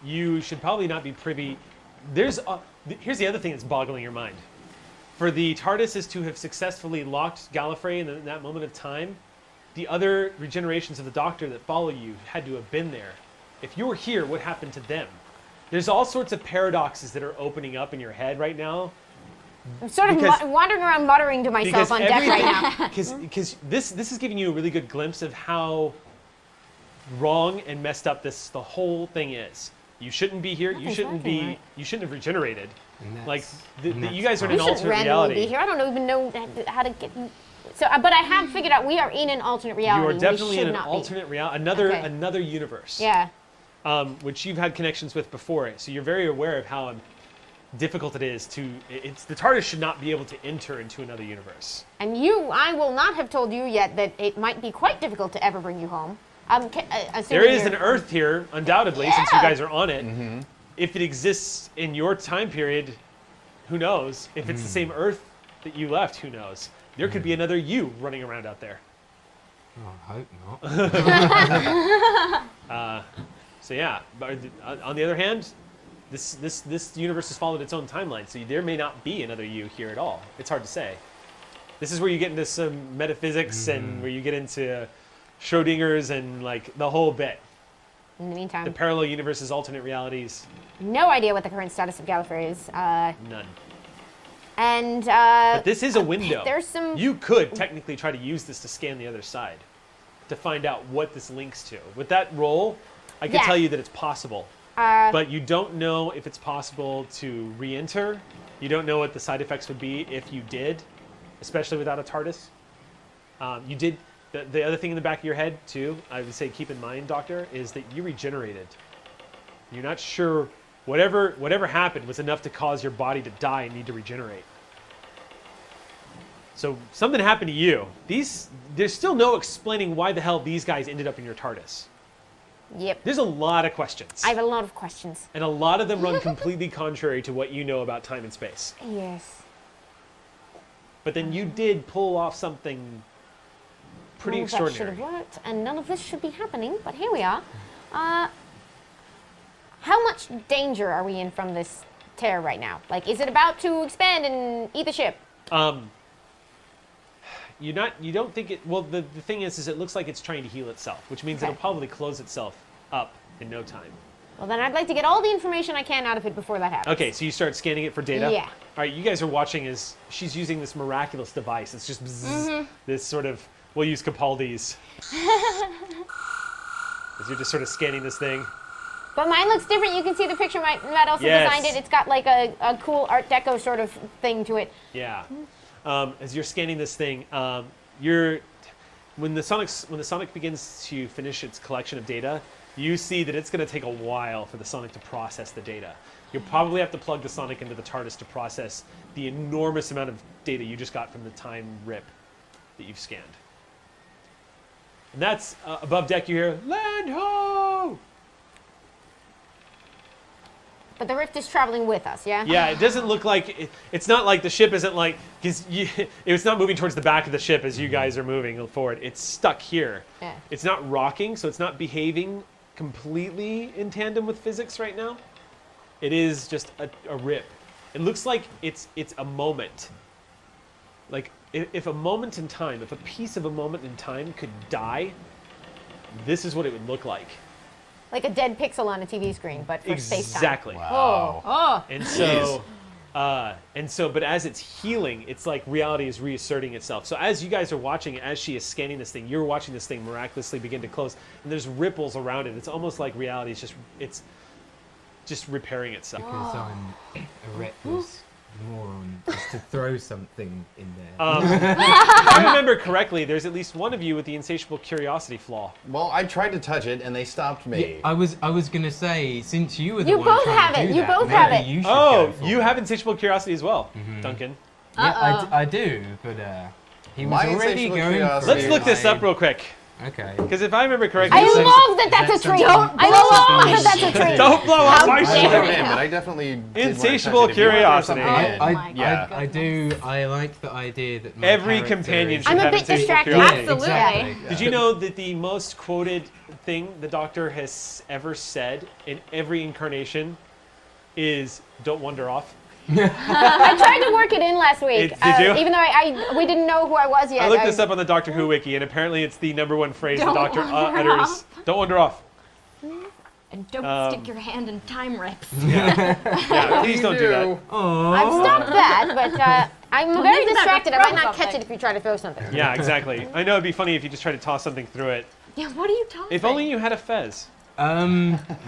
S1: You should probably not be privy. Here's the other thing that's boggling your mind. For the TARDISes to have successfully locked Gallifrey in that moment of time, the other regenerations of the Doctor that follow you had to have been there. If you were here, what happened to them? There's all sorts of paradoxes that are opening up in your head right now.
S4: I'm sort of wandering around muttering to myself on deck right now.
S1: Because this is giving you a really good glimpse of how wrong and messed up the whole thing is. You shouldn't be here. You
S4: Nothing's
S1: shouldn't
S4: working
S1: be.
S4: right.
S1: You shouldn't have regenerated.
S3: And
S1: Like
S3: that's
S1: you guys are in
S4: We
S1: an
S4: shouldn't
S1: alternate
S4: randomly be
S1: reality.
S4: here. I don't even know how to get. So, but I have figured out we are in an alternate reality.
S1: You are definitely
S4: we
S1: in
S4: should
S1: an
S4: not
S1: alternate reality,
S4: Okay.
S1: another universe.
S4: Yeah.
S1: Which you've had connections with before, so you're very aware of how difficult it is to. It's the TARDIS should not be able to enter into another universe.
S4: And I will not have told you yet that it might be quite difficult to ever bring you home.
S1: There is an Earth here, undoubtedly, since you
S4: Yeah.
S1: guys are on it. If it exists in your time period, who knows? If it's the same Earth that you left, who knows? There could be another you running around out there.
S3: Oh, I hope not.
S1: So yeah, but on the other hand, this universe has followed its own timeline, so there may not be another you here at all. It's hard to say. This is where you get into some metaphysics and where you get into Schrodinger's and like the whole bit.
S4: In the meantime,
S1: The parallel universes, alternate realities,
S4: no idea what the current status of Gallifrey is.
S1: none.
S4: And
S1: But this is a window.
S4: there's some.
S1: You could technically try to use this to scan the other side to find out what this links to. With that roll, I can
S4: Yeah.
S1: tell you that it's possible. But you don't know if it's possible to re-enter. You don't know what the side effects would be if you did, especially without a TARDIS. You did. The other thing in the back of your head, too, I would say keep in mind, Doctor, is that you regenerated. You're not sure whatever happened was enough to cause your body to die and need to regenerate. So something happened to you. There's still no explaining why the hell these guys ended up in your TARDIS.
S4: Yep.
S1: There's a lot of questions.
S4: I have a lot of questions.
S1: And a lot of them run completely contrary to what you know about time and space.
S4: Yes.
S1: But then you did pull off something pretty
S4: None of that should
S1: extraordinary.
S4: have worked, and none of this should be happening. But here we are. How much danger are we in from this tear right now? Like, is it about to expand and eat the ship?
S1: You don't think it. Well, the thing is it looks like it's trying to heal itself, which means
S4: Okay.
S1: it'll probably close itself up in no time.
S4: Well, then I'd like to get all the information I can out of it before that happens.
S1: Okay, so you start scanning it for data?
S4: Yeah.
S1: All right, you guys are watching as she's using this miraculous device. It's just bzzz, this sort of, we'll use Capaldi's. As you're just sort of scanning this thing.
S4: But mine looks different. You can see the picture Matt also
S1: Yes.
S4: designed it. It's got like a cool Art Deco sort of thing to it.
S1: Yeah. As you're scanning this thing, when the Sonic begins to finish its collection of data, you see that it's going to take a while for the Sonic to process the data. You'll probably have to plug the Sonic into the Tardis to process the enormous amount of data you just got from the time rip that you've scanned. And that's above deck. You hear "Land ho!"
S4: But the Rift is traveling with us, yeah?
S1: Yeah, it doesn't look like it's not like the ship isn't like because it's not moving towards the back of the ship as you guys are moving forward. It's stuck here.
S4: Yeah.
S1: It's not rocking, so it's not behaving completely in tandem with physics right now. It is just a rip. It looks like it's a moment. Like if a moment in time, if a piece of a moment in time could die, this is what it would look like.
S4: Like a dead pixel on a TV screen, but for space time.
S1: Exactly.
S2: Wow.
S4: Oh.
S1: And so, but as it's healing, it's like reality is reasserting itself. So as you guys are watching, as she is scanning this thing, you're watching this thing miraculously begin to close, and there's ripples around it. It's almost like reality is just repairing itself.
S3: Because I'm a reckless moron, just to throw something in there.
S1: If I remember correctly, there's at least one of you with the insatiable curiosity flaw.
S2: Well, I tried to touch it and they stopped me.
S3: Yeah, I was gonna say, since you were the
S4: You
S3: one
S4: both
S3: trying
S4: have
S3: to
S4: it.
S3: do
S4: You
S3: that,
S4: both have
S3: maybe
S4: it.
S3: You should
S1: Oh,
S3: go for
S1: you
S3: it.
S1: have insatiable curiosity as well, Duncan.
S3: Yeah, I do, but he was
S2: My
S3: already
S2: insatiable
S3: going.
S2: curiosity
S3: for
S1: Let's
S3: it.
S1: look this up real quick,
S3: Okay.
S1: because if I remember correctly,
S4: I
S3: Is that-
S4: love that
S3: is
S4: that's
S3: that
S4: a tree.
S3: something-
S4: I love that that's a tree.
S1: don't blow up
S4: How
S1: my
S2: I
S4: dare
S1: shit.
S2: don't
S4: you.
S2: know, but I definitely did
S1: Insatiable
S2: want to touch it. If you wanna throw
S1: curiosity.
S2: something in.
S5: Oh my
S2: yeah.
S3: I do. I like the idea that my
S1: Every
S3: character
S1: companion
S3: is-
S1: should
S4: I'm a
S1: have
S4: bit
S1: insatiable
S4: distracted.
S1: curiosity.
S5: Absolutely.
S3: Exactly.
S1: Did you know that the most quoted thing the Doctor has ever said in every incarnation is "Don't wander off"?
S4: I tried to work it in last week.
S1: Did you?
S4: Even though we didn't know who I was yet.
S1: I looked this up on the Doctor Who wiki, and apparently it's the #1 phrase the
S5: Don't
S1: Doctor
S5: wander
S1: utters.
S5: off.
S1: Don't wander off.
S5: And don't stick your hand in time rips.
S1: Yeah, please don't do that.
S4: I've stopped that, but I'm very
S5: leave that
S4: distracted.
S5: to
S4: I might
S5: throw
S4: not catch
S5: something.
S4: it if you try to throw something.
S1: Yeah, exactly. I know it'd be funny if you just tried to toss something through it.
S5: Yeah, what are you talking
S1: If only you had a fez.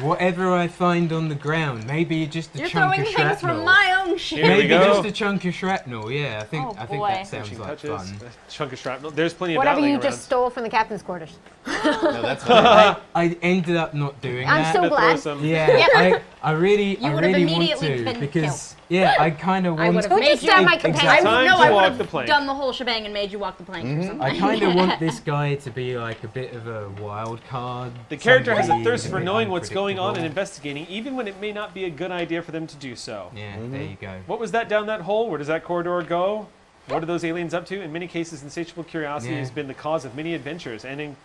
S3: Whatever I find on the ground, maybe just a
S5: You're
S3: chunk
S5: throwing
S3: of
S5: things
S3: shrapnel.
S5: from my own shit.
S1: Here we
S3: Maybe
S1: go.
S3: just a chunk of shrapnel. Yeah, I think
S5: Oh,
S3: I think
S5: boy.
S3: that sounds
S1: Touching
S3: like
S1: touches,
S3: fun.
S1: a chunk of shrapnel. There's plenty of
S4: Whatever
S1: that
S4: you
S1: laying
S4: just
S1: around.
S4: stole from the captain's quarters.
S2: No, that's not.
S3: I ended up not doing
S4: I'm
S3: that.
S4: so
S1: Gonna throw
S4: glad.
S1: some-
S3: Yeah, I really
S5: You would've
S3: want
S5: immediately
S3: to
S5: been
S3: because I kind of
S5: I
S3: want.
S5: would've
S4: Who
S5: made
S4: just
S5: you-
S4: stand my
S3: Exactly.
S4: companion?
S1: Time
S5: no,
S1: to
S5: I
S1: walk
S5: would
S1: the
S5: have
S1: plank.
S5: done the whole shebang and made you walk the plank or something.
S3: I kind of want this guy to be like a bit of a wild card.
S1: The character has a
S3: somebody
S1: thirst
S3: a
S1: for
S3: bit
S1: knowing what's going on and
S3: unpredictable.
S1: investigating, even when it may not be a good idea for them to do so.
S3: Yeah, there you go.
S1: What was that down that hole? Where does that corridor go? What are those aliens up to? In many cases, insatiable curiosity
S3: Yeah.
S1: has been the cause of many adventures, and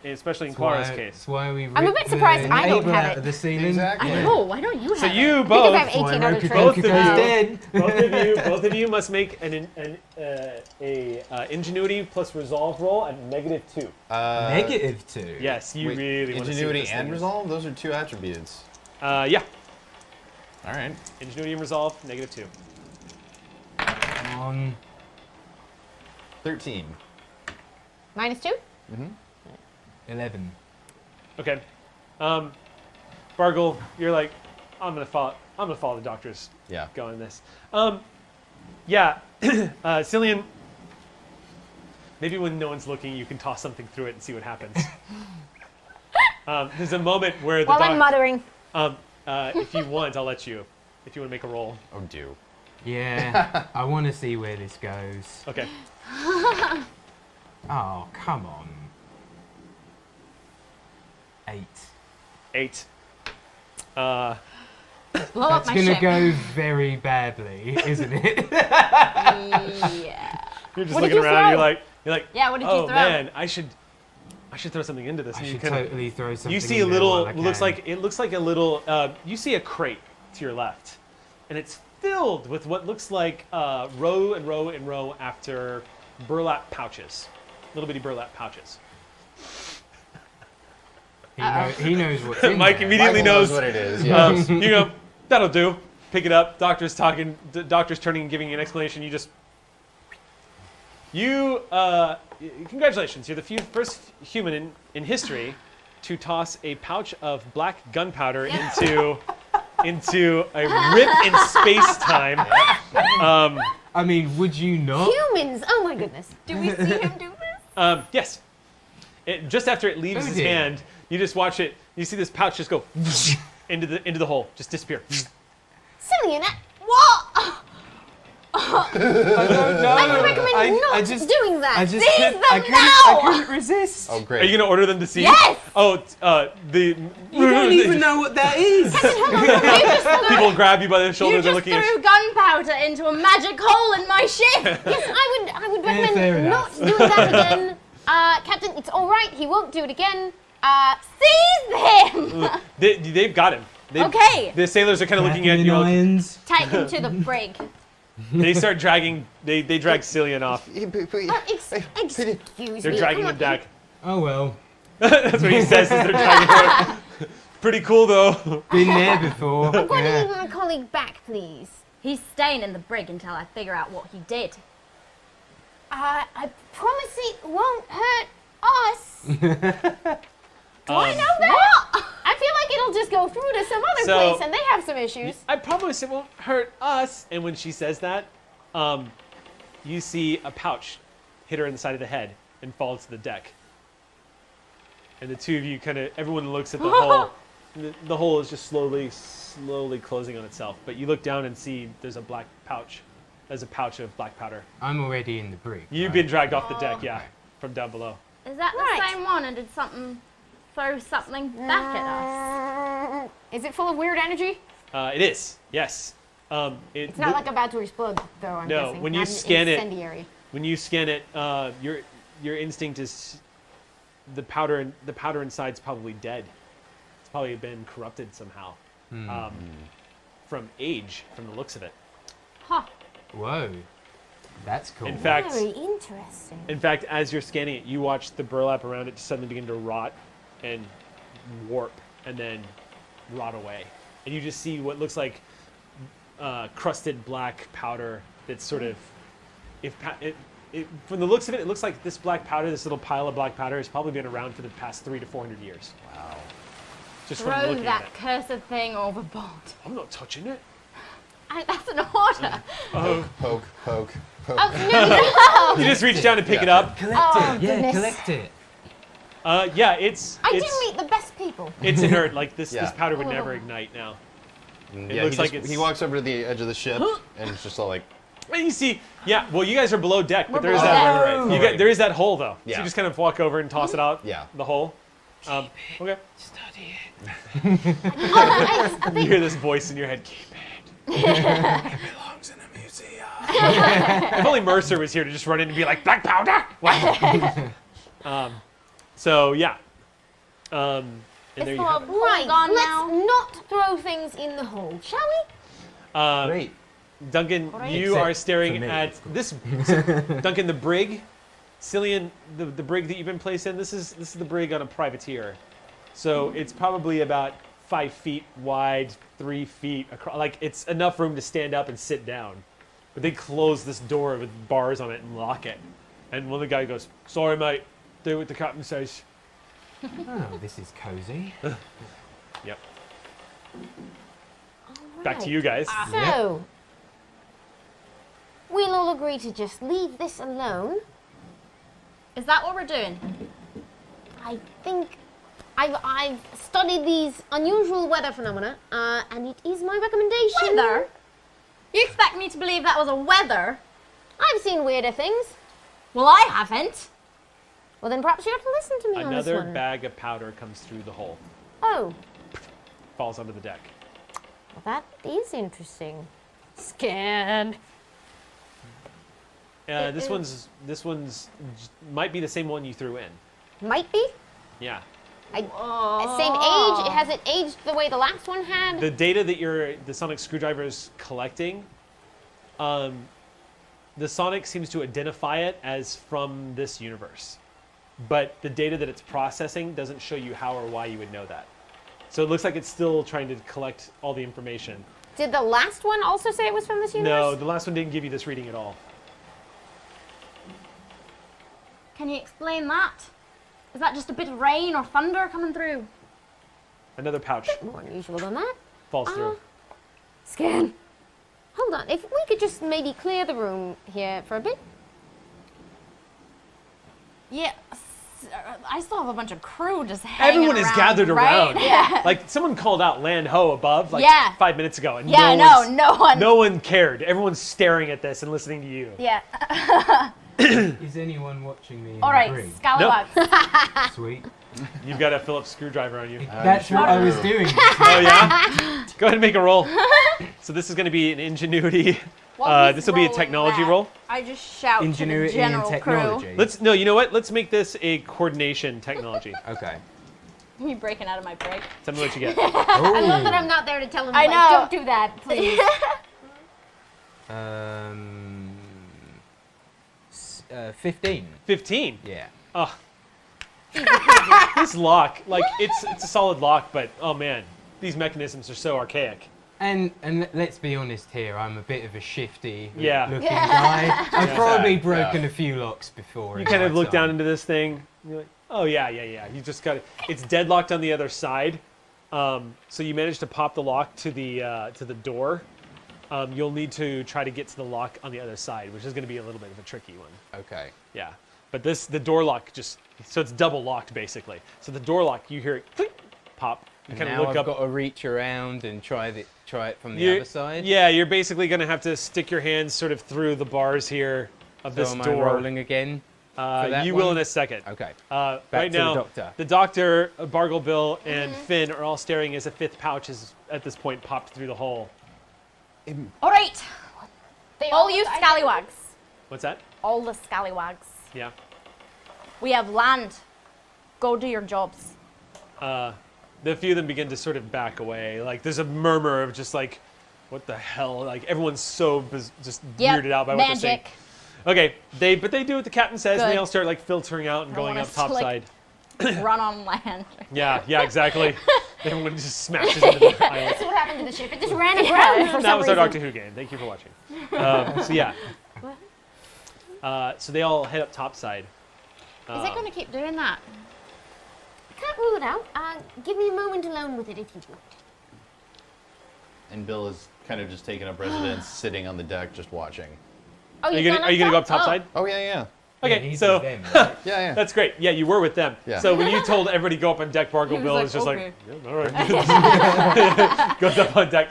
S1: especially in
S3: That's why-
S1: Clara's case.
S3: That's why we.
S4: I'm a bit
S3: ripped
S4: surprised
S3: the
S4: I don't
S3: navel
S4: have
S3: out
S4: it.
S3: of the ceiling.
S2: Exactly.
S5: I know. Why don't you have
S1: So
S5: it?
S1: you
S4: Because I have
S1: both,
S3: That's why
S4: 18 other
S3: Rokugo's
S4: traits.
S3: dead.
S1: both of you must make an ingenuity plus resolve roll at -2.
S3: -2.
S1: Yes, you
S2: Wait,
S1: really want to see what
S2: ingenuity
S1: this
S2: and
S1: thing is.
S2: resolve? Those are two attributes.
S1: Yeah,
S2: All right.
S1: ingenuity and resolve -2.
S3: Come on.
S2: 13.
S4: -2?
S3: 11.
S1: Okay, Bargle, you're like, I'm gonna follow the Doctor's
S2: Yeah.
S1: go on this. Yeah, Cillian, maybe when no one's looking, you can toss something through it and see what happens. There's a moment where the
S4: While I'm muttering.
S1: if you want, I'll let you. If you want to make a roll.
S2: Oh, do.
S3: Yeah, I want to see where this goes.
S1: Okay.
S3: Oh, come on. 8.
S1: 8.
S5: Blow up
S3: That's
S5: my
S3: gonna
S5: ship.
S3: go very badly, isn't it?
S5: Yeah.
S1: You're just
S4: What did
S1: looking
S4: you
S1: around.
S4: throw?
S1: You're like.
S5: Yeah, what did you
S1: Oh
S5: throw?
S1: man, I should throw something into this.
S3: I
S1: And you
S3: should
S1: kinda-
S3: totally throw something.
S1: You see a
S3: in there
S1: little.
S3: while I
S1: Looks
S3: can.
S1: like it looks like a little. You see a crate to your left, and it's filled with what looks like row and row and row after burlap pouches, little bitty burlap pouches.
S3: He knows what's in
S1: Mike
S3: there.
S1: immediately
S2: Michael
S1: knows
S2: what it is. Yeah.
S1: You go, that'll do. Pick it up. Doctor's talking. Doctor's turning and giving you an explanation. Congratulations. You're the first human in history to toss a pouch of black gunpowder into a rip in space-time.
S3: I mean, would you not?
S4: Humans! Oh my goodness.
S5: Do we see him do this?
S1: Yes. Just after it leaves his
S3: dear.
S1: hand, you just watch it. You see this pouch just go into the hole, just disappear.
S4: Cillian, what?
S3: I don't know.
S4: I recommend not doing that.
S3: I just
S5: Seize
S3: couldn't,
S5: them
S3: I
S5: now!
S3: couldn't resist.
S2: Oh,
S1: Are you
S2: great.
S1: gonna order them to see?
S5: Yes!
S1: Oh,
S3: You don't even know what that is.
S1: People grab you by the shoulder.
S5: You
S1: They're
S5: just
S1: looking at you.
S5: threw gunpowder into a magic hole in my ship!
S4: Yes, I would
S3: fair
S4: recommend not
S3: enough.
S4: doing that again. Captain, it's all right. He won't do it again.
S5: Seize him!
S1: They've got him.
S5: Okay.
S1: The sailors are kind of looking at
S3: Cracking
S1: you.
S3: irons.
S5: Take him to the brig.
S1: They start dragging. They drag Cillian off.
S4: Excuse
S1: They're
S4: me.
S1: dragging
S4: I'm
S1: him
S4: not-
S1: back.
S3: Oh well.
S1: That's what he says as they're dragging him. Pretty cool though.
S3: Been there before.
S4: I'm going to
S3: Yeah.
S4: leave my colleague back, please.
S5: He's staying in the brig until I figure out what he did.
S4: I promise it won't hurt us.
S1: Do I know
S4: What? I feel like it'll just go through to some other
S1: So-
S4: place and they have some issues.
S1: I promise it won't hurt us. And when she says that, you see a pouch hit her in the side of the head and fall to the deck. And the two of you everyone looks at the hole. The hole is just slowly closing on itself. But you look down and see there's a black pouch. There's a pouch of black powder.
S3: I'm already in the brig.
S1: You've
S3: right?
S1: been dragged off the deck, yeah, from down below.
S5: Is that
S4: Right.
S5: the same one? And did something throw something back at us?
S4: Is it full of weird energy?
S1: It is, yes.
S4: It's not like about to explode, though, I'm
S1: No,
S4: guessing.
S1: when you
S4: Not
S1: scan it-
S4: incendiary.
S1: when you scan it, your instinct is the powder inside's probably dead. It's probably been corrupted somehow from age, from the looks of it.
S5: Huh.
S3: Whoa. That's cool.
S1: In fact,
S4: Very interesting.
S1: as you're scanning it, you watch the burlap around it suddenly begin to rot and warp and then rot away. And you just see what looks like crusted black powder that's sort of, from the looks of it, it looks like this black powder, this little pile of black powder, has probably been around for the past 300 to 400 years.
S2: Wow.
S1: Just from
S5: Throw
S1: looking at
S5: that
S1: it.
S5: cursed thing overboard.
S1: I'm not touching it.
S5: That's an order.
S2: Poke.
S4: Oh, no,
S1: You just reach down and pick
S2: Yeah.
S1: it up.
S3: Collect
S4: Oh,
S3: it. Yeah,
S4: goodness.
S3: collect it.
S1: Yeah, it's
S4: I do meet the best people.
S1: it's inert. Like this
S2: Yeah.
S1: powder would never ignite now.
S2: Yeah,
S1: looks
S2: he,
S1: like
S2: just,
S1: it's-
S2: he walks over to the edge of the ship and it's just all like,
S1: And you see, yeah. Well, you guys are below deck, but there is
S5: below
S1: that.
S5: deck.
S1: You
S2: Right.
S1: get, there is that hole though. So
S2: Yeah.
S1: you just kind of walk over and toss it out.
S2: Yeah.
S1: The hole. Okay.
S3: Study it.
S1: You hear this voice in your head. Keep it.
S2: it belongs in a museum.
S1: If only Mercer was here to just run in and be like, black powder. What? So yeah. And there you have it.
S4: Right,
S5: gone
S4: let's
S5: now?
S4: not throw things in the hole, shall we?
S2: Great.
S1: Duncan,
S5: Great.
S1: you
S3: Except
S1: are staring
S3: for me,
S1: at
S3: of
S1: this. Duncan, the brig, Cillian, the brig that you've been placed in. This is the brig on a privateer, so it's probably about 5 feet wide, 3 feet across. Like it's enough room to stand up and sit down. But they close this door with bars on it and lock it. And one of the guys goes, "Sorry, mate. Do what the captain says."
S3: Oh, this is cozy.
S1: Yep. Back to you guys.
S4: So, we'll all agree to just leave this alone.
S5: Is that what we're doing?
S4: I think I've studied these unusual weather phenomena, and it is my recommendation.
S5: Weather? You expect me to believe that was a weather?
S4: I've seen weirder things.
S5: Well, I haven't.
S4: Well, then perhaps you have to listen to me on this
S1: Another
S4: one.
S1: bag of powder comes through the hole,
S4: Oh,
S1: falls onto the deck.
S4: well, that is interesting. Scared.
S1: This one's might be the same one you threw in.
S4: Might be.
S1: Yeah.
S4: Same age? Has it aged the way the last one had?
S1: The data that the sonic screwdriver is collecting, the sonic seems to identify it as from this universe. But the data that it's processing doesn't show you how or why you would know that. So it looks like it's still trying to collect all the information.
S4: Did the last one also say it was from this universe?
S1: No, the last one didn't give you this reading at all.
S5: Can you explain that? Is that just a bit of rain or thunder coming through?
S1: Another pouch
S4: More unusual than that.
S1: falls through.
S4: Scan. Hold on. If we could just maybe clear the room here for a bit.
S5: Yeah. I still have a bunch of crew just hanging
S1: Everyone is gathered
S5: right?
S1: around.
S5: Yeah.
S1: Like someone called out land ho above like
S5: Yeah.
S1: 5 minutes ago, and
S5: Yeah,
S1: no one cared. Everyone's staring at this and listening to you.
S5: Yeah.
S3: Is anyone watching me?
S5: All right,
S3: Green?
S5: scallywags.
S3: Sweet.
S1: You've got a Phillips screwdriver on you.
S3: That's what I was doing.
S1: Oh yeah. Go ahead and make a roll. So this is going to be an ingenuity. This will be a technology roll.
S5: I just shout
S3: Ingenuity
S5: to the
S3: and
S5: general
S3: technology.
S1: You know what? Let's make this a coordination technology.
S3: Okay.
S5: crew. You breaking out of my break?
S1: Tell me what you get.
S4: I love that I'm not there to tell him,
S5: I
S4: like,
S5: know.
S4: don't do that, please.
S3: 15.
S1: 15.
S3: Yeah.
S1: Oh. This lock, like it's a solid lock, but oh man, these mechanisms are so archaic.
S3: And let's be honest here, I'm a bit of a shifty
S1: Yeah.
S3: looking guy. I've probably
S2: Yeah.
S3: broken a few locks before.
S1: You
S3: in
S1: kind
S3: my
S1: of look down
S3: time.
S1: into this thing. And you're like, oh yeah. You just got it. It's deadlocked on the other side. So you managed to pop the lock to the door. You'll need to try to get to the lock on the other side, which is going to be a little bit of a tricky one.
S3: Okay.
S1: Yeah. But the door lock so it's double locked basically. So the door lock, you hear it click, pop. You
S3: And
S1: kind of
S3: now
S1: look
S3: I've
S1: up.
S3: got to reach around and try it from the other side.
S1: Yeah, you're basically going to have to stick your hands sort of through the bars here of
S3: So
S1: this
S3: am
S1: door.
S3: I rolling again? for that
S1: You will
S3: one?
S1: in a second.
S3: Okay.
S1: Right
S3: to the
S1: now,
S3: doctor.
S1: the doctor, Bargle Bill, and Finn are all staring as a fifth pouch is at this point popped through the hole.
S5: All right.
S4: They
S5: All you scallywags.
S1: What's that?
S5: All the scallywags.
S1: Yeah.
S5: We have land. Go do your jobs.
S1: The few of them begin to sort of back away. Like there's a murmur of just like, what the hell? Like everyone's so just
S5: Yep,
S1: weirded out by what they're saying.
S5: magic.
S1: Okay, but they do what the captain says, and they
S5: Good.
S1: all start like filtering out and going
S5: wanna
S1: up topside.
S5: Run on land.
S1: Yeah, exactly. Everyone just smashes into the island.
S4: That's what happened to the ship. It just ran aground for some
S1: That was our
S4: reason.
S1: Doctor Who game. Thank you for watching. So yeah. So they all head up topside.
S5: Is it going to keep doing that?
S4: Can't rule it out. Give me a moment alone with it if you want.
S2: And Bill is kind of just taking up residence, sitting on the deck, just watching.
S4: Oh,
S1: Are you gonna go up topside?
S2: Oh yeah.
S1: Okay,
S3: he's
S1: so
S3: with them, right?
S2: Yeah.
S1: that's great. Yeah, you were with them.
S2: Yeah.
S1: So when you told everybody to go up on deck, Bargle
S5: He was
S1: Bill
S5: like,
S1: was just
S5: "Okay."
S1: like, yeah, all right. Goes up on deck.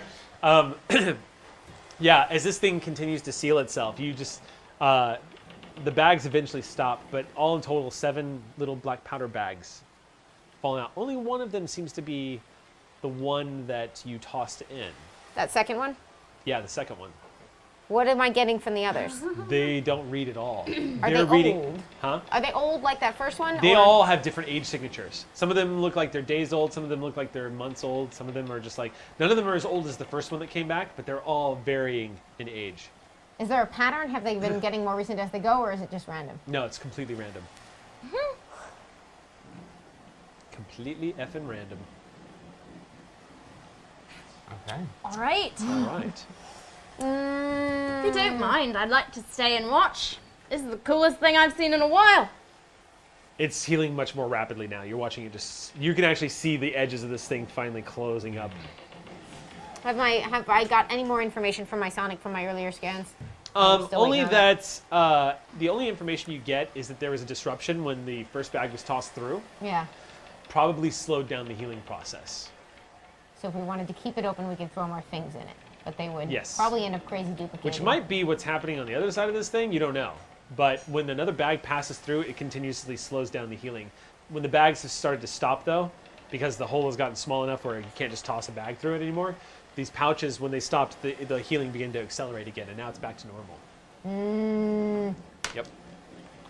S1: Yeah, as this thing continues to seal itself, you just the bags eventually stop, but all in total 7 little black powder bags falling out. Only one of them seems to be the one that you tossed in.
S4: That second one?
S1: Yeah, the second one.
S4: What am I getting from the others?
S1: They don't read at all.
S4: Are
S1: They're
S4: they
S1: reading,
S4: old?
S1: huh?
S4: Are they old like that first one?
S1: They
S4: or-
S1: all have different age signatures. Some of them look like they're days old. Some of them look like they're months old. Some of them are just like, none of them are as old as the first one that came back, but they're all varying in age.
S4: Is there a pattern? Have they been getting more recent as they go, or is it just random?
S1: No, it's completely random. Completely effing random.
S3: Okay.
S5: All right.
S1: All right.
S5: If you don't mind, I'd like to stay and watch. This is the coolest thing I've seen in a while.
S1: It's healing much more rapidly now. You're watching it just, you can actually see the edges of this thing finally closing up.
S4: Have I got any more information from my Sonic from my earlier scans? Still
S1: Only
S4: waiting on
S1: that the only information you get is that there was a disruption when the first bag was tossed through.
S4: Yeah.
S1: Probably slowed down the healing process.
S4: So if we wanted to keep it open, we could throw more things in it. But they would
S1: Yes.
S4: probably end up crazy duplicating.
S1: Which might be what's happening on the other side of this thing, you don't know. But when another bag passes through, it continuously slows down the healing. When the bags have started to stop, though, because the hole has gotten small enough where you can't just toss a bag through it anymore, these pouches, when they stopped, the healing began to accelerate again, and now it's back to normal. Yep.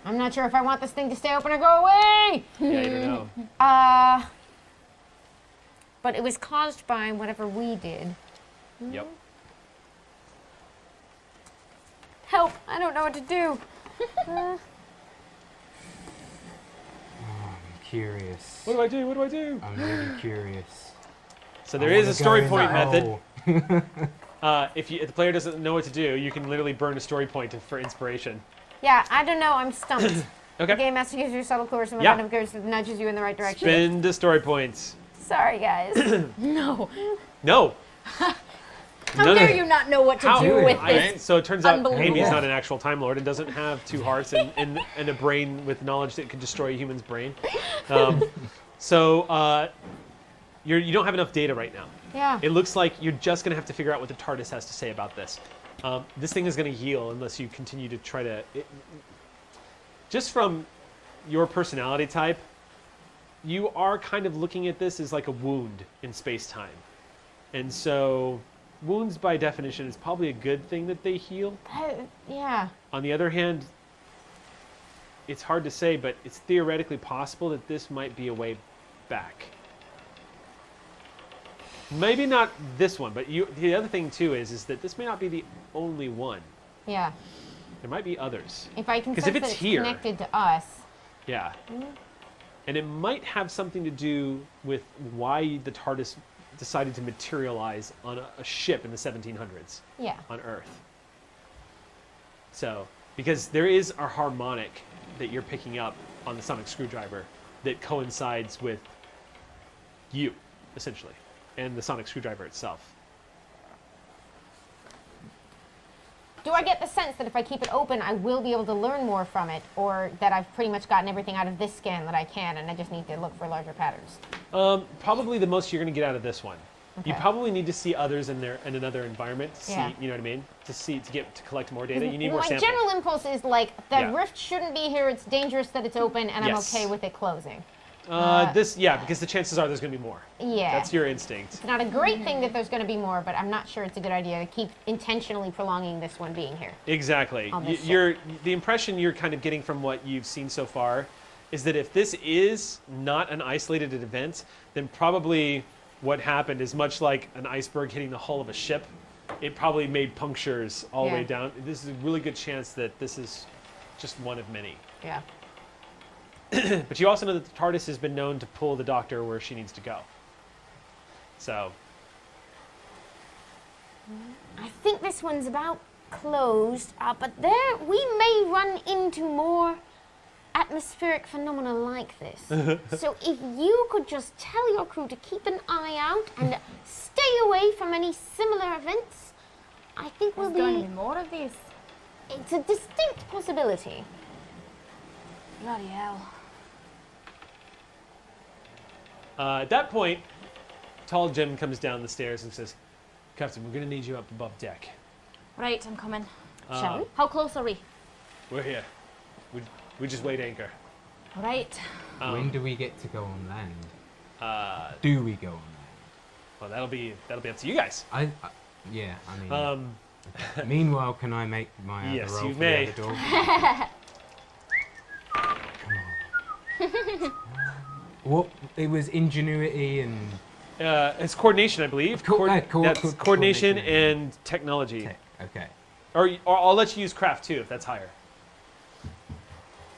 S4: I'm not sure if I want this thing to stay open or go away.
S1: Yeah, you don't know.
S4: but it was caused by whatever we did.
S1: Yep.
S4: Help! I don't know what to do.
S3: I'm curious.
S1: What do I do? What do I do?
S3: I'm really curious.
S1: So there is a story point method.
S3: method.
S1: If the player doesn't know what to do, you can literally burn a story point for inspiration.
S4: Yeah, I don't know. I'm stumped.
S1: Okay.
S4: The game master gives you a subtle course and a
S1: Yeah.
S4: random course that nudges you in the right direction.
S1: Spend a story points.
S4: Sorry, guys.
S5: No.
S1: No.
S5: How
S1: None
S5: dare
S1: of-
S5: you not know what to
S1: How?
S5: do with
S1: I-
S5: this?
S1: So it turns out
S5: Unbelievable.
S1: Amy's not an actual Time Lord and doesn't have 2 hearts and a brain with knowledge that could destroy a human's brain. So you don't have enough data right now.
S4: Yeah.
S1: It looks like you're just going to have to figure out what the Tardis has to say about this. This thing is going to heal unless you continue to try to... just from your personality type, you are kind of looking at this as like a wound in space-time. And so wounds, by definition, is probably a good thing that they heal.
S4: Yeah.
S1: On the other hand, it's hard to say, but it's theoretically possible that this might be a way back. Maybe not this one, but the other thing too is that this may not be the only one.
S4: Yeah.
S1: There might be others.
S4: If I can
S1: 'Cause
S4: sense
S1: if it's
S4: that it's
S1: here-
S4: connected to us.
S1: Yeah. And it might have something to do with why the TARDIS decided to materialize on a ship in the 1700s
S4: Yeah.
S1: on Earth. So, because there is a harmonic that you're picking up on the sonic screwdriver that coincides with you, essentially, and the sonic screwdriver itself.
S4: Do I get the sense that if I keep it open, I will be able to learn more from it, or that I've pretty much gotten everything out of this scan that I can, and I just need to look for larger patterns?
S1: Probably the most you're going to get out of this one. You
S4: Okay.
S1: probably need to see others in another environment to see,
S4: Yeah.
S1: you know what I mean? To collect more data. You need more
S4: My
S1: samples.
S4: general impulse is like, the
S1: Yeah.
S4: rift shouldn't be here, it's dangerous that it's open, and
S1: Yes.
S4: I'm okay with it closing.
S1: Because the chances are there's going to be more.
S4: Yeah.
S1: That's your instinct.
S4: It's not a great thing that there's going to be more, but I'm not sure it's a good idea to keep intentionally prolonging this one being here.
S1: Exactly.
S4: On this
S1: The impression you're kind of getting from what you've seen so far is that if this is not an isolated event, then probably what happened is much like an iceberg hitting the hull of a ship. It probably made punctures all the way
S4: Yeah.
S1: down. This is a really good chance that this is just one of many.
S4: Yeah.
S1: But you also know that the TARDIS has been known to pull the Doctor where she needs to go. So,
S4: I think this one's about closed, but there we may run into more atmospheric phenomena like this. So if you could just tell your crew to keep an eye out and stay away from any similar events, I think
S5: There's
S4: we'll
S5: going to
S4: be...
S5: be more of these.
S4: It's a distinct possibility.
S5: Bloody hell.
S1: at that point, tall Jim comes down the stairs and says, Captain, we're going to need you up above deck.
S5: Right, I'm coming.
S4: Shall we?
S5: How close are we?
S1: We're here. We just weighed anchor.
S5: Right.
S3: When do we get to go on land?
S1: Uh,
S3: Do we go on land?
S1: well, that'll be up to you guys.
S3: Yeah, I mean.
S1: Um,
S3: Meanwhile, can I make my
S1: Yes,
S3: other roll
S1: you
S3: for
S1: may.
S3: the other door? Come on. What? It was ingenuity and
S1: it's coordination, I believe. That's coordination
S3: coordination.
S1: and technology.
S3: tech. Okay.
S1: Or I'll let you use craft too, if that's higher.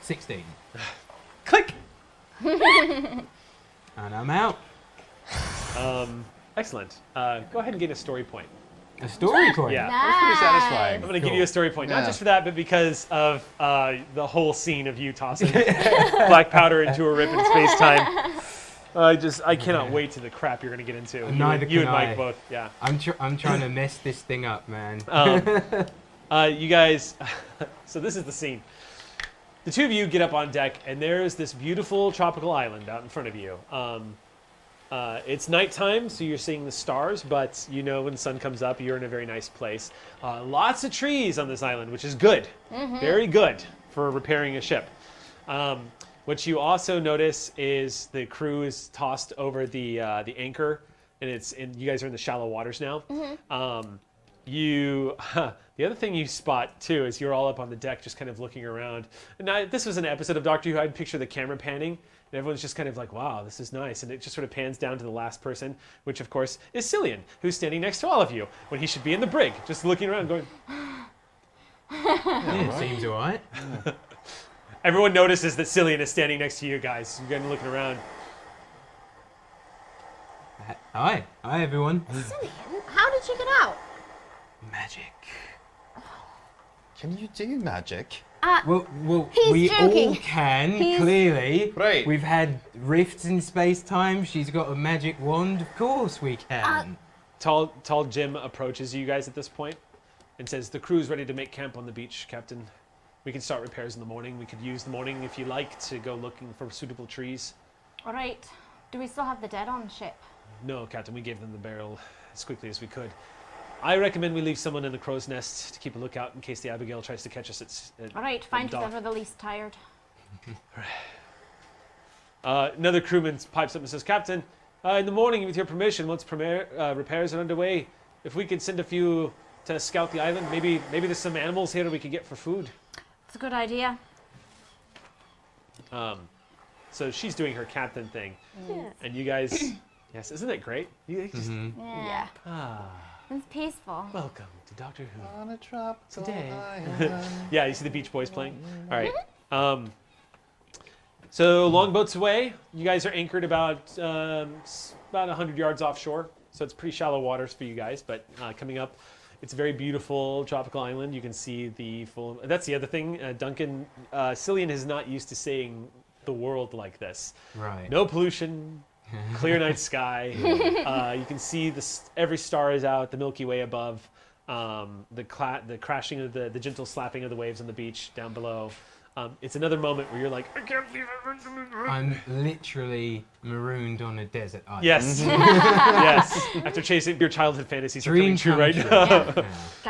S3: 16.
S1: Click.
S3: And I'm out.
S1: Excellent. Go ahead and gain a story point.
S3: A story point.
S1: Yeah.
S2: That's pretty satisfying.
S1: I'm going to give you a story point, not
S2: Yeah.
S1: just for that, but because of the whole scene of you tossing black powder into a rip in space time. I cannot wait to the crap you're going to get into.
S3: Neither
S1: you
S3: can
S1: and Mike
S3: I.
S1: both, yeah.
S3: I'm trying to mess this thing up, man.
S1: You guys, so this is the scene. The two of you get up on deck, and there's this beautiful tropical island out in front of you. It's nighttime, so you're seeing the stars, but you know when the sun comes up, you're in a very nice place. Lots of trees on this island, which is good. Very good for repairing a ship. What you also notice is the crew is tossed over the anchor, and you guys are in the shallow waters now. The The other thing you spot, too, is you're all up on the deck just kind of looking around. And this was an episode of Doctor Who, I'd picture the camera panning, and everyone's just kind of like, wow, this is nice. And it just sort of pans down to the last person, which, of course, is Cillian, who's standing next to all of you, when he should be in the brig, just looking around going...
S3: Yeah, seems all right.
S1: Everyone notices that Cillian is standing next to you guys. You're kind of looking around.
S3: Hi. Hi, everyone.
S4: Cillian, how did you get out?
S3: Magic.
S2: Can you do magic?
S3: Well,
S4: He's
S3: we
S4: joking.
S3: all can,
S4: He's-
S3: clearly.
S2: Right.
S3: We've had rifts in space-time. She's got a magic wand. Of course we can.
S1: Tall Jim approaches you guys at this point and says, the crew's ready to make camp on the beach, Captain. We can start repairs in the morning. We could use the morning, if you like, to go looking for suitable trees.
S5: All right. Do we still have the dead on ship?
S1: No, Captain, we gave them the barrel as quickly as we could. I recommend we leave someone in the crow's nest to keep a lookout in case the Abigail tries to catch us at
S5: All right. Find
S1: dock.
S5: whoever the least tired.
S1: Another crewman pipes up and says, Captain, in the morning, with your permission, once repairs are underway, if we could send a few to scout the island, maybe there's some animals here we could get for food.
S5: It's a good idea.
S1: So she's doing her captain thing.
S4: Yes.
S1: And you guys, yes, isn't it great? You just,
S5: Yeah. It's peaceful.
S1: welcome to Doctor Who.
S2: On a tropical
S1: Today.
S2: island.
S1: Yeah, you see the Beach Boys playing? All right. So longboat's away. You guys are anchored about 100 yards offshore. So it's pretty shallow waters for you guys. But coming up, it's a very beautiful tropical island. You can see the full... That's the other thing. Duncan, Cillian is not used to seeing the world like this.
S3: Right.
S1: No pollution, clear night sky. You can see every star is out, the Milky Way above, the crashing of the gentle slapping of the waves on the beach down below. It's another moment where you're like, I can't believe it.
S3: I'm literally marooned on a desert island.
S1: Yes. Yes. After chasing your childhood fantasies are coming
S3: Dream
S1: true
S3: come
S1: right
S3: true.
S1: now.
S5: Got to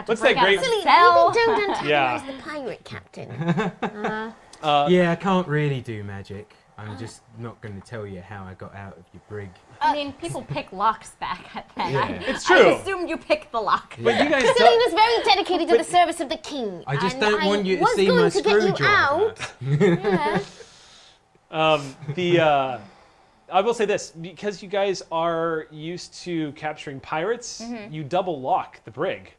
S1: What's
S5: break
S1: that great-
S5: out the
S4: Cillian,
S5: cell.
S4: maybe don't antagonize
S1: Yeah.
S4: the pirate captain.
S3: Yeah, I can't really do magic. I'm just not going to tell you how I got out of your brig.
S5: I mean, people pick locks back at then.
S3: Yeah.
S1: It's true.
S5: I assumed you picked the lock.
S1: But you guys
S4: Cillian is very dedicated to the service of the king.
S3: I just
S4: and
S3: don't want you to
S4: was
S3: see
S4: going
S3: my
S4: to get you
S3: screwdriver.
S4: out. Yeah.
S1: I will say this, because you guys are used to capturing pirates, you double lock the brig.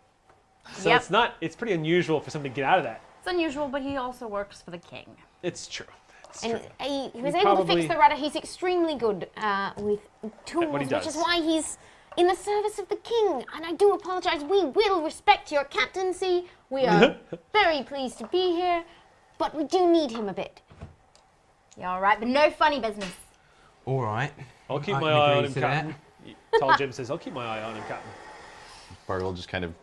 S1: So
S5: Yep.
S1: it's pretty unusual for someone to get out of that.
S5: It's unusual, but he also works for the king.
S1: It's true. It's
S4: And
S1: true.
S4: he was
S1: You
S4: able to
S1: probably-
S4: fix the rudder. He's extremely good with tools,
S1: what he
S4: which
S1: does.
S4: is why he's in the service of the king. And I do apologize. We will respect your captaincy. We are very pleased to be here, but we do need him a bit.
S5: Yeah, all right, but no funny business.
S3: All right.
S1: I'll keep
S3: I
S1: my
S3: can
S1: eye
S3: agree
S1: on him,
S3: to that.
S1: Captain. Tall Jim says, I'll keep my eye on him, Captain.
S2: Bargle just kind of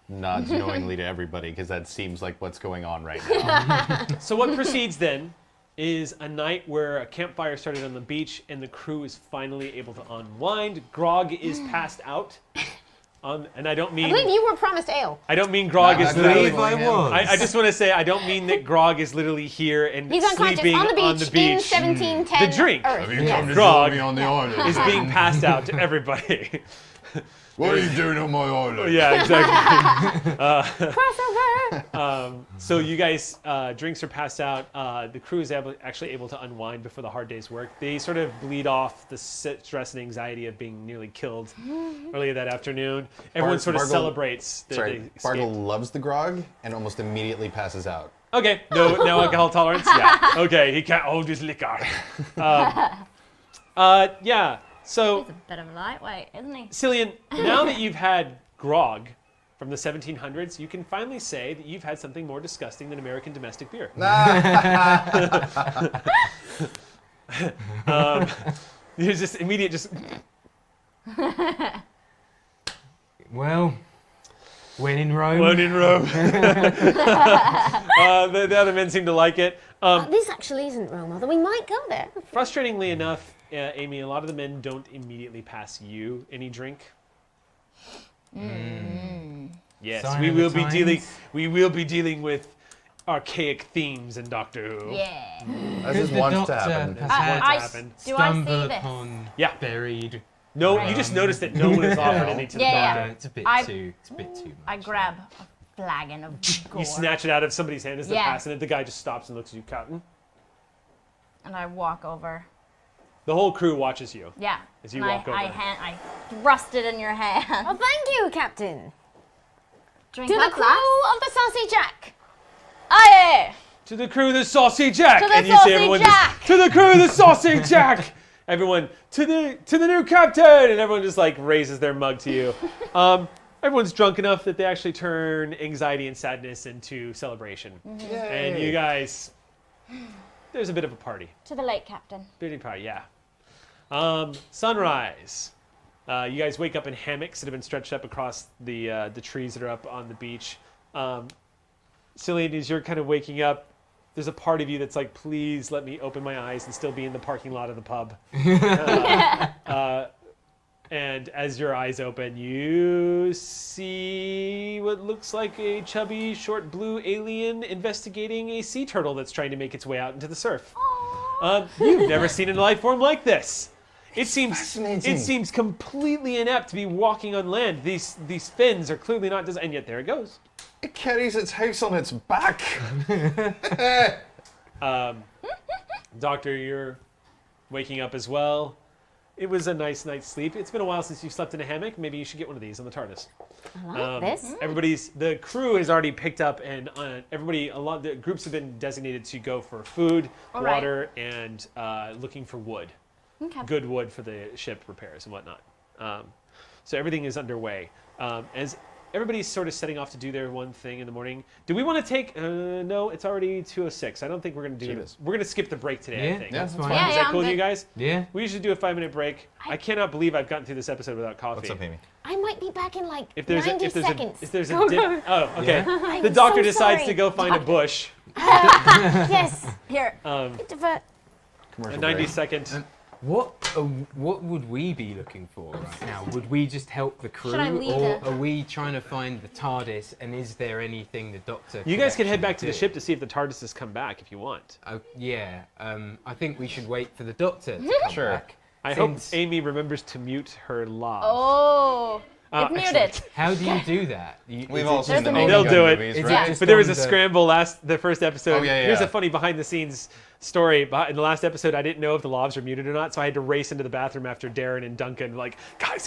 S2: nods knowingly to everybody because that seems like what's going on right now.
S1: So what proceeds then is a night where a campfire started on the beach and the crew is finally able to unwind. Grog is passed out. And I don't
S4: I believe
S1: mean
S4: you were promised ale.
S1: Grog is
S2: I
S1: literally...
S3: believe I was.
S1: I just want to say, I don't mean that Grog is literally here and
S4: He's unconscious
S1: sleeping
S4: on the beach, in
S1: beach.
S4: 1710
S1: The drink.
S4: Earth.
S2: Have you
S4: Yes.
S2: come to
S1: Grog
S2: join me on the island?
S1: is being passed out to everybody.
S2: What are you doing on my island?
S1: Yeah, exactly.
S4: Crossover.
S1: So you guys, drinks are passed out. The crew is actually able to unwind before the hard day's work. They sort of bleed off the stress and anxiety of being nearly killed earlier that afternoon. Everyone sort of
S2: Bargle-
S1: celebrates the
S2: Sorry,
S1: escape.
S2: Bargle loves the grog and almost immediately passes out.
S1: Okay, no alcohol tolerance? Yeah. Okay, he can't hold his liquor. Yeah, so...
S5: He's a bit of a lightweight, isn't he?
S1: Cillian, now that you've had grog from the 1700s, you can finally say that you've had something more disgusting than American domestic beer. There's this immediate just...
S3: Well, when in Rome.
S1: One in Rome. The other men seem to like it.
S4: This actually isn't Rome, although we might go there.
S1: Frustratingly enough, Amy, a lot of the men don't immediately pass you any drink. Yes,
S3: Sign
S1: we
S3: of the
S1: will be dealing.
S3: times.
S1: We will be dealing with archaic themes in Doctor Who.
S5: Yeah.
S2: As is
S3: Could the
S2: wont to
S3: doctor
S2: happen.
S3: perhaps
S5: I
S1: happen.
S5: do I
S3: stumble
S5: see this?
S3: upon
S1: Yeah.
S3: buried?
S1: No, you just noticed that no one has offered any to the
S5: Yeah, yeah.
S1: doctor.
S3: It's a bit
S5: I-
S3: too. It's a bit too much.
S5: I grab a flagon of gore.
S1: You snatch it out of somebody's hand as they're
S5: Yeah.
S1: passing it. The guy just stops and looks at you, Captain.
S5: And I walk over.
S1: The whole crew watches you.
S5: Yeah.
S1: As you
S5: and
S1: walk over.
S5: I thrust it in your hand.
S4: Oh, thank you, Captain.
S5: Drink
S4: To the
S5: that
S4: crew
S5: glass.
S4: of the Saucy Jack.
S5: Aye!
S1: To the crew of the Saucy Jack!
S5: To the
S1: and you
S5: Saucy
S1: see everyone
S5: Jack!
S1: just, to the crew of the Saucy Jack! Everyone, to the new captain! And everyone just like raises their mug to you. Everyone's drunk enough that they actually turn anxiety and sadness into celebration. And you guys, there's a bit of a party.
S5: To the lake, Captain.
S1: Beauty party, yeah. Sunrise. You guys wake up in hammocks that have been stretched up across the trees that are up on the beach. Cillian, as you're kind of waking up, there's a part of you that's like, please let me open my eyes and still be in the parking lot of the pub. And as your eyes open, you see what looks like a chubby, short blue alien investigating a sea turtle that's trying to make its way out into the surf. You've never seen a life form like this. It seems completely inept to be walking on land. These fins are clearly not designed, and yet there it goes.
S2: It carries its house on its back.
S1: Doctor, you're waking up as well. It was a nice night's sleep. It's been a while since you slept in a hammock. Maybe you should get one of these on the Tardis.
S4: I like this.
S1: The crew has already picked up, and the groups have been designated to go for food,
S5: All right.
S1: water, and looking for wood.
S5: Okay.
S1: Good wood for the ship repairs and whatnot. So everything is underway. As everybody's sort of setting off to do their one thing in the morning. Do we want to take? No, it's already 2:06. I don't think we're going to do this. We're going to skip the break today.
S3: Yeah,
S1: I think.
S3: that's fine.
S5: Yeah,
S1: Is that
S5: I'm
S1: cool with you
S5: good.
S1: guys?
S3: Yeah.
S1: We usually do a 5-minute break. I cannot believe I've gotten through this episode without coffee.
S2: What's up, Amy?
S4: I might be back in like
S1: If there's
S4: 90
S1: a
S4: seconds.
S1: if there's a dip, oh, okay.
S4: I'm
S1: The doctor
S4: so
S1: decides
S4: sorry.
S1: to go find a bush.
S4: Yes.
S5: Here.
S4: Bit of a-
S1: A 90-second.
S3: What would we be looking for right now? Would we just help the crew,
S5: Should I lead
S3: or
S5: it?
S3: are we trying to find the TARDIS? And is there anything the Doctor?
S1: You guys can head back to
S3: actually
S1: the
S3: do?
S1: ship to see if the TARDIS has come back if you want.
S3: Yeah. I think we should wait for the Doctor to come
S2: Sure.
S3: back.
S1: I hope
S3: Since-
S1: Amy remembers to mute her lav.
S5: Oh. It's
S1: excellent.
S5: muted.
S3: How do you do that?
S2: We've all seen the
S5: a
S2: Naked
S1: They'll
S2: Gun
S1: do it.
S2: movies,
S3: Is it
S2: right?
S3: just
S1: But there was a
S3: on the-
S1: scramble the first episode.
S2: Oh, yeah,
S1: Here's
S2: yeah.
S1: a funny behind-the-scenes story. In the last episode, I didn't know if the lavs were muted or not, so I had to race into the bathroom after Darren and Duncan, like, guys,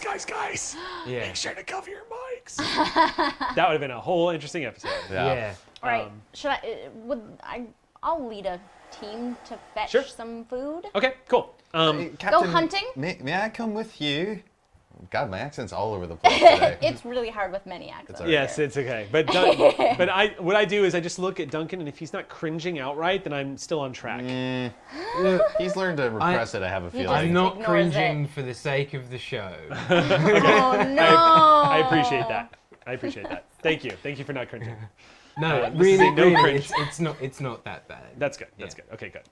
S3: Yeah.
S1: make sure to cover your mics. That would have been a whole interesting episode.
S3: Yeah.
S5: All right. Should I'll lead a team to fetch
S1: Sure.
S5: some food.
S1: Okay, cool.
S2: Hey, Captain,
S5: hunting?
S2: May I come with you? God, my accent's all over the place today.
S5: It's really hard with many accents.
S2: all right.
S1: Yes, it's okay. But what I do is I just look at Duncan, and if he's not cringing outright, then I'm still on track.
S2: He's learned to repress it, I have a feeling.
S3: I'm not
S5: ignores
S3: cringing for the sake of the show.
S5: Oh no!
S1: I appreciate that. Thank you. Thank you for not cringing.
S3: No,
S1: this is a no
S3: really,
S1: cringe.
S3: it's not that bad.
S1: That's good. That's
S3: Yeah.
S1: good. Okay, good.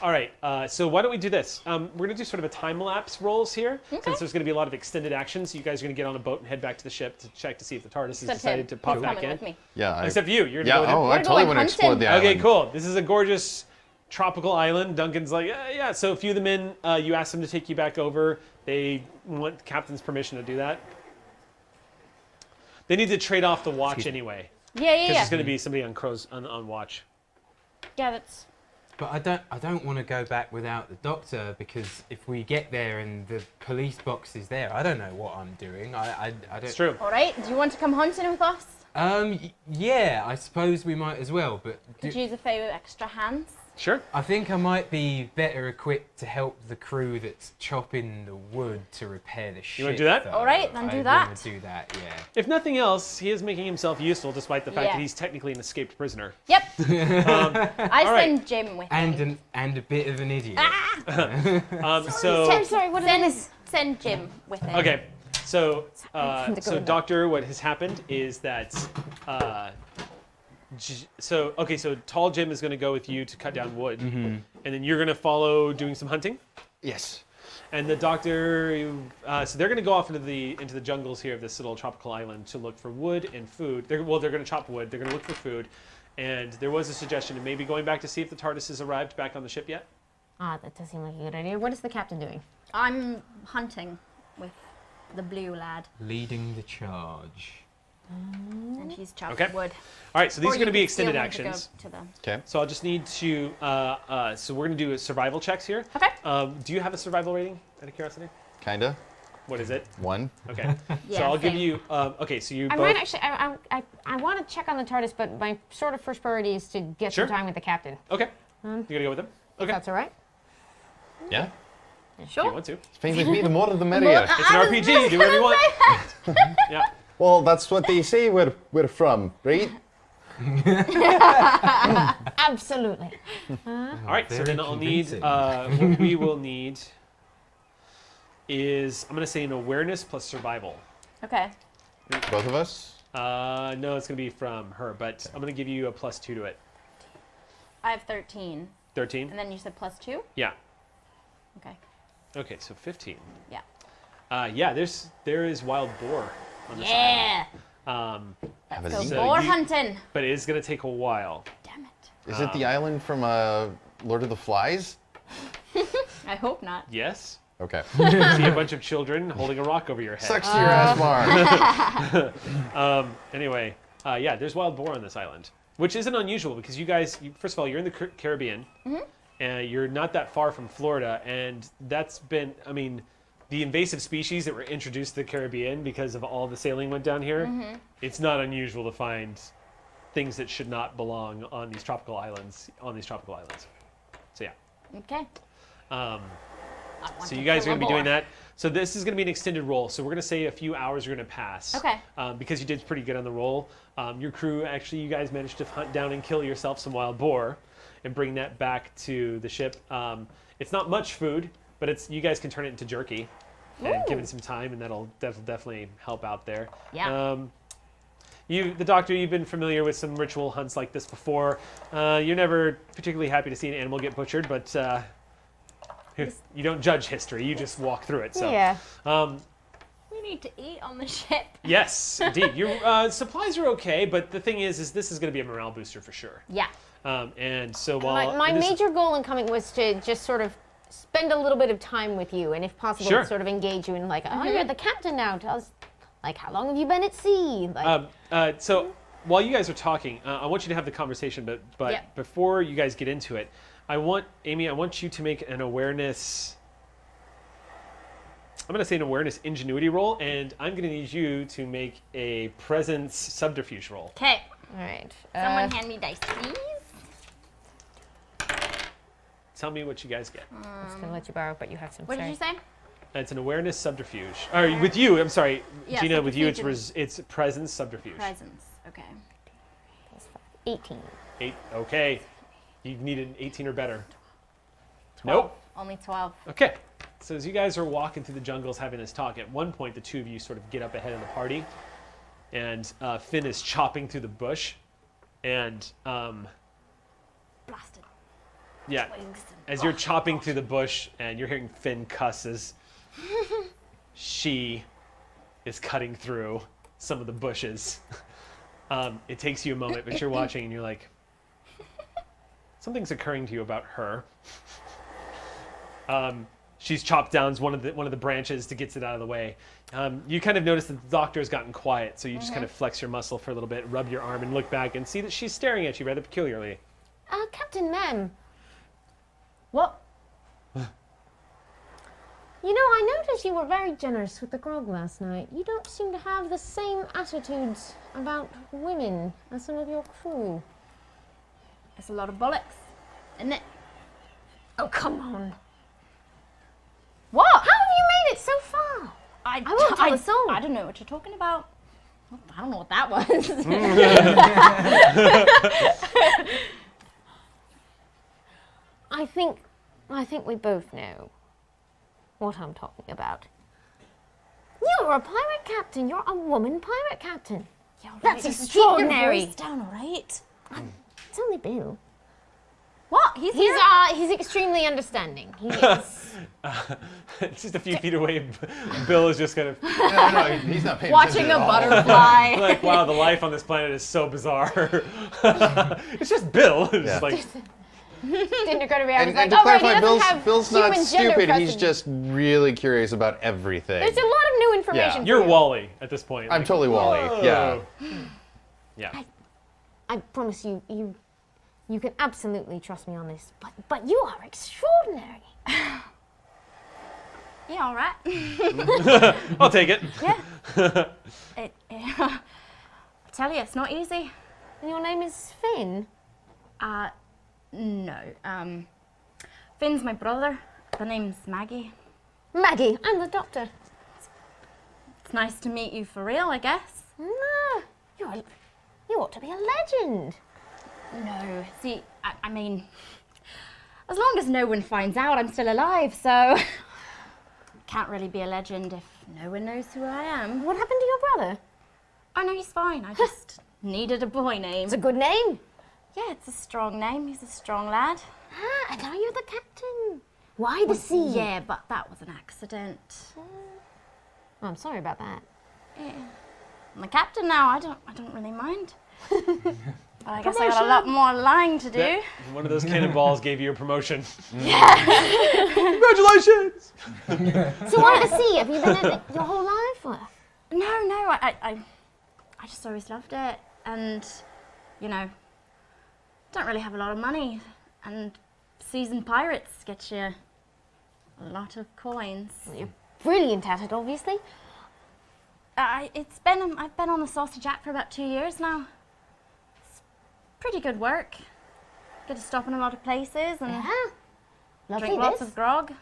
S1: All right. So why don't we do this? We're gonna do sort of a time lapse rolls here, since there's gonna be a lot of extended actions. You guys are gonna get on a boat and head back to the ship to check to see if the TARDIS has
S5: Except
S1: decided
S5: him.
S1: to pop
S5: He's
S1: back
S5: coming
S1: in.
S5: with me.
S2: Yeah.
S1: Except you. You're
S2: Yeah.
S1: gonna go
S2: Oh,
S1: with
S2: I
S5: We're
S2: totally
S5: going
S2: want to explore
S5: hunting.
S2: the
S1: him.
S2: island.
S1: Okay, cool. This is a gorgeous tropical island. Duncan's like, yeah. So a few of the men, you ask them to take you back over. They want the captain's permission to do that. They need to trade off the watch anyway.
S5: Yeah.
S1: Because there's going to be somebody on watch.
S5: Yeah, that's.
S3: But I don't want to go back without the Doctor, because if we get there and the police box is there, I don't know what I'm doing. I don't.
S1: It's true.
S5: All right. Do you want to come hunting with us?
S3: Yeah, I suppose we might as well. But
S5: Could use a favour of extra hands.
S1: Sure.
S3: I think I might be better equipped to help the crew that's chopping the wood to repair the ship.
S1: wanna do that?
S3: though.
S5: All right, then do
S3: I
S5: that.
S3: wanna do that, yeah.
S1: If nothing else, he is making himself useful despite the fact
S5: Yeah.
S1: that he's technically an escaped prisoner.
S5: Yep.
S1: all
S5: I
S1: right.
S5: send Jim with me.
S3: And a bit of an idiot.
S4: I'm
S1: So
S4: sorry, what did I miss?
S5: Send Jim with him.
S1: okay, so
S4: From the
S1: so
S4: going
S1: Doctor, what has happened is that so Tall Jim is going to go with you to cut down wood, and then you're going to follow doing some hunting.
S2: Yes.
S1: And the Doctor, so they're going to go off into the jungles here of this little tropical island to look for wood and food. They're going to chop wood. They're going to look for food, and there was a suggestion of maybe going back to see if the TARDIS has arrived back on the ship yet.
S4: That does seem like a good idea. What is the captain doing?
S5: I'm hunting with the blue lad.
S3: Leading the charge.
S5: And he's chopping
S1: Okay.
S5: wood.
S1: All right, so these
S5: Or
S1: are going to
S5: you
S1: be
S5: could steal
S1: extended
S5: one to go
S1: actions.
S5: to them.
S2: Okay.
S1: So I'll just need to. So we're going to do survival checks here.
S5: Okay.
S1: Do you have a survival rating? Out of curiosity,
S2: Kinda.
S1: what is it?
S2: 1.
S1: Okay.
S5: Yeah,
S1: so I'll give
S5: same.
S1: you. Okay, so you
S4: I
S1: both.
S4: might actually. I want to check on the TARDIS, but my sort of first priority is to get
S1: Sure.
S4: some time with the captain.
S1: Okay. You're gonna go with them.
S4: If
S1: Okay.
S4: that's all right.
S2: Yeah.
S1: If you want to.
S2: Things like me, the more the merrier.
S1: It's an RPG. Do whatever you want. Yeah.
S2: Well, that's what they say we're from, right?
S4: Absolutely.
S1: All right. So
S3: Very
S1: then I'll need.
S3: convincing.
S1: What we will need is I'm gonna say an awareness plus survival.
S5: Okay.
S2: Both of us?
S1: No, it's gonna be from her, but I'm gonna give you a +2 to it.
S5: I have 13.
S1: 13.
S5: And then you said +2?
S1: Yeah.
S5: Okay.
S1: Okay, so 15.
S5: Yeah.
S1: Yeah, there is wild boar on this
S5: Yeah.
S1: island.
S2: Have
S5: Go
S2: it
S1: So
S5: boar
S1: you-
S5: hunting.
S1: But it is going to take a while.
S5: Damn it.
S2: Is it the island from Lord of the Flies?
S5: I hope not.
S1: Yes?
S2: Okay.
S1: See a bunch of children holding a rock over your head.
S2: Sucks to your ass, Mark.
S1: Anyway, yeah, there's wild boar on this island, which isn't unusual because you guys, first of all, you're in the Caribbean, and you're not that far from Florida, and that's been, I mean, the invasive species that were introduced to the Caribbean because of all the sailing went down here, it's not unusual to find things that should not belong on these tropical islands, So yeah.
S5: Okay.
S1: So you guys are going to be doing that. So this is going to be an extended roll. So we're going to say a few hours are going to pass.
S5: Okay.
S1: Because you did pretty good on the roll. Your crew, actually, you guys managed to hunt down and kill yourself some wild boar and bring that back to the ship. It's not much food, but it's you guys can turn it into jerky and give it some time, and that'll definitely help out there.
S5: Yeah.
S1: The doctor, you've been familiar with some ritual hunts like this before. You're never particularly happy to see an animal get butchered, but you don't judge history. You just walk through it. So.
S4: Yeah.
S5: We need to eat on the ship.
S1: Yes, indeed. Your supplies are okay, but the thing is this is going to be a morale booster for sure.
S5: Yeah.
S1: And so while
S4: My
S1: this-
S4: major goal in coming was to just sort of spend a little bit of time with you, and if possible,
S1: Sure.
S4: sort of engage you in like, oh, you're the captain now. Tell us, like, how long have you been at sea? Like,
S1: so while you guys are talking, I want you to have the conversation, but
S5: Yeah.
S1: before you guys get into it, Amy, I want you to make an awareness. I'm going to say an awareness ingenuity roll, and I'm going to need you to make a presence subterfuge roll.
S5: Okay.
S4: all right.
S5: Someone hand me dice, please.
S1: Tell me what you guys get.
S4: I'm just gonna let you borrow, but you have some.
S5: What did you say?
S1: It's an awareness subterfuge. Or with you, I'm sorry,
S5: Yeah,
S1: Gina. With you,
S5: subterfuge
S1: it's presence subterfuge.
S5: Presents. Okay.
S4: 18.
S1: 8. Okay. You need an 18 or better.
S5: 12.
S1: Nope.
S5: Only 12.
S1: Okay. So as you guys are walking through the jungles having this talk, at one point the two of you sort of get up ahead of the party, and Finn is chopping through the bush, and
S5: Blasted.
S1: yeah, as you're chopping through the bush and you're hearing Finn cusses, she is cutting through some of the bushes. It takes you a moment, but you're watching and you're like, something's occurring to you about her. She's chopped down one of the branches to get it out of the way. You kind of notice that the doctor's gotten quiet, so you just kind of flex your muscle for a little bit, rub your arm, and look back and see that she's staring at you rather peculiarly.
S4: Captain Mem.
S5: What?
S4: You know, I noticed you were very generous with the grog last night. You don't seem to have the same attitudes about women as some of your crew.
S5: It's a lot of bollocks, isn't it?
S4: Oh, come on.
S5: What?
S4: How have you made it so far?
S5: I
S4: won't tell a soul.
S5: I don't know what you're talking about. I don't know what that was.
S4: I think we both know what I'm talking about. You're a pirate captain. You're a woman pirate captain.
S5: Yeah, all
S4: That's
S5: right, just
S4: extraordinary.
S5: Keep your voice down, all right?
S4: It's only Bill.
S5: What?
S4: He's extremely understanding. He is.
S1: Just a few feet away, Bill is just kind of
S2: No, he's not paying
S5: Watching
S2: attention
S5: a
S2: at all.
S5: butterfly.
S1: like, wow, the life on this planet is so bizarre. It's just Bill. It's
S2: Yeah.
S1: just like,
S4: Didn't occur to me. I was
S2: And
S4: like,
S2: to
S4: oh, right, he
S2: clarify,
S4: doesn't have
S2: Bill's not
S4: human gender
S2: stupid. He's
S4: presence.
S2: just really curious about everything.
S4: There's a lot of new information.
S2: Yeah.
S4: for
S1: You're
S4: you.
S1: Wally at this point.
S2: I'm totally Wally. Yeah.
S1: Yeah.
S4: I promise you, you can absolutely trust me on this. But you are extraordinary.
S5: Yeah, all right.
S1: I'll take it.
S5: Yeah. I tell you, it's not easy.
S4: And your name is Finn.
S5: No. Finn's my brother. The name's Maggie.
S4: Maggie, I'm the doctor.
S5: It's nice to meet you for real, I guess.
S4: No, you ought to be a legend.
S5: No, see, I mean, as long as no one finds out I'm still alive, so can't really be a legend if no one knows who I am.
S4: What happened to your brother?
S5: Oh no, he's fine. I just needed a boy name.
S4: It's a good name.
S5: Yeah, it's a strong name. He's a strong lad.
S4: Ah, and now you're the captain. Why the sea?
S5: Yeah, but that was an accident.
S4: Oh, I'm sorry about that.
S5: Yeah. I'm the captain now. I don't really mind. But I guess I got a lot more lying to do.
S1: Yeah, one of those cannonballs gave you a promotion. Congratulations!
S4: So why the sea? Have you been in it your whole life? Or?
S5: No, I just always loved it, and you know, don't really have a lot of money, and seasoned pirates get you a lot of coins.
S4: Well, you're brilliant at it, obviously.
S5: I've been on the Saucy Jack for about 2 years now. It's pretty good work. Get to stop in a lot of places and
S4: Yeah. Lovely
S5: drink lots
S4: this.
S5: of grog.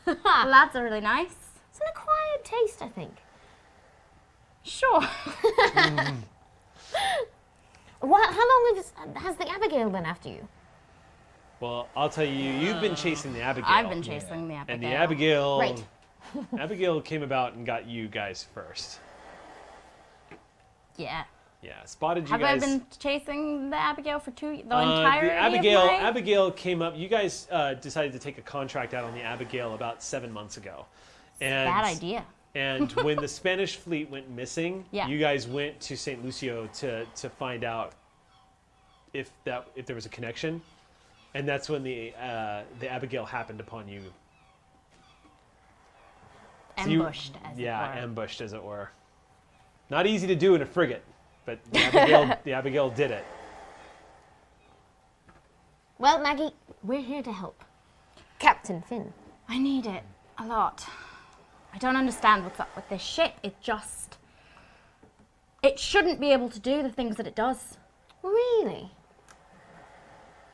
S5: The lads are really nice.
S4: It's an acquired taste, I think.
S5: Sure.
S4: How long has the Abigail been after you?
S1: Well, I'll tell you, you've been chasing the Abigail.
S5: I've been chasing the Abigail.
S1: And the Abigail...
S4: Right.
S1: Abigail came about and got you guys first.
S5: Yeah.
S1: Yeah, spotted you
S5: Have
S1: guys.
S5: I been chasing the Abigail for the entirety
S1: the Abigail,
S5: of my...
S1: Abigail came up. You guys decided to take a contract out on the Abigail about 7 months ago. And,
S5: Bad idea.
S1: And when the Spanish fleet went missing,
S5: Yeah.
S1: you guys went to St. Lucio to find out if there was a connection, and that's when the Abigail happened upon you. So
S5: Ambushed, as it were.
S1: ambushed, as it were. Not easy to do in a frigate, but the Abigail did it.
S4: Well, Maggie, we're here to help. Captain Finn.
S5: I need it a lot. I don't understand what's up with this ship. It shouldn't be able to do the things that it does.
S4: Really?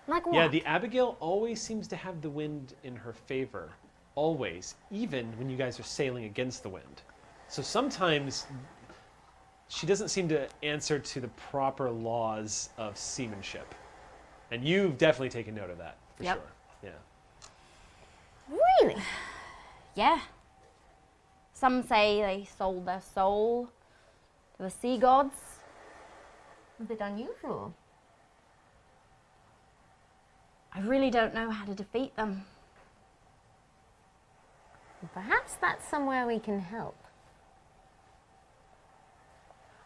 S4: Like what?
S1: Yeah, the Abigail always seems to have the wind in her favor. Always. Even when you guys are sailing against the wind. So sometimes she doesn't seem to answer to the proper laws of seamanship. And you've definitely taken note of that, for
S5: Yep.
S1: sure. Yeah.
S4: Really?
S5: Yeah. Some say they sold their soul to the sea gods.
S4: A bit unusual.
S5: I really don't know how to defeat them.
S4: Perhaps that's somewhere we can help.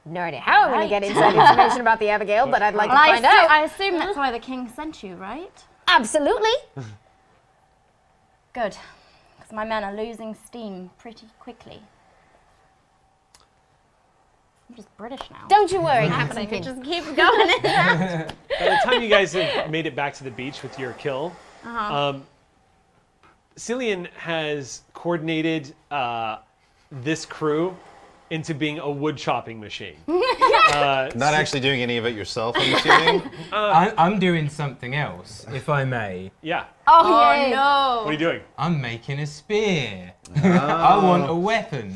S4: No idea how I'm going to get inside information about the Abigail, but I'd like to find out.
S5: I assume that's why the king sent you, right?
S4: Absolutely.
S5: Good. Because my men are losing steam pretty quickly. I'm just British now.
S4: Don't you worry,
S5: I
S4: Captain
S5: could
S4: Finn.
S5: just keep going.
S1: By the time you guys have made it back to the beach with your kill, Cillian has coordinated this crew into being a wood chopping machine.
S2: Not actually doing any of it yourself, I'm assuming.
S3: I'm doing something else, if I may.
S1: Yeah.
S5: Oh,
S4: yay.
S5: no.
S1: What are you doing?
S3: I'm making a spear. I want a weapon.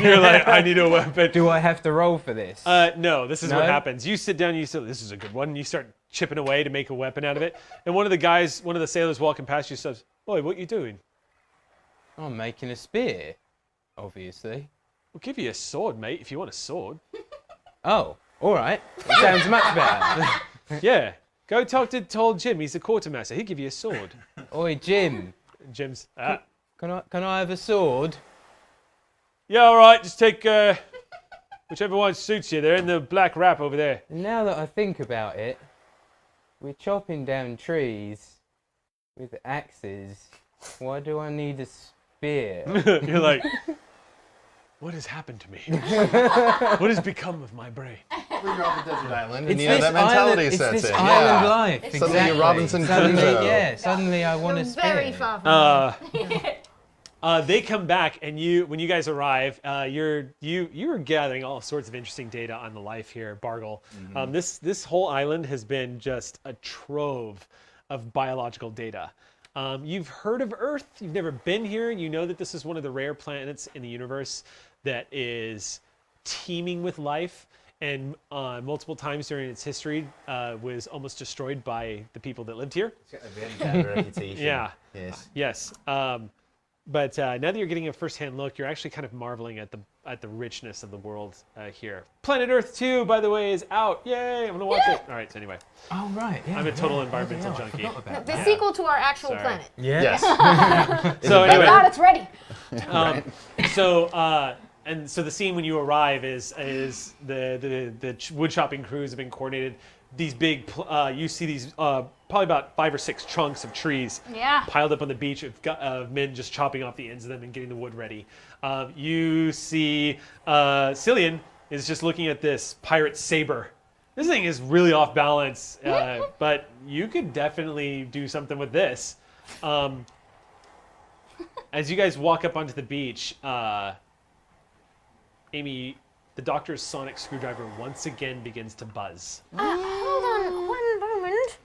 S1: You're like, I need a weapon.
S3: Do I have to roll for this?
S1: No, this is
S3: No?
S1: what happens. You sit down, you say, this is a good one, and you start chipping away to make a weapon out of it. And one of the sailors walking past you says, "Boy, what you doing?"
S3: I'm making a spear, obviously.
S1: We'll give you a sword, mate, if you want a sword.
S3: Oh, all right. It sounds much better.
S1: Yeah. Go talk to old Jim. He's the quartermaster. He'll give you a sword.
S3: Oi, Jim.
S1: Jim's,
S3: Can I have a sword?
S1: yeah, all right. Just take whichever one suits you. They're in the black wrap over there.
S3: Now that I think about it, we're chopping down trees. with axes. Why do I need a spear?
S1: You're like, what has happened to me? What has become of my brain?
S2: When you're on the desert island,
S3: It's
S2: and you know
S3: this
S2: that mentality
S3: island,
S2: sets
S3: it's this
S2: in.
S3: island
S2: Yeah.
S3: life.
S2: Suddenly
S3: exactly.
S2: you're Robinson
S3: Suddenly,
S2: Crusoe.
S3: yeah, suddenly I want
S5: You're
S3: a spear.
S5: very far from
S1: They come back, and when you guys arrive, you are gathering all sorts of interesting data on the life here, Bargle. This whole island has been just a trove of biological data. You've heard of Earth. You've never been here. You know that this is one of the rare planets in the universe that is teeming with life, and multiple times during its history was almost destroyed by the people that lived here.
S2: It's got a very bad reputation.
S1: Yeah.
S2: Yes.
S1: Yes. But now that you're getting a first-hand look, you're actually kind of marveling at the richness of the world here. Planet Earth 2, by the way, is out. Yay! I'm gonna watch it. All right. So anyway,
S3: Oh right, yeah.
S1: I'm a total
S3: yeah.
S1: environmental
S3: Bloody hell, I
S1: junkie.
S3: forgot about
S4: The
S3: that.
S4: sequel to our actual
S1: Sorry.
S4: planet.
S3: Yeah.
S2: Yes.
S1: So
S4: Thank
S1: anyway,
S4: God it's ready.
S1: So the scene when you arrive is the wood chopping crews have been coordinated. These big, you see these probably about 5 or 6 trunks of trees
S5: Yeah.
S1: piled up on the beach of men just chopping off the ends of them and getting the wood ready. You see Cillian is just looking at this pirate saber. This thing is really off balance, but you could definitely do something with this. As you guys walk up onto the beach, Amy, the doctor's sonic screwdriver once again begins to buzz.
S4: Hold on one moment.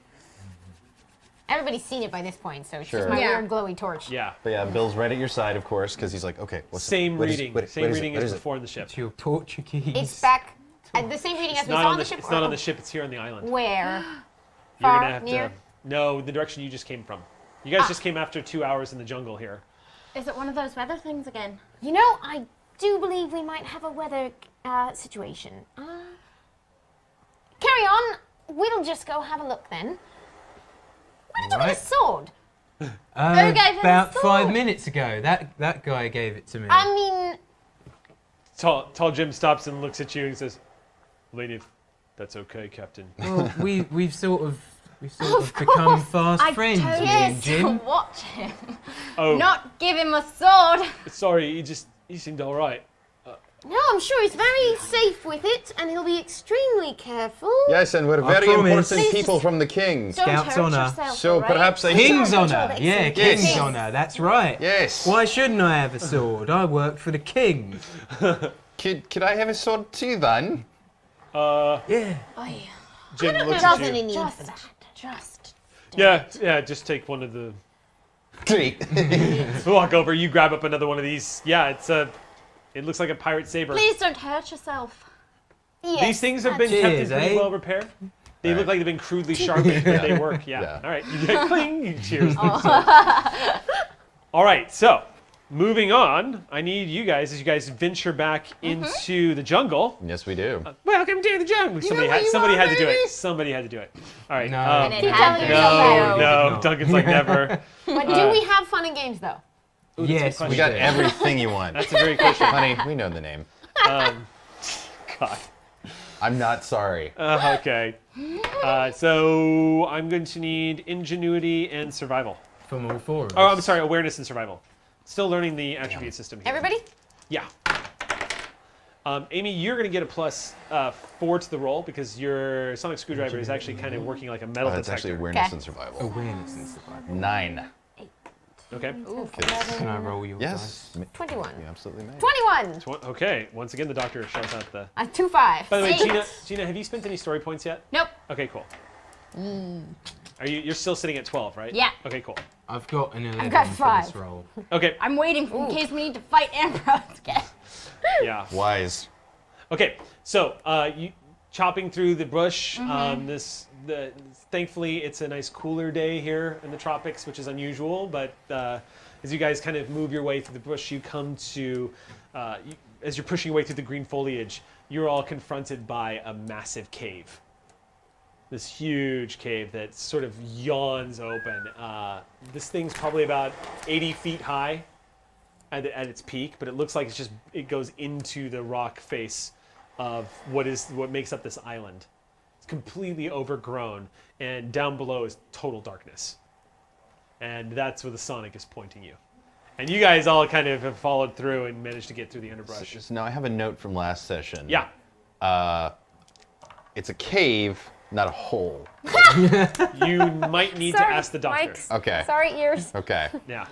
S4: Everybody's seen it by this point, so it's
S2: Sure.
S4: just my
S5: Yeah.
S4: weird glowy torch.
S1: Yeah.
S2: But yeah, Bill's right at your side, of course, because he's like, okay, what's
S1: Same
S2: what is-
S1: reading.
S2: what-
S1: Same
S2: what is it?
S1: reading
S2: What
S1: as
S2: is it?
S1: before on the ship.
S3: It's your torture keys.
S4: It's back at the same reading as we saw on the ship.
S1: It's not on the ship. It's here on the island.
S4: Where?
S1: You're
S4: Far?
S1: gonna have
S4: Near?
S1: to. No, the direction you just came from. You guys just came after 2 hours in the jungle here.
S5: Is it one of those weather things again?
S4: You know, I do believe we might have a weather situation. Carry on. We'll just go have a look then. Where did you get a
S3: Right.
S4: sword?
S5: Who gave him the
S3: About
S5: sword?
S3: 5 minutes ago. That guy gave it to me.
S4: I mean,
S1: Tall Jim stops and looks at you and says, "Lady, if that's okay, Captain."
S3: Well, we've sort of become fast
S5: I
S3: friends,
S5: told
S3: me
S5: you
S3: and
S5: to
S3: Jim.
S5: watch him,
S1: Oh,
S5: not give him a sword.
S1: sorry. He seemed all right.
S4: no, I'm sure he's very safe with it, and he'll be extremely careful.
S2: Yes, and we're
S3: I
S2: very
S3: promise.
S2: important people from the king.
S4: Don't
S3: Scout's
S4: hurt
S3: honour.
S4: yourself,
S2: So
S4: all right?
S2: perhaps I
S3: King's
S4: Sure,
S3: honour.
S4: sure,
S3: Yeah,
S4: that's
S3: King's
S2: Yes.
S3: honour. That's right.
S2: Yes.
S3: Why shouldn't I have a sword? I work for the king.
S2: Could I have a sword too, then?
S3: Yeah.
S1: Jim looks at
S4: Doesn't
S1: you.
S4: he need
S5: Just,
S4: for that?
S5: just.
S1: Yeah. Just take one of the.
S2: Great.
S1: Walk over. You grab up another one of these. Yeah, it's a. It looks like a pirate saber.
S5: Please don't hurt yourself.
S4: Yes,
S1: These things have been
S3: Cheers,
S1: kept in pretty
S3: eh?
S1: well repaired. They look
S2: Right.
S1: like they've been crudely sharpened, but they work. Yeah.
S2: Yeah.
S1: All right. You get cling. You cheers. All right. So, moving on. I need you guys as you guys venture back into the jungle.
S2: Yes, we do.
S1: Welcome to the jungle. Somebody
S4: where you
S1: somebody
S4: are,
S1: had to do
S4: baby?
S1: it. Somebody had to do it. All right.
S3: No.
S5: And it
S4: Keep
S5: happened.
S4: telling yourself
S1: no.
S3: No.
S1: Duncan's like never.
S4: But do we have fun and games though?
S1: Ooh, that's a
S3: Yes,
S1: good
S2: We
S3: we
S2: got
S3: do.
S2: everything you want.
S1: That's a very question.
S2: Honey, we know the name.
S1: God.
S2: I'm not sorry.
S1: Okay. So I'm going to need ingenuity and survival.
S3: From all four of us.
S1: Oh, I'm sorry, awareness and survival. Still learning the attribute system here.
S4: Everybody?
S1: Yeah. Amy, you're going to get a plus 4 to the roll because your sonic screwdriver is actually kind of working like a metal
S2: That's
S1: detector.
S2: actually awareness
S4: Okay.
S2: and survival.
S3: Awareness and survival.
S2: 9.
S1: Okay.
S3: Can I roll your
S2: Yes.
S4: 21.
S2: You absolutely may.
S4: 21!
S1: Okay. Once again, the doctor shouts out the.
S4: 2 5.
S1: By the way,
S5: Eight.
S1: Gina, have you spent any story points yet?
S5: Nope.
S1: Okay, cool. You're still sitting at 12, right?
S5: Yeah.
S1: Okay, cool.
S3: I've got an 11
S4: got
S3: for
S4: 5.
S3: this roll.
S1: Okay.
S5: I'm waiting in case we need to fight Ambrose again.
S1: Yeah.
S2: Wise.
S1: Okay, so you chopping through the bush. Thankfully, it's a nice cooler day here in the tropics, which is unusual. But as you guys kind of move your way through the bush, you come to, as you're pushing your way through the green foliage, you're all confronted by a massive cave. This huge cave that sort of yawns open. This thing's probably about 80 feet high at its peak, but it looks like it goes into the rock face of what makes up this island. It's completely overgrown, and down below is total darkness. And that's where the Sonic is pointing you. And you guys all kind of have followed through and managed to get through the underbrush.
S2: So now I have a note from last session.
S1: Yeah.
S2: It's a cave, not a hole.
S1: You might need to ask the doctor.
S4: Mike's.
S2: Okay.
S4: Sorry, ears.
S2: Okay.
S1: Yeah.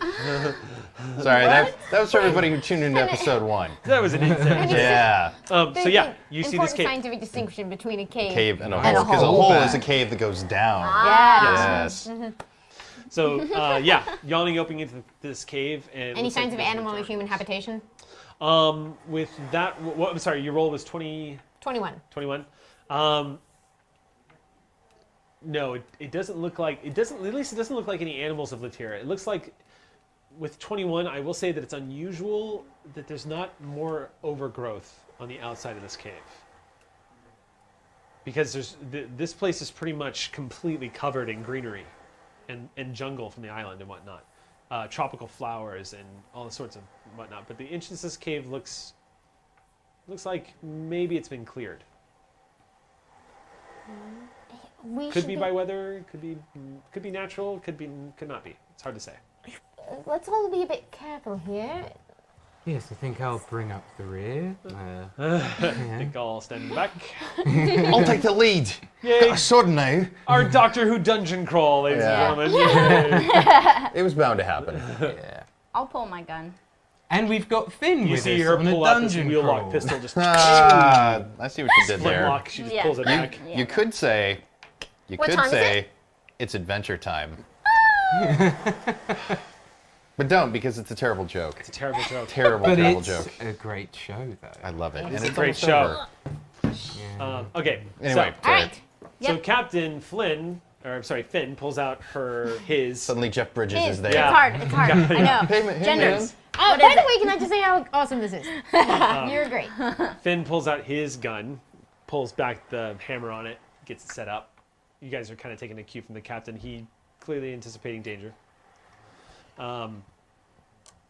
S2: Sorry, that was for everybody who tuned into episode 1.
S1: That was an insane.
S2: Yeah.
S1: So yeah, you see this
S4: Important
S1: cave.
S4: scientific distinction between a cave.
S2: Cave and a
S4: And a
S2: hole. Because a
S4: hole.
S2: hole is a cave that goes down.
S4: Yes.
S2: Yes.
S1: So yeah, yawning opening into this cave and.
S4: Any
S1: looks like
S4: signs of
S1: there's
S4: animal or
S1: dark.
S4: human habitation?
S1: With that, what? I'm sorry, your roll was 21.
S4: 21.
S1: No, it doesn't look like it doesn't. At least it doesn't look like any animals have lived here. It looks like with 21, I will say that it's unusual that there's not more overgrowth on the outside of this cave. Because this place is pretty much completely covered in greenery and jungle from the island and whatnot. Tropical flowers and all sorts of whatnot. But the entrance to this cave looks like maybe it's been cleared.
S4: We
S1: Could
S4: should
S1: be by weather, could be natural, could not be. It's hard to say.
S4: Let's all be a bit careful here.
S3: Yes, I think I'll bring up the rear.
S1: I think I'll stand back.
S2: I'll take the lead.
S1: Yay!
S2: Got a sword now.
S1: Our Doctor Who dungeon crawl, ladies
S2: Yeah.
S1: and gentlemen. Yay.
S2: It was bound to happen.
S3: Yeah.
S5: I'll pull my gun.
S3: And we've got Finn
S1: You
S3: with
S1: see
S3: us
S1: her
S3: on a
S1: pull out this
S3: dungeon
S1: wheel-lock
S3: crawl.
S1: pistol, just
S2: Ah, I see what you did there.
S1: flintlock. She just
S5: Yeah.
S1: pulls it back.
S5: Yeah,
S2: You
S5: no.
S2: could say,
S4: What time is it?
S2: it's adventure time. But don't, because it's a terrible joke.
S1: It's a terrible joke.
S2: Terrible,
S3: But
S2: terrible
S3: it's
S2: joke.
S3: a great show, though.
S2: I love it.
S1: It's
S2: and
S1: a great
S2: almost
S1: show.
S2: over.
S3: Yeah.
S1: Okay.
S2: Anyway,
S4: All
S2: sorry.
S4: right.
S1: So
S5: Yep.
S1: Captain Flynn, or I'm sorry, Finn pulls out his.
S2: Suddenly Jeff Bridges is there.
S1: Yeah.
S5: It's hard. It's hard. I know.
S2: Hey, man.
S5: Genders.
S4: Oh,
S5: What
S4: by
S5: is
S4: the
S5: it?
S4: way, can I just say how awesome this is? You're great.
S1: Finn pulls out his gun, pulls back the hammer on it, gets it set up. You guys are kind of taking a cue from the captain. He clearly anticipating danger.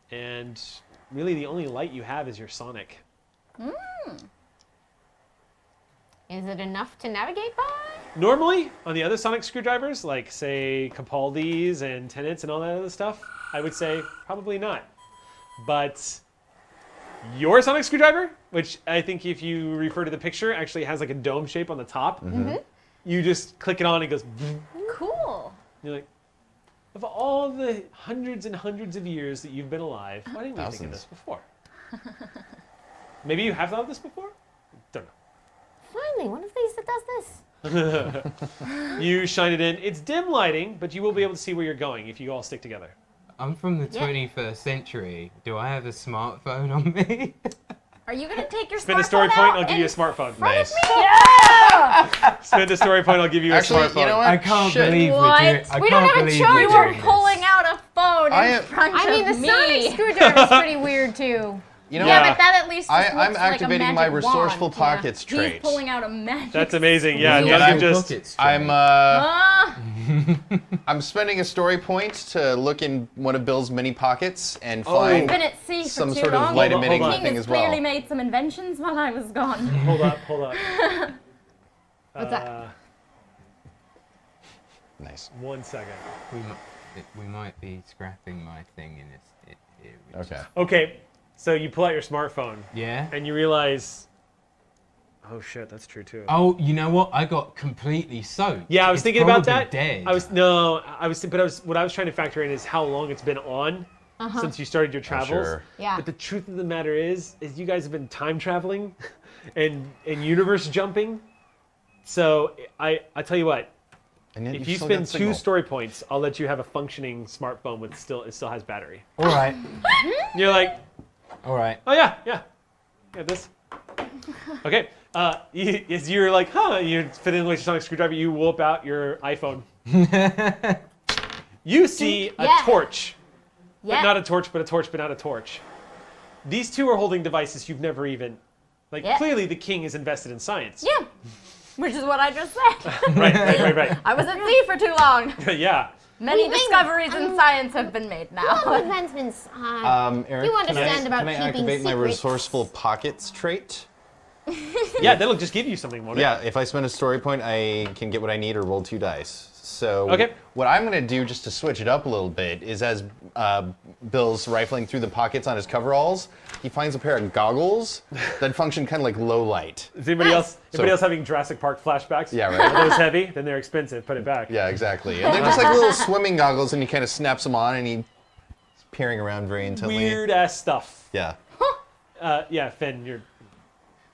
S1: And really, the only light you have is your Sonic.
S4: Is it enough to navigate by?
S1: Normally, on the other Sonic screwdrivers, like say Capaldi's and Tennant's and all that other stuff, I would say probably not. But your Sonic screwdriver, which I think if you refer to the picture, actually has like a dome shape on the top. You just click it on, it goes.
S5: Cool.
S1: You're like, of all the hundreds and hundreds of years that you've been alive, why didn't we think of
S2: Thousands.
S1: this before? Maybe you have thought of this before? Don't know.
S4: Finally, one of these that does this.
S1: You shine it in. It's dim lighting, but you will be able to see where you're going if you all stick together.
S3: I'm from the
S5: Yeah.
S3: 21st century. Do I have a smartphone on me?
S5: Are you gonna take your
S1: Spin a
S5: smartphone
S1: story point,
S5: out
S1: I'll give you a
S5: and-
S1: smartphone.
S2: Nice.
S1: Spin a story point, I'll give you a
S2: Actually,
S1: smartphone.
S2: you know what?
S3: I can't
S2: Shit.
S3: believe
S5: What?
S3: we're doing. I
S4: We don't
S3: can't
S4: have a
S3: believe
S4: choice.
S3: we're
S5: You were
S3: doing this.
S5: pulling out a phone
S2: I
S5: in
S2: am-
S5: front
S4: I mean, the
S5: of me.
S4: Sonic screwdriver is pretty weird too.
S2: You know
S5: Yeah,
S2: what?
S5: but that at least just
S2: I'm
S5: looks like a
S2: activating my
S5: magic
S2: resourceful
S5: wand.
S2: pockets
S5: He's
S2: trait.
S5: pulling out a magic.
S1: That's amazing. Yeah,
S2: What
S1: you
S2: I'm-
S1: just.
S2: I'm spending a story point to look in one of Bill's many pockets and
S1: Oh.
S2: find
S5: Been at sea for
S2: some
S5: too
S2: sort
S5: long.
S2: of light
S1: Hold on,
S2: emitting
S1: hold on.
S2: thing
S5: King
S2: as
S5: has clearly
S2: well.
S5: made some inventions while I was gone.
S1: Hold up.
S4: What's that?
S2: Nice.
S1: 1 second.
S3: We might be scrapping my thing in this. Here, which
S2: Okay.
S3: is-
S1: Okay, so you pull out your smartphone
S3: Yeah.
S1: and you realize, oh shit, that's true too.
S3: Oh, you know what? I got completely soaked.
S1: Yeah, I was
S3: It's
S1: thinking about
S3: probably
S1: that.
S3: Dead.
S1: What I was trying to factor in is how long it's been on since you started your travels.
S2: sure.
S4: Yeah.
S1: But the truth of the matter is you guys have been time traveling and universe jumping. So I tell you what,
S2: And yet
S1: if
S2: you've
S1: you
S2: still
S1: spend
S2: got
S1: 2
S2: signal.
S1: story points, I'll let you have a functioning smartphone with it still has battery.
S3: All right.
S1: And you're like,
S3: All right.
S1: oh yeah, this. Okay. You're like, you're fitting with your Sonic screwdriver. You whoop out your iPhone. You see a
S4: Yeah.
S1: torch, but
S5: Yeah.
S1: not a torch, but a torch, but not a torch. These two are holding devices you've never even,
S5: Yeah.
S1: clearly the king is invested in science.
S5: Yeah. Which is what I just said.
S1: Right.
S5: I was at sea for too long.
S1: Yeah.
S5: Many
S4: We think-
S5: discoveries in science have been made
S4: All
S5: now.
S4: advancements.
S2: Eric,
S4: You understand about
S2: can I
S4: keeping
S2: activate my
S4: secrets.
S2: resourceful pockets trait?
S1: Yeah, that'll just give you something, won't it?
S2: Yeah, if I spend a story point, I can get what I need or roll 2 dice. So
S1: Okay.
S2: what I'm going to do, just to switch it up a little bit, is as Bill's rifling through the pockets on his coveralls, he finds a pair of goggles that function kind of like low light.
S1: Is anybody else having Jurassic Park flashbacks?
S2: Yeah, right.
S1: Are those heavy? Then they're expensive. Put it back.
S2: Yeah, exactly. And they're just like little swimming goggles, and he kind of snaps them on, and he's peering around very intently.
S1: Weird ass stuff.
S2: Yeah.
S1: Yeah, Finn, you're.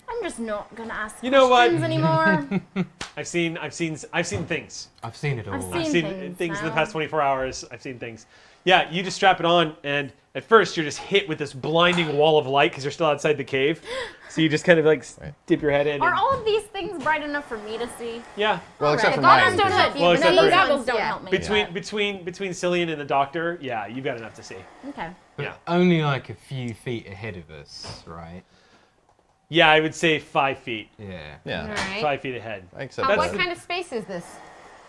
S5: I'm just not gonna ask
S1: You know what?
S5: questions anymore.
S1: I've seen things.
S3: I've seen it all.
S5: I've
S1: I've
S5: seen
S1: seen
S5: things
S1: in the
S5: now.
S1: past 24 hours. I've seen things. Yeah, you just strap it on, and at first you're just hit with this blinding wall of light because you're still outside the cave. So you just kind of like dip your head in.
S5: Are
S1: and-
S5: all of these things bright enough for me to see?
S1: Yeah.
S2: Well, except for
S4: The
S2: mine.
S4: goggles don't
S2: because-
S4: help you,
S1: Well,
S4: but
S1: except
S4: the
S1: for-
S4: goggles
S5: Goggles don't
S4: yeah.
S5: help me.
S1: Between Cillian and the doctor, yeah, you've got enough to see.
S5: Okay.
S1: Yeah.
S3: Only like a few feet ahead of us, right?
S1: Yeah, I would say 5 feet.
S3: Yeah.
S2: Yeah.
S4: All right.
S1: 5 feet ahead.
S2: I accept
S4: What
S2: that.
S4: kind of space is this?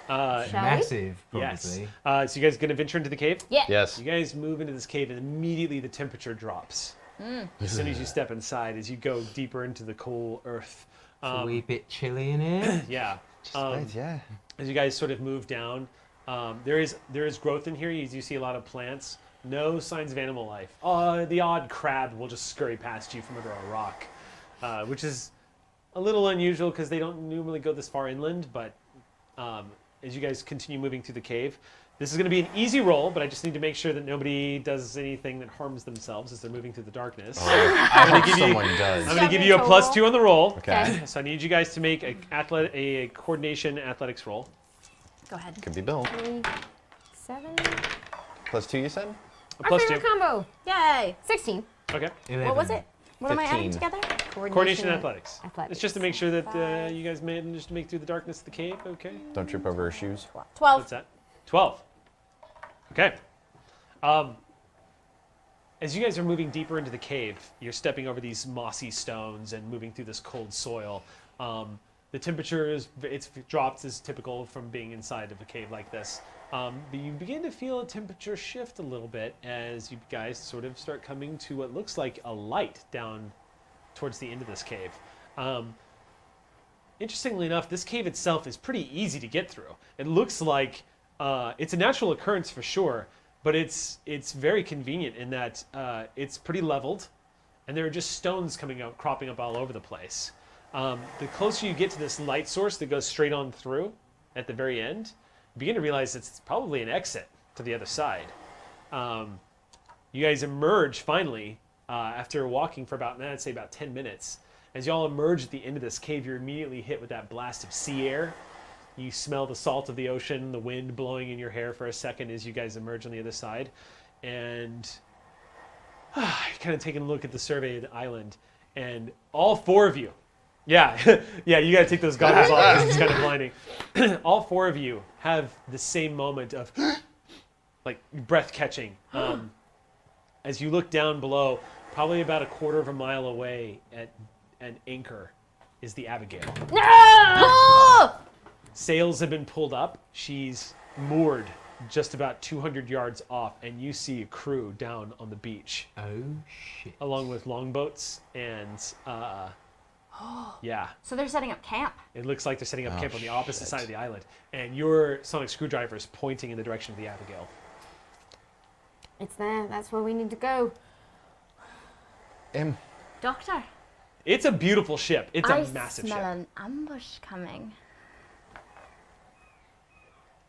S1: Uh,
S4: Shall we?
S3: Massive,
S1: yes.
S3: probably.
S1: So you guys gonna venture into the cave?
S4: Yeah.
S2: Yes.
S1: You guys move into this cave, and immediately the temperature drops. As soon as you step inside, as you go deeper into the cool earth.
S3: It's a wee bit chilly in here.
S1: Yeah.
S2: Right, yeah.
S1: As you guys sort of move down, there is growth in here. You see a lot of plants. No signs of animal life. The odd crab will just scurry past you from under a rock, which is a little unusual because they don't normally go this far inland. But as you guys continue moving through the cave, this is going to be an easy roll, but I just need to make sure that nobody does anything that harms themselves as they're moving through the darkness.
S2: I hope
S1: give you-
S2: someone does.
S1: I'm going to give you a +2 on the roll.
S2: Okay.
S1: So I need you guys to make a coordination athletics roll.
S5: Go ahead.
S2: Could be Bill.
S4: 7.
S2: +2, you said?
S1: A
S4: Our
S1: +2.
S4: favorite combo.
S5: Yay!
S4: 16.
S1: Okay.
S3: 11.
S5: What was it? What am I adding
S2: 15.
S5: together?
S1: Coordination and athletics.
S4: Athletics.
S1: It's just to make sure that you guys managed to make through the darkness of the cave. Okay.
S2: Don't trip over her shoes.
S5: 12.
S1: What's that? 12. Okay. As you guys are moving deeper into the cave, you're stepping over these mossy stones and moving through this cold soil. The temperature it's dropped as typical from being inside of a cave like this. But you begin to feel a temperature shift a little bit as you guys sort of start coming to what looks like a light down towards the end of this cave. Interestingly enough, this cave itself is pretty easy to get through. It looks like it's a natural occurrence for sure, but it's very convenient in that it's pretty leveled, and there are just stones cropping up all over the place. The closer you get to this light source that goes straight on through at the very end, you begin to realize it's probably an exit to the other side. You guys emerge finally after walking for about 10 minutes. As y'all emerge at the end of this cave, you're immediately hit with that blast of sea air. You smell the salt of the ocean, the wind blowing in your hair for a second as you guys emerge on the other side. And you're kind of taking a look at the survey of the island. And all 4 of you, yeah, you got to take those goggles off because it's kind of blinding. All 4 of you have the same moment of like breath catching. As you look down below, probably about a quarter of a mile away at an anchor is the Abigail.
S4: Oh!
S1: Sails have been pulled up. She's moored just about 200 yards off, and you see a crew down on the beach,
S3: Oh, shit.
S1: along with longboats and yeah.
S5: So they're setting up camp.
S1: It looks like they're setting up camp on the opposite
S2: shit.
S1: side of the island, and your sonic screwdriver is pointing in the direction of the Abigail.
S4: It's there. That's where we need to go.
S5: Doctor,
S1: It's a beautiful ship. It's
S5: I
S1: a massive
S5: smell
S1: ship.
S5: an ambush coming.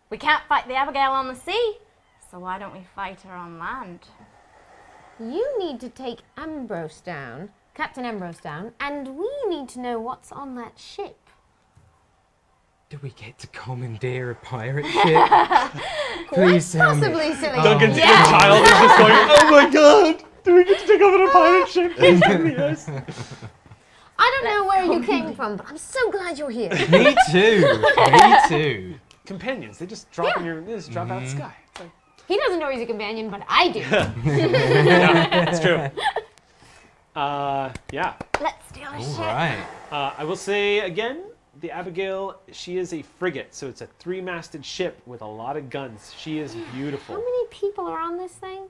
S5: We can't fight the Abigail on the sea, so why don't we fight her on land?
S4: You need to take Ambrose down, Captain Ambrose down, and we need to know what's on that ship.
S3: Do we get to commandeer a pirate ship? Please tell me.
S4: Possibly, silly.
S1: Duncan's inner child is just going, oh my god! Do we get to take over a pirate ship? Yes.
S4: I don't know where you came from, but I'm so glad you're here.
S3: Me too. Me too.
S1: Companions, they just drop out of the sky. It's like,
S4: He doesn't know he's a companion, but I do.
S1: yeah, it's true. Yeah.
S5: Let's steal a
S3: All
S5: ship.
S3: right.
S1: I will say again, the Abigail, she is a frigate, so it's a 3-masted ship with a lot of guns. She is beautiful.
S4: How many people are on this thing?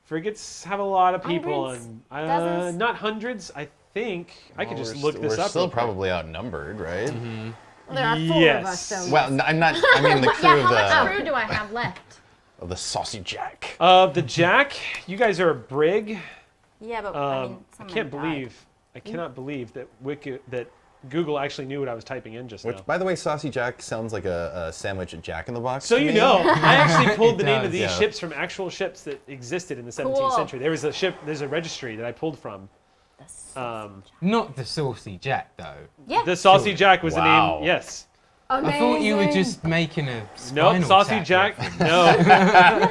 S1: Frigates have a lot of people,
S4: Hundreds?
S1: and
S4: Dozens?
S1: not hundreds. I think I could just
S2: We're
S1: look
S2: st-
S1: this
S2: we're
S1: up.
S2: still
S1: real quick.
S2: probably outnumbered, right?
S4: There are 4 of us, so.
S2: Well, I'm not. I mean the crew
S5: Yeah, how much
S2: of
S5: crew do I have left?
S2: the Saucy Jack.
S1: The Jack, you guys are a brig.
S5: Yeah, but
S1: I
S5: someone
S1: can't
S5: died.
S1: believe, I cannot believe that that Google actually knew what I was typing in just
S2: Which,
S1: now.
S2: by the way, Saucy Jack sounds like a sandwich at Jack in the Box.
S1: So
S2: to
S1: you
S2: me.
S1: know, I actually pulled the
S3: It
S1: name of
S3: does,
S1: these
S2: yeah.
S1: ships from actual ships that existed in the 17th
S5: Cool.
S1: century. There was a ship, there's a registry that I pulled from.
S3: Not the Saucy Jack, though.
S5: Yeah.
S1: The Saucy Jack was the
S2: Wow.
S1: name, yes.
S3: I thought you were just making a
S1: Nope,
S3: Spinal
S1: Saucy
S3: Tap
S1: Jack,
S3: reference.
S1: no.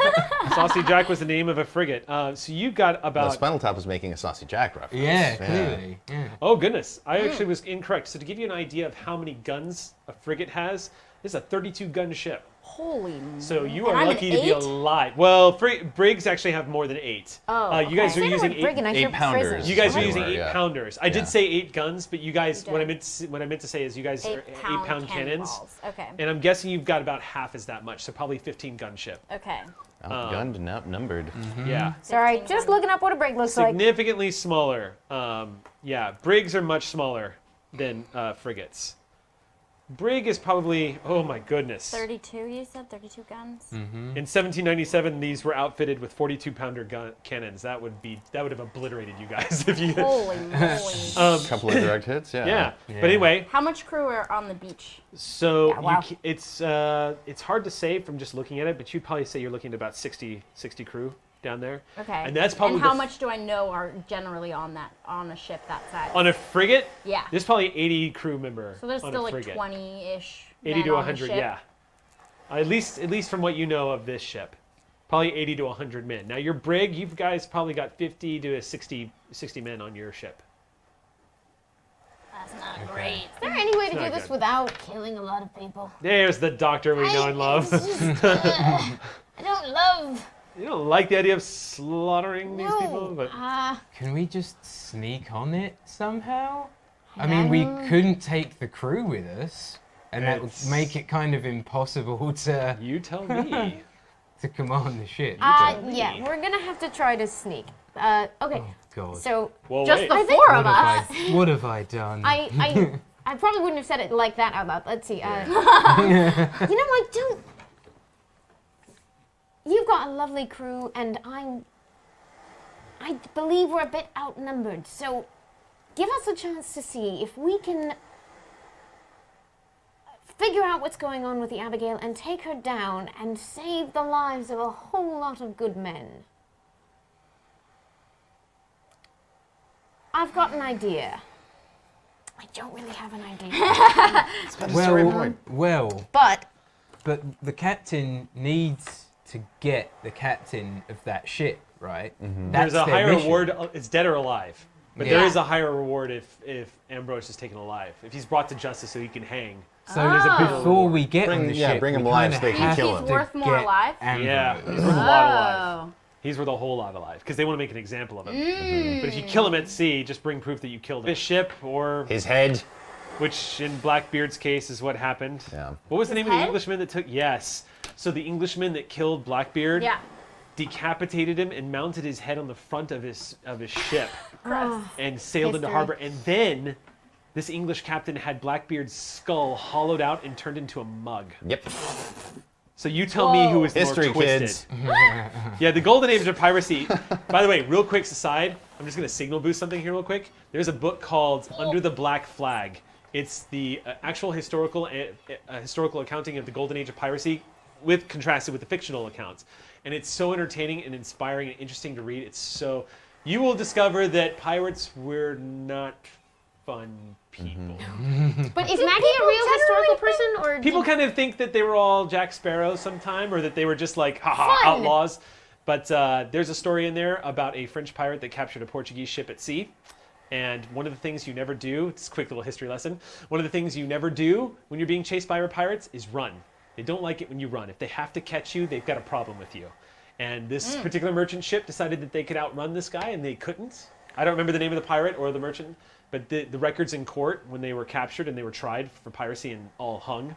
S1: Saucy Jack was the name of a frigate. So you got
S2: No,
S1: about,
S2: Spinal Tap was making a Saucy Jack reference.
S3: Yeah, clearly. Yeah.
S1: oh goodness, I actually was incorrect. So to give you an idea of how many guns a frigate has, this is a 32 gun ship.
S5: Holy.
S1: So you
S5: And
S1: are
S5: I'm an
S1: lucky to be
S5: 8?
S1: alive. Well, brigs actually have more than 8.
S5: Oh,
S1: You guys
S5: okay.
S1: are using 8.
S2: Eight pounders.
S1: You guys are
S2: They
S1: using
S2: were,
S1: 8
S2: yeah.
S1: pounders. I
S2: Yeah.
S1: did say 8 guns, but you guys,
S5: You
S1: what I
S5: did.
S1: meant to say is you guys are
S5: 8-pound
S1: 8-pound cannons.
S5: cannonballs. Okay.
S1: And I'm guessing you've got about half as that much, so probably 15 gun ship.
S5: Okay.
S2: Outgunned and outnumbered.
S1: Yeah.
S4: Sorry, just looking up what a brig looks like.
S1: Significantly smaller. Yeah, brigs are much smaller than frigates. Brig is probably, oh my goodness.
S5: 32, you said? 32 guns?
S1: In 1797, these were outfitted with 42-pounder cannons. That would have obliterated you guys if you.
S5: Holy moly.
S2: A couple of direct hits, yeah.
S1: Yeah.
S3: Yeah.
S1: But anyway,
S5: How much crew are on the beach?
S1: so
S4: Yeah, wow.
S1: it's hard to say from just looking at it, but you'd probably say you're looking at about 60 crew down there.
S5: Okay.
S1: And that's probably
S5: And how
S1: the-
S5: much do I know are generally on a ship that size?
S1: On a frigate,
S5: Yeah.
S1: there's probably 80 crew member.
S5: So there's
S1: on
S5: still
S1: a
S5: like
S1: frigate.
S5: 20-ish.
S1: 80
S5: men
S1: to
S5: on the
S1: 100,
S5: ship.
S1: yeah. At least from what you know of this ship. Probably 80 to 100 men. Now your brig, you guys probably got 50 to 60 men on your ship.
S5: That's not great.
S4: Is there any way to do
S1: not
S4: this
S1: good.
S4: without killing a lot of people?
S1: There's the doctor we know and love.
S4: I don't love.
S1: You don't like the idea of slaughtering these
S4: No.
S1: people, but
S3: Can we just sneak on it somehow? I mean, we couldn't take the crew with us, and that would
S1: It's-
S3: make it kind of impossible to
S1: you tell me.
S3: command the ship.
S4: Yeah, we're gonna have to try to sneak. Okay,
S3: Oh, God.
S4: so
S1: Well,
S5: Just
S1: wait.
S5: the
S4: I think-
S5: 4 of us.
S3: What have I done?
S4: I probably wouldn't have said it like that out loud. Let's see. You know, I don't. You've got a lovely crew, and I believe we're a bit outnumbered. So, give us a chance to see if we can figure out what's going on with the Abigail and take her down and save the lives of a whole lot of good men. I've got an idea. I don't really have an idea.
S3: But
S4: But
S3: the captain needs to get the captain of that ship, right? That's
S1: There's a
S3: their
S1: higher
S3: mission.
S1: reward. It's dead or alive. But
S3: Yeah.
S1: there is a higher reward if Ambrose is taken alive. If he's brought to justice so he can hang.
S3: So
S1: There's a big
S3: before we get
S2: Bring-
S3: on the
S2: yeah,
S3: ship,
S2: bring
S3: we
S2: him alive
S3: kinda
S2: so they can
S3: have
S2: kill
S3: to
S2: him.
S5: He's worth more
S3: get
S5: alive?
S1: Yeah,
S3: Ambrose.
S1: he's worth a lot alive.
S5: Oh.
S1: He's worth a whole lot alive because they want to make an example of him. But if you kill him at sea, just bring proof that you killed him. His ship, or
S2: His head.
S1: which in Blackbeard's case is what happened.
S2: Yeah.
S1: What was the name of the
S5: head?
S1: Englishman that took? Yes. So the Englishman that killed Blackbeard
S5: Yeah.
S1: decapitated him and mounted his head on the front of his ship
S5: Gross.
S1: and sailed into
S4: History.
S1: harbor. And then this English captain had Blackbeard's skull hollowed out and turned into a mug.
S2: Yep.
S1: So you tell me who was the
S2: History,
S1: more twisted.
S2: kids.
S1: Yeah, the golden age of piracy. By the way, real quick aside, I'm just going to signal boost something here real quick. There's a book called Under the Black Flag. It's the actual historical accounting of the golden age of piracy with contrasted with the fictional accounts. And it's so entertaining and inspiring and interesting to read. It's so you will discover that pirates were not fun people.
S4: But is Maggie a real historical person, or
S1: People kind of think that they were all Jack Sparrow sometime, or that they were just like, haha,
S4: Fun.
S1: outlaws. But there's a story in there about a French pirate that captured a Portuguese ship at sea. And one of the things you never do, it's a quick little history lesson, one of the things you never do when you're being chased by pirates is run. They don't like it when you run. If they have to catch you, they've got a problem with you. And this particular merchant ship decided that they could outrun this guy, and they couldn't. I don't remember the name of the pirate or the merchant, but the records in court when they were captured and they were tried for piracy and all hung,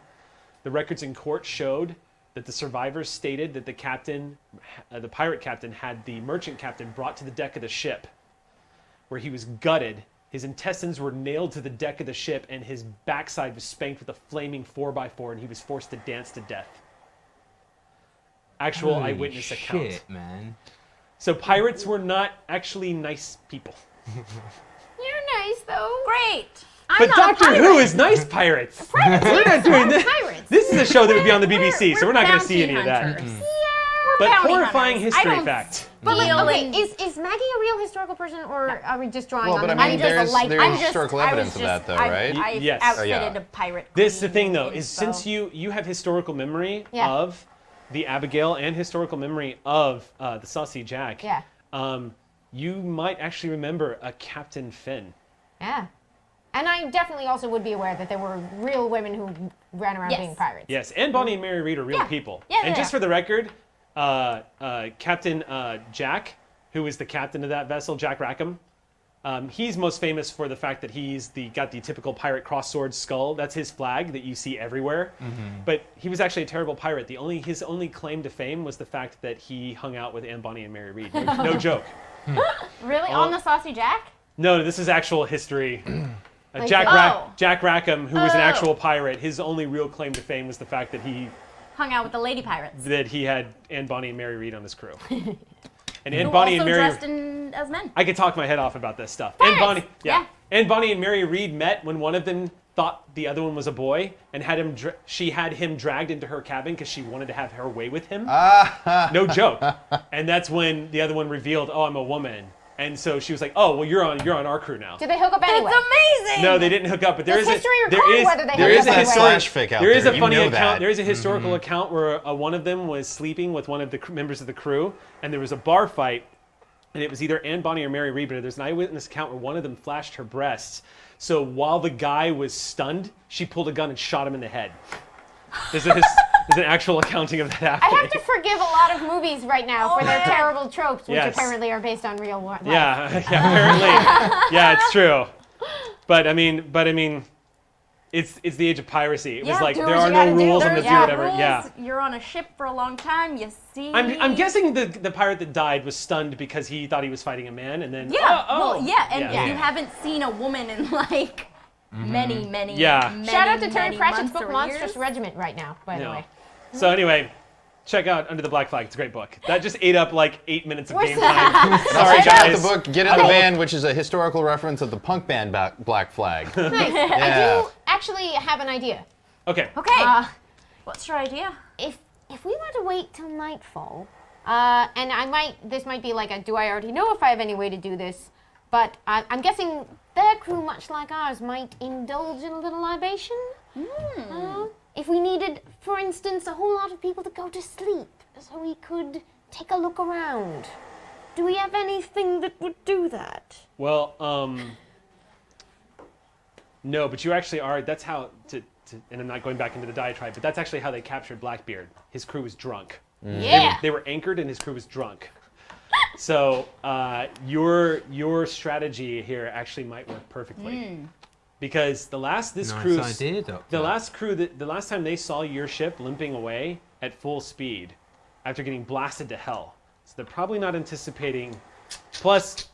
S1: the records in court showed that the survivors stated that the captain, the pirate captain, had the merchant captain brought to the deck of the ship, where he was gutted His intestines were nailed to the deck of the ship, and his backside was spanked with a flaming 4x4, and he was forced to dance to death. Actual
S3: Holy
S1: eyewitness account.
S3: shit, man.
S1: So pirates were not actually nice people.
S4: You're nice, though.
S5: Great.
S1: But Doctor Who is nice pirates. We're not doing this.
S4: Pirates.
S1: This is a show that would be on the BBC, so we're not going to see
S5: bounty
S1: any of that.
S5: hunters.
S1: But
S5: bounty
S1: horrifying
S5: hunters. I
S1: history
S5: don't
S1: fact.
S4: But like,
S5: Feel
S4: okay,
S5: and-
S4: is Maggie a real historical person, or are we just drawing
S2: Well,
S4: on
S2: but
S4: the
S2: I mean,
S4: Maggie as a
S2: there's
S4: light?
S2: historical evidence of that, though, right?
S5: I
S1: Yes.
S5: outfitted
S2: Yeah.
S5: a pirate.
S1: This is the
S5: queen
S1: thing, though,
S5: and
S1: is
S5: so-
S1: since you have historical memory
S4: Yeah.
S1: of the Abigail and historical memory of the Saucy Jack,
S4: Yeah.
S1: you might actually remember a Captain Finn.
S4: Yeah. And I definitely also would be aware that there were real women who ran around
S5: Yes.
S4: being pirates.
S1: Yes, and Bonnie and Mary Read are real
S4: Yeah.
S1: people.
S4: Yeah,
S1: and
S4: they
S1: just
S4: are.
S1: for the record, Captain Jack, who is the captain of that vessel, Jack Rackham, he's most famous for the fact that he's got the typical pirate cross-sword skull. That's his flag that you see everywhere. But he was actually a terrible pirate. His only claim to fame was the fact that he hung out with Anne, Bonny, and Mary Read. No joke.
S4: Really? On the Saucy Jack?
S1: No, this is actual history.
S4: Like,
S1: Jack Rackham, who was an actual pirate, his only real claim to fame was the fact that he
S5: hung out with the lady pirates.
S1: had Anne, Bonny, and Mary Read on his crew. And
S5: Who
S1: Anne, Bonny,
S5: also
S1: and Mary.
S5: dressed as men.
S1: I could talk my head off about this stuff.
S5: Pirates!
S1: Anne, Bonny,
S5: Yeah.
S1: Anne, Bonny, and Mary Read met when one of them thought the other one was a boy, and she had him dragged into her cabin because she wanted to have her way with him. No joke. And that's when the other one revealed, "Oh, I'm a woman." And so she was like, "Oh, well, you're on our crew now."
S4: Did they hook up anyway?
S5: It's amazing.
S1: No, they didn't hook up, but there
S4: Does
S1: is
S4: history
S1: there
S4: record
S1: is
S4: whether they
S1: there
S4: hooked
S1: is
S4: up
S1: a
S4: anyway?
S1: historic
S2: Slash fic out
S1: there is
S2: there.
S1: a
S2: You
S1: funny
S2: know
S1: account.
S2: that.
S1: There is a historical account where one of them was sleeping with one of the members of the crew, and there was a bar fight, and it was either Anne, Bonny, or Mary Read. But there's an eyewitness account where one of them flashed her breasts. So while the guy was stunned, she pulled a gun and shot him in the head. There's an actual accounting of that
S4: I
S1: happening.
S4: have to forgive a lot of movies right now for their
S5: yeah.
S4: terrible tropes, which
S1: Yes.
S4: apparently are based on real life.
S1: Yeah, apparently. Yeah, it's true. But I mean, it's the age of piracy. It was
S5: Yeah,
S1: like
S4: do
S1: there
S4: what
S1: are
S4: you
S1: no
S4: gotta do.
S1: rules. I'm gonna
S4: There's
S1: do whatever.
S5: Rules,
S1: Yeah.
S5: You're on a ship for a long time. You see.
S1: I'm guessing the pirate that died was stunned because he thought he was fighting a man, and then
S5: Yeah.
S1: oh.
S5: Well, yeah, and
S1: Yeah.
S5: you haven't seen a woman in like many.
S1: Yeah.
S5: Many,
S4: Shout out to Terry
S5: many
S4: Pratchett's
S5: months
S4: book
S5: or
S4: Monstrous
S5: years.
S4: Regiment right now, by the
S1: No.
S4: way.
S1: So anyway, check out Under the Black Flag. It's a great book. That just ate up like 8 minutes of
S4: We're
S1: game
S4: so-
S1: time. Sorry,
S2: Check out
S1: guys.
S2: the book Get in the Band, which is a historical reference of the punk band Black Flag.
S4: Nice. I
S2: Yeah.
S4: do actually have an idea.
S1: Okay.
S5: Okay. What's your idea?
S4: If we were to wait till nightfall, and this might be like a do I already know if I have any way to do this, but I'm guessing their crew, much like ours, might indulge in a little libation. If we needed, for instance, a whole lot of people to go to sleep, so we could take a look around. Do we have anything that would do that?
S1: Well, no, but you actually are. That's how and I'm not going back into the diatribe, but that's actually how they captured Blackbeard. His crew was drunk.
S4: Yeah.
S1: They were anchored, and his crew was drunk. So your strategy here actually might work perfectly, because the last
S3: idea, Doctor.
S1: the last time they saw your ship limping away at full speed, after getting blasted to hell, so they're probably not anticipating. Plus,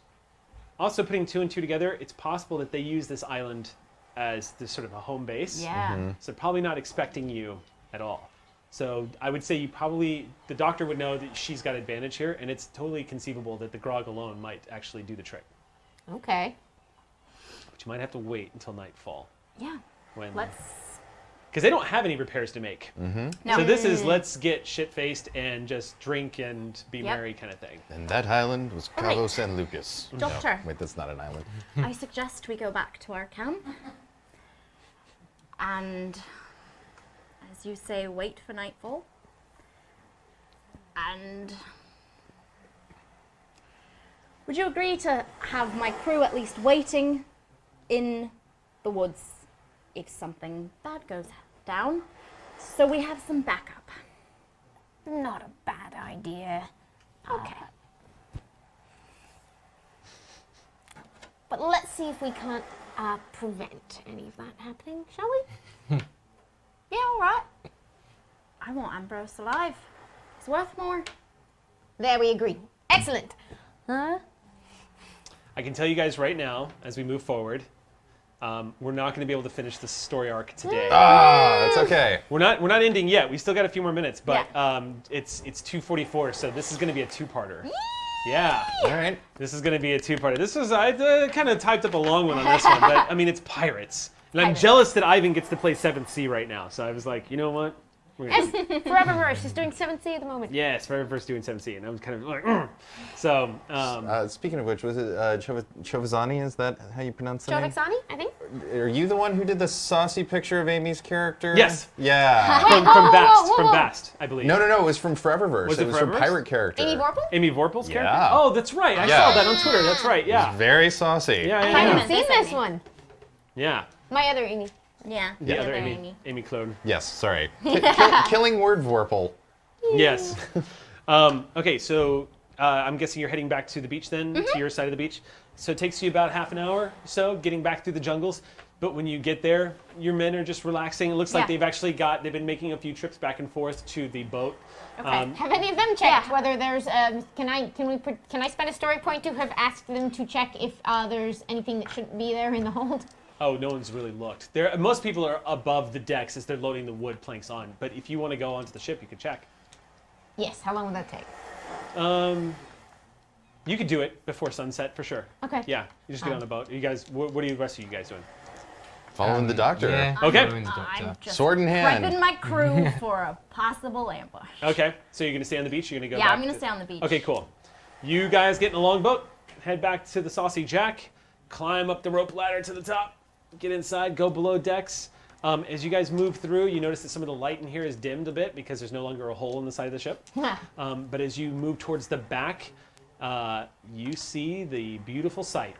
S1: also putting 2 and 2 together, it's possible that they use this island as this sort of a home base.
S5: Yeah.
S1: So probably not expecting you at all. So I would say the doctor would know that she's got advantage here, and it's totally conceivable that the grog alone might actually do the trick.
S4: Okay.
S1: But you might have to wait until nightfall.
S5: Yeah. Let's.
S1: Because they don't have any repairs to make.
S5: No.
S1: So this is let's get shit-faced and just drink and be
S5: Yep.
S1: merry kind of thing.
S2: And that island was Cabo San Lucas.
S5: Doctor.
S2: No, wait, that's not an island.
S5: I suggest we go back to our camp. And, as you say, wait for nightfall. And would you agree to have my crew at least waiting in the woods if something bad goes down, so we have some backup?
S4: Not a bad idea.
S5: Okay.
S4: But let's see if we can't prevent any of that happening, shall we?
S5: Yeah, all right. I want Ambrose alive. He's worth more.
S4: There we agree. Excellent. Huh?
S1: I can tell you guys right now, as we move forward, we're not going to be able to finish the story arc today.
S2: That's okay.
S1: We're not ending yet. We still got a few more minutes, but it's 2:44, so this is going to be a two-parter. Yeah.
S2: All right.
S1: This is going to be a two-parter. This was I kind of typed up a long one on this one, but I mean it's pirates, and I'm jealous that Ivan gets to play 7th Sea right now. So I was like, you know what?
S4: Foreververse is doing 7th Sea at the moment.
S1: Yes, Foreververse doing 7th Sea, and I was kind of like, so.
S2: Speaking of which, was it Chovazani? Is that how you pronounce the name?
S4: Jovaxani, I think.
S2: Are you the one who did the saucy picture of Amy's character?
S1: Yes.
S2: Yeah.
S1: From Vast, I believe.
S2: No, it was from Foreververse.
S1: Was it
S2: was from
S1: Foreververse?
S2: pirate character.
S4: Amy Vorpal?
S1: Amy Vorpal's character?
S2: Yeah.
S1: Oh, that's right. I saw that on Twitter. That's right. Yeah.
S2: Very saucy.
S1: Yeah.
S4: I haven't seen this one.
S1: Yeah.
S4: My other Amy.
S5: Yeah.
S1: The other Amy clone.
S2: Yes, sorry. Killing word Vorpal.
S1: Yes. Okay, so I'm guessing you're heading back to the beach then, to your side of the beach. So it takes you about half an hour or so getting back through the jungles. But when you get there, your men are just relaxing. It looks like they've been making a few trips back and forth to the boat.
S4: Okay. Have any of them checked whether there's? Can I spend a story point to have asked them to check if there's anything that shouldn't be there in the hold?
S1: Oh, no one's really looked. Most people are above the decks as they're loading the wood planks on. But if you want to go onto the ship, you can check.
S4: Yes. How long would that take?
S1: You could do it before sunset for sure.
S4: Okay.
S1: Yeah, you just get on the boat. You guys, what are the rest of you guys doing?
S2: Following the doctor.
S3: Yeah,
S1: Okay.
S3: following the doctor.
S5: I'm just
S2: Sword in hand.
S5: prepping my crew for a possible ambush.
S1: Okay, so you're gonna stay on the beach. You're gonna go.
S5: Yeah,
S1: back
S5: I'm gonna
S1: to-
S5: stay on the beach.
S1: Okay, cool. You guys get in a longboat, head back to the Saucy Jack, climb up the rope ladder to the top, get inside, go below decks. As you guys move through, you notice that some of the light in here is dimmed a bit because there's no longer a hole in the side of the ship. But as you move towards the back, you see the beautiful sight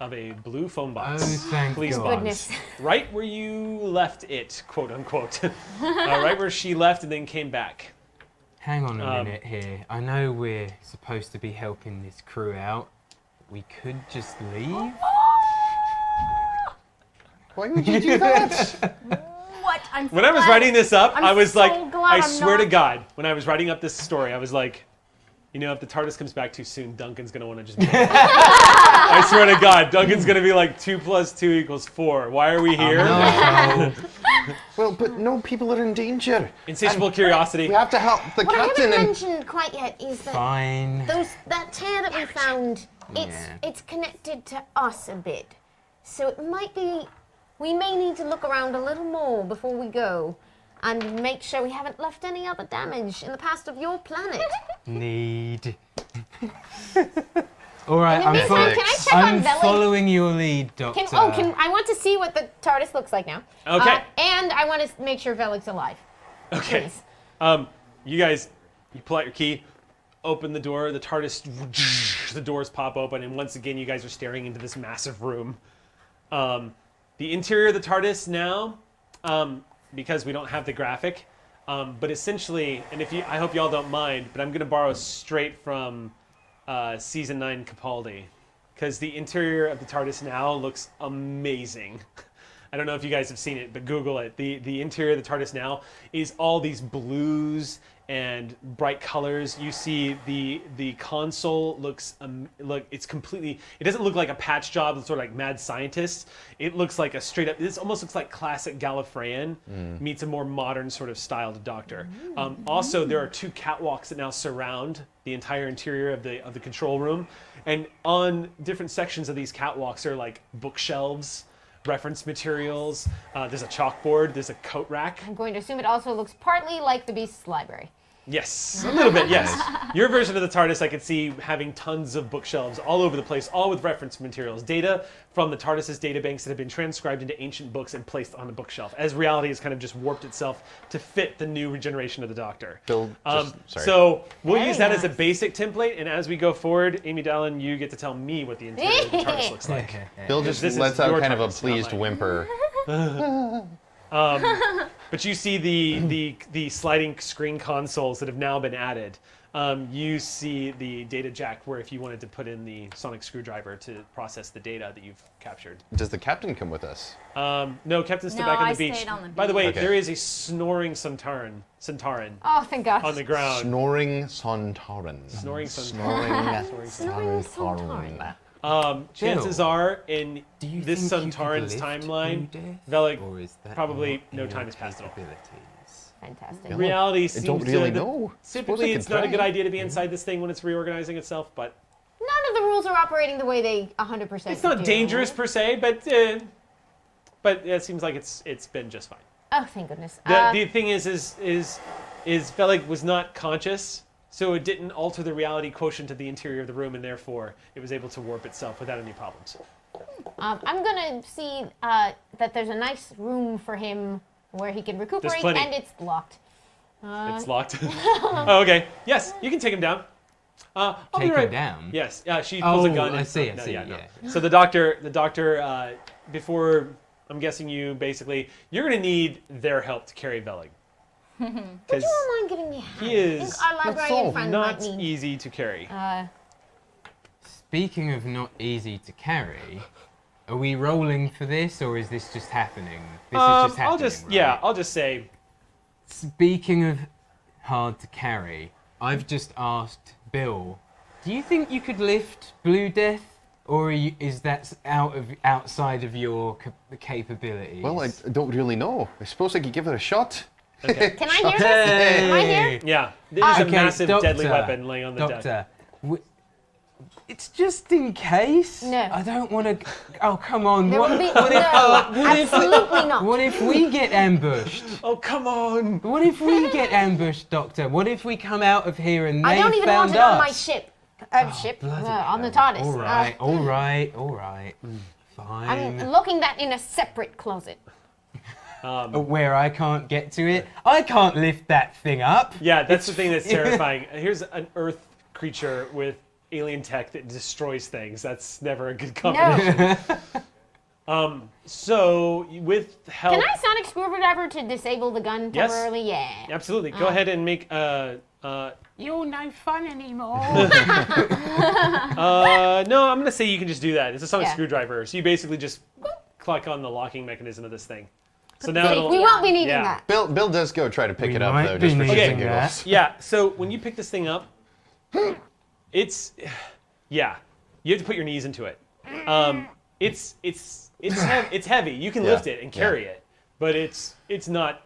S1: of a blue phone box.
S3: Oh, thank
S1: Police
S3: God.
S1: box.
S4: Goodness.
S1: Right where you left it, quote unquote. Right where she left and then came back.
S3: Hang on a minute here. I know we're supposed to be helping this crew out. We could just leave?
S2: Why would you do that?
S5: What? I'm so
S1: When I was
S5: glad-
S1: writing this up,
S5: I'm
S1: I was
S5: so
S1: like,
S5: glad
S1: I
S5: I'm
S1: swear to
S5: not-
S1: God, when I was writing up this story, I was like, you know, if the Tardis comes back too soon, Duncan's going to want to just... I swear to God, Duncan's going to be like 2 + 2 = 4. Why are we here?
S3: No.
S2: Well, but no, people are in danger.
S1: Insatiable curiosity.
S2: We have to help the
S4: What I
S2: captain
S4: haven't
S2: and...
S4: mentioned quite yet is that
S3: Fine.
S4: that tear that we found,
S3: Yeah.
S4: it's connected to us a bit. So it might be, we may need to look around a little more before we go and make sure we haven't left any other damage in the past of your planet.
S3: Need. All right,
S4: In the meantime, can I check on
S3: I'm
S4: Veli?
S3: following your lead, Doctor.
S4: I want to see what the TARDIS looks like now.
S1: Okay.
S4: And I want to make sure Velik's alive.
S1: Okay.
S4: Please.
S1: You guys, you pull out your key, open the door, the TARDIS, the doors pop open, and once again, you guys are staring into this massive room. The interior of the TARDIS now, because we don't have the graphic, but essentially, and I hope y'all don't mind, but I'm going to borrow straight from Season 9 Capaldi, because the interior of the TARDIS now looks amazing. I don't know if you guys have seen it, but Google it. The interior of the TARDIS now is all these blues and bright colors. You see the console looks it's completely. It doesn't look like a patch job, sort of like Mad Scientist. It looks like a straight up. This almost looks like classic Gallifreyan meets a more modern sort of styled Doctor. Also, there are 2 catwalks that now surround the entire interior of the control room, and on different sections of these catwalks are like bookshelves, reference materials. There's a chalkboard. There's a coat rack.
S4: I'm going to assume it also looks partly like the Beast's library.
S1: Yes, a little bit, yes. Your version of the TARDIS, I could see having tons of bookshelves all over the place, all with reference materials. Data from the TARDIS's databanks that have been transcribed into ancient books and placed on the bookshelf, as reality has kind of just warped itself to fit the new regeneration of the Doctor.
S2: Sorry.
S1: So we'll
S4: Very
S1: use that as a
S4: nice.
S1: basic template, and as we go forward, Amy Dallen, you get to tell me what the interior of the TARDIS looks like.
S2: Bill just
S1: This is
S2: lets out
S1: your
S2: kind of a
S1: TARDIS, not
S2: pleased
S1: mine.
S2: whimper.
S1: But you see the sliding screen consoles that have now been added. You see the data jack where if you wanted to put in the sonic screwdriver to process the data that you've captured.
S2: Does the captain come with us?
S1: No, Captain's still
S5: No,
S1: back on
S5: I
S1: the beach.
S5: stayed on the
S1: By the way,
S2: beach.
S1: there is a snoring Centauran
S4: Oh, thank God.
S1: on the ground.
S2: Snoring Sontaran.
S1: Snoring Centauran.
S2: Snoring Sontaran.
S1: Chances
S3: Bill,
S1: are, in
S3: Do you
S1: this
S3: think you could
S1: Centauran's
S3: lift
S1: timeline,
S3: Blue Death,
S1: Velik
S3: or is that
S1: probably
S3: not
S1: no
S3: in
S1: time
S3: your
S1: has passed at all.
S3: capabilities?
S4: Fantastic.
S1: Reality
S2: I
S1: seems
S2: don't really
S1: to...
S2: know.
S1: Typically, it's not a good
S2: try.
S1: idea to be inside this thing when it's reorganizing itself, but
S4: None of the rules are operating the way they 100%
S1: it's not
S4: do.
S1: dangerous per se, but it seems like it's been just fine.
S4: Oh, thank goodness.
S1: The thing is Velik was not conscious, so it didn't alter the reality quotient of the interior of the room, and therefore it was able to warp itself without any problems.
S4: I'm going to see that there's a nice room for him where he can recuperate,
S1: plenty.
S4: and it's locked.
S1: It's locked. Oh, okay. Yes, you can take him down. I'll be
S3: Take
S1: right-
S3: him down?
S1: Yes. She pulls a
S3: Oh,
S1: gun.
S3: I
S1: and-
S3: see,
S1: no,
S3: yeah.
S1: So the doctor, before I'm guessing you, basically, you're going to need their help to carry Velik.
S4: Would you all mind giving me a hand?
S1: He is
S4: I think our librarian friend
S1: not
S4: might need...
S1: easy to carry.
S3: Speaking of not easy to carry, are we rolling for this, or is this just happening? This is just happening, right?
S1: I'll just say,
S3: Speaking of hard to carry, I've just asked Bill, do you think you could lift Blue Death, or is that outside of your capabilities?
S2: Well, I don't really know. I suppose I could give it a shot.
S4: Can I hear this? Am I here?
S1: yeah, there's a
S3: Okay,
S1: massive deadly
S3: doctor,
S1: weapon laying on the deck.
S3: Doctor, it's just in case.
S4: No.
S3: I don't want to. Oh, come on.
S4: There
S3: What,
S4: will be...
S3: what if,
S4: no, absolutely not.
S3: what if we get ambushed?
S1: Oh, come on!
S3: What if we get ambushed, Doctor? What if we come out of here and
S4: I
S3: they
S4: don't even
S3: found
S4: want it
S3: us?
S4: on my ship. On the
S3: hell.
S4: Tardis.
S3: All right. Fine.
S4: I'm locking that in a separate closet.
S3: Where I can't get to it. I can't lift that thing up.
S1: Yeah, that's the thing that's terrifying. Here's an Earth creature with alien tech that destroys things. That's never a good combination.
S4: No.
S1: So, with help...
S4: Can I sonic screwdriver to disable the gun
S1: Yes.
S4: temporarily? Yeah.
S1: Absolutely. Go ahead and make
S3: You're no fun anymore.
S1: no, I'm going to say you can just do that. It's a sonic
S4: Yeah.
S1: screwdriver. So you basically just click on the locking mechanism of this thing. So now
S4: Safe.
S1: it'll...
S4: We won't be needing
S1: Yeah.
S4: that.
S2: Bill does go try to pick
S3: We
S2: it up,
S3: might
S2: though,
S3: be
S2: just for shits
S3: needing
S2: and giggles.
S3: that.
S1: Yeah, so when you pick this thing up, it's... Yeah, you have to put your knees into it. It's heavy. You can lift it and carry it, but it's not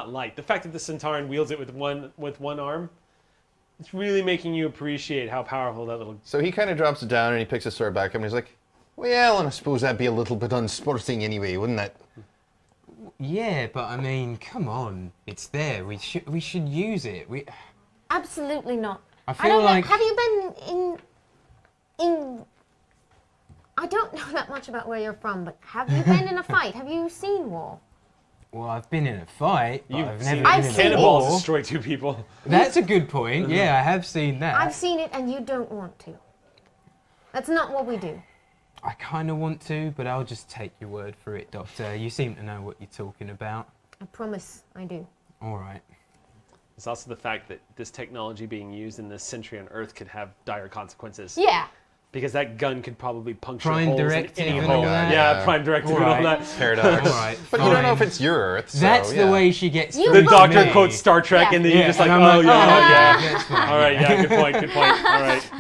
S1: light. The fact that the Centauran wields it with one arm, it's really making you appreciate how powerful that little...
S2: So he kind of drops it down and he picks his sword back up and he's like, well, and I suppose that'd be a little bit unsporting anyway, wouldn't it?
S3: Yeah, but I mean, come on. It's there. We should use it.
S4: Absolutely not.
S3: I
S4: I
S3: feel
S4: don't
S3: like
S4: know. Have you been in? I don't know that much about where you're from, but have you been in a fight? Have you seen war?
S3: well, I've been in a fight, but
S1: You've
S3: I've
S1: seen
S3: never
S4: I've
S3: been in
S4: seen
S3: a
S4: it.
S1: cannonballs
S3: war.
S1: destroy 2 people.
S3: That's a good point. Yeah, I have seen that.
S4: I've seen it, and you don't want to. That's not what we do.
S3: I kind of want to, but I'll just take your word for it, Doctor. You seem to know what you're talking about.
S4: I promise, I do.
S3: All right.
S1: It's also the fact that this technology being used in this century on Earth could have dire consequences.
S4: Yeah.
S1: Because that gun could probably puncture
S3: Prime
S1: holes
S3: directive
S1: in any
S3: and
S1: hole.
S3: all that?
S1: Yeah, prime directive and all
S3: Alright.
S1: that.
S2: Paradox.
S3: All right.
S2: But you don't know if
S3: fine.
S2: it's your Earth, so,
S3: That's
S2: yeah.
S3: the way she gets
S4: You
S3: through
S1: The
S3: to
S1: doctor
S3: me.
S1: quotes Star Trek,
S4: Yeah.
S1: and then you're just like,
S3: and
S1: oh,
S3: I'm like,
S1: yeah, okay.
S3: That's fine.
S1: All right, yeah, good point. All right.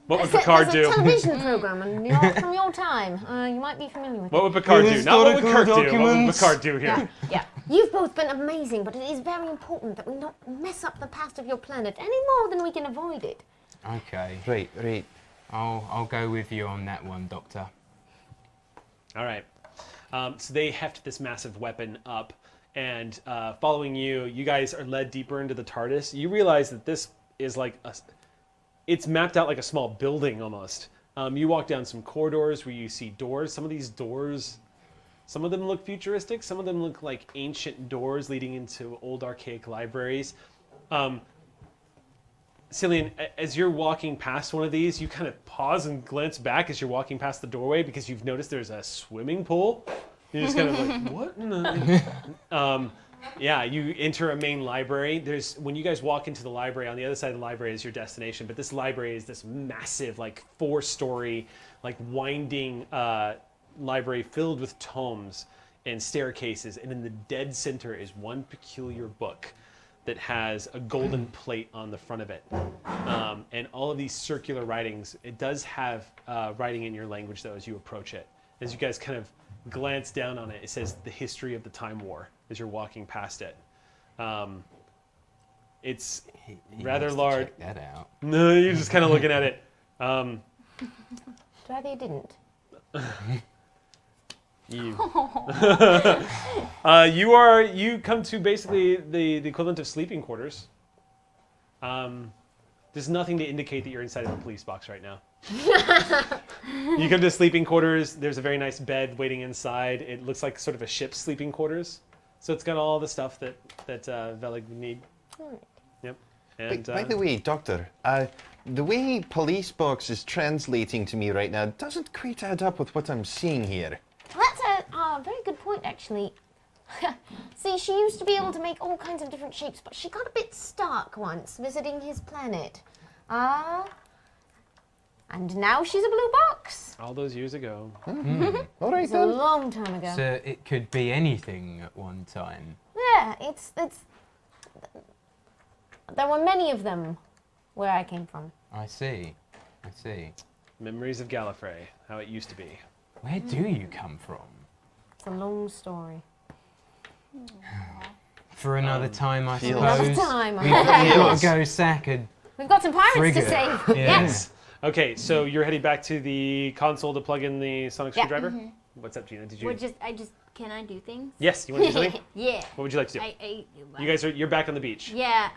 S1: What would Picard
S4: There's
S1: do?
S4: a television program from your time. You might be familiar with it.
S1: What would Picard do? Not what would Kirk
S3: Historical
S1: do. What would
S3: documents.
S1: Picard do here?
S4: Yeah, yeah. You've both been amazing, but it is very important that we not mess up the past of your planet any more than we can avoid it.
S3: Okay.
S2: Right.
S3: I'll go with you on that one, Doctor.
S1: All right. So they heft this massive weapon up, and following you, you guys are led deeper into the Tardis. You realize that this is like it's mapped out like a small building almost. You walk down some corridors where you see doors. Some of these doors, some of them look futuristic. Some of them look like ancient doors leading into old archaic libraries. Cillian, as you're walking past one of these, you kind of pause and glance back as you're walking past the doorway because you've noticed there's a swimming pool. You're just kind of like, what? Yeah, you enter a main library. When you guys walk into the library, on the other side of the library is your destination, but this library is this massive, like 4-story, like winding library filled with tomes and staircases, and in the dead center is one peculiar book that has a golden plate on the front of it. And all of these circular writings, it does have writing in your language, though, as you approach it. As you guys kind of glance down on it, it says The History of the Time War as you're walking past it. It's rather large.
S3: Check that out.
S1: No, you're just kind of looking at it.
S4: Too bad they didn't.
S1: You come to basically the equivalent of sleeping quarters. There's nothing to indicate that you're inside of a police box right now. You come to sleeping quarters. There's a very nice bed waiting inside. It looks like sort of a ship's sleeping quarters. So it's got all the stuff that Velig would need. Yep. And
S2: By the way, Doctor, the way police box is translating to me right now doesn't quite add up with what I'm seeing here.
S4: That's a very good point, actually. See, she used to be able to make all kinds of different shapes, but she got a bit stuck once visiting his planet. And now she's a blue box.
S1: all those years ago.
S2: All right,
S4: It's a
S2: then.
S4: long time ago.
S3: So it could be anything at one time.
S4: Yeah, it's. There were many of them where I came from.
S3: I see.
S1: Memories of Gallifrey, how it used to be.
S3: Where do you come from?
S4: It's a long story.
S3: For another time, I
S2: feels-
S3: suppose.
S4: Another time.
S3: We've got to go sack a
S4: We've got some pirates
S3: frigate.
S4: to save.
S3: Yeah.
S4: Yes.
S1: Okay, so you're heading back to the console to plug in the sonic
S4: Yeah.
S1: screwdriver? What's up, Gina? Did you?
S5: Can I do things?
S1: Yes, you want to do something?
S5: Yeah.
S1: What would you like to do? You guys you're back on the beach.
S5: Yeah.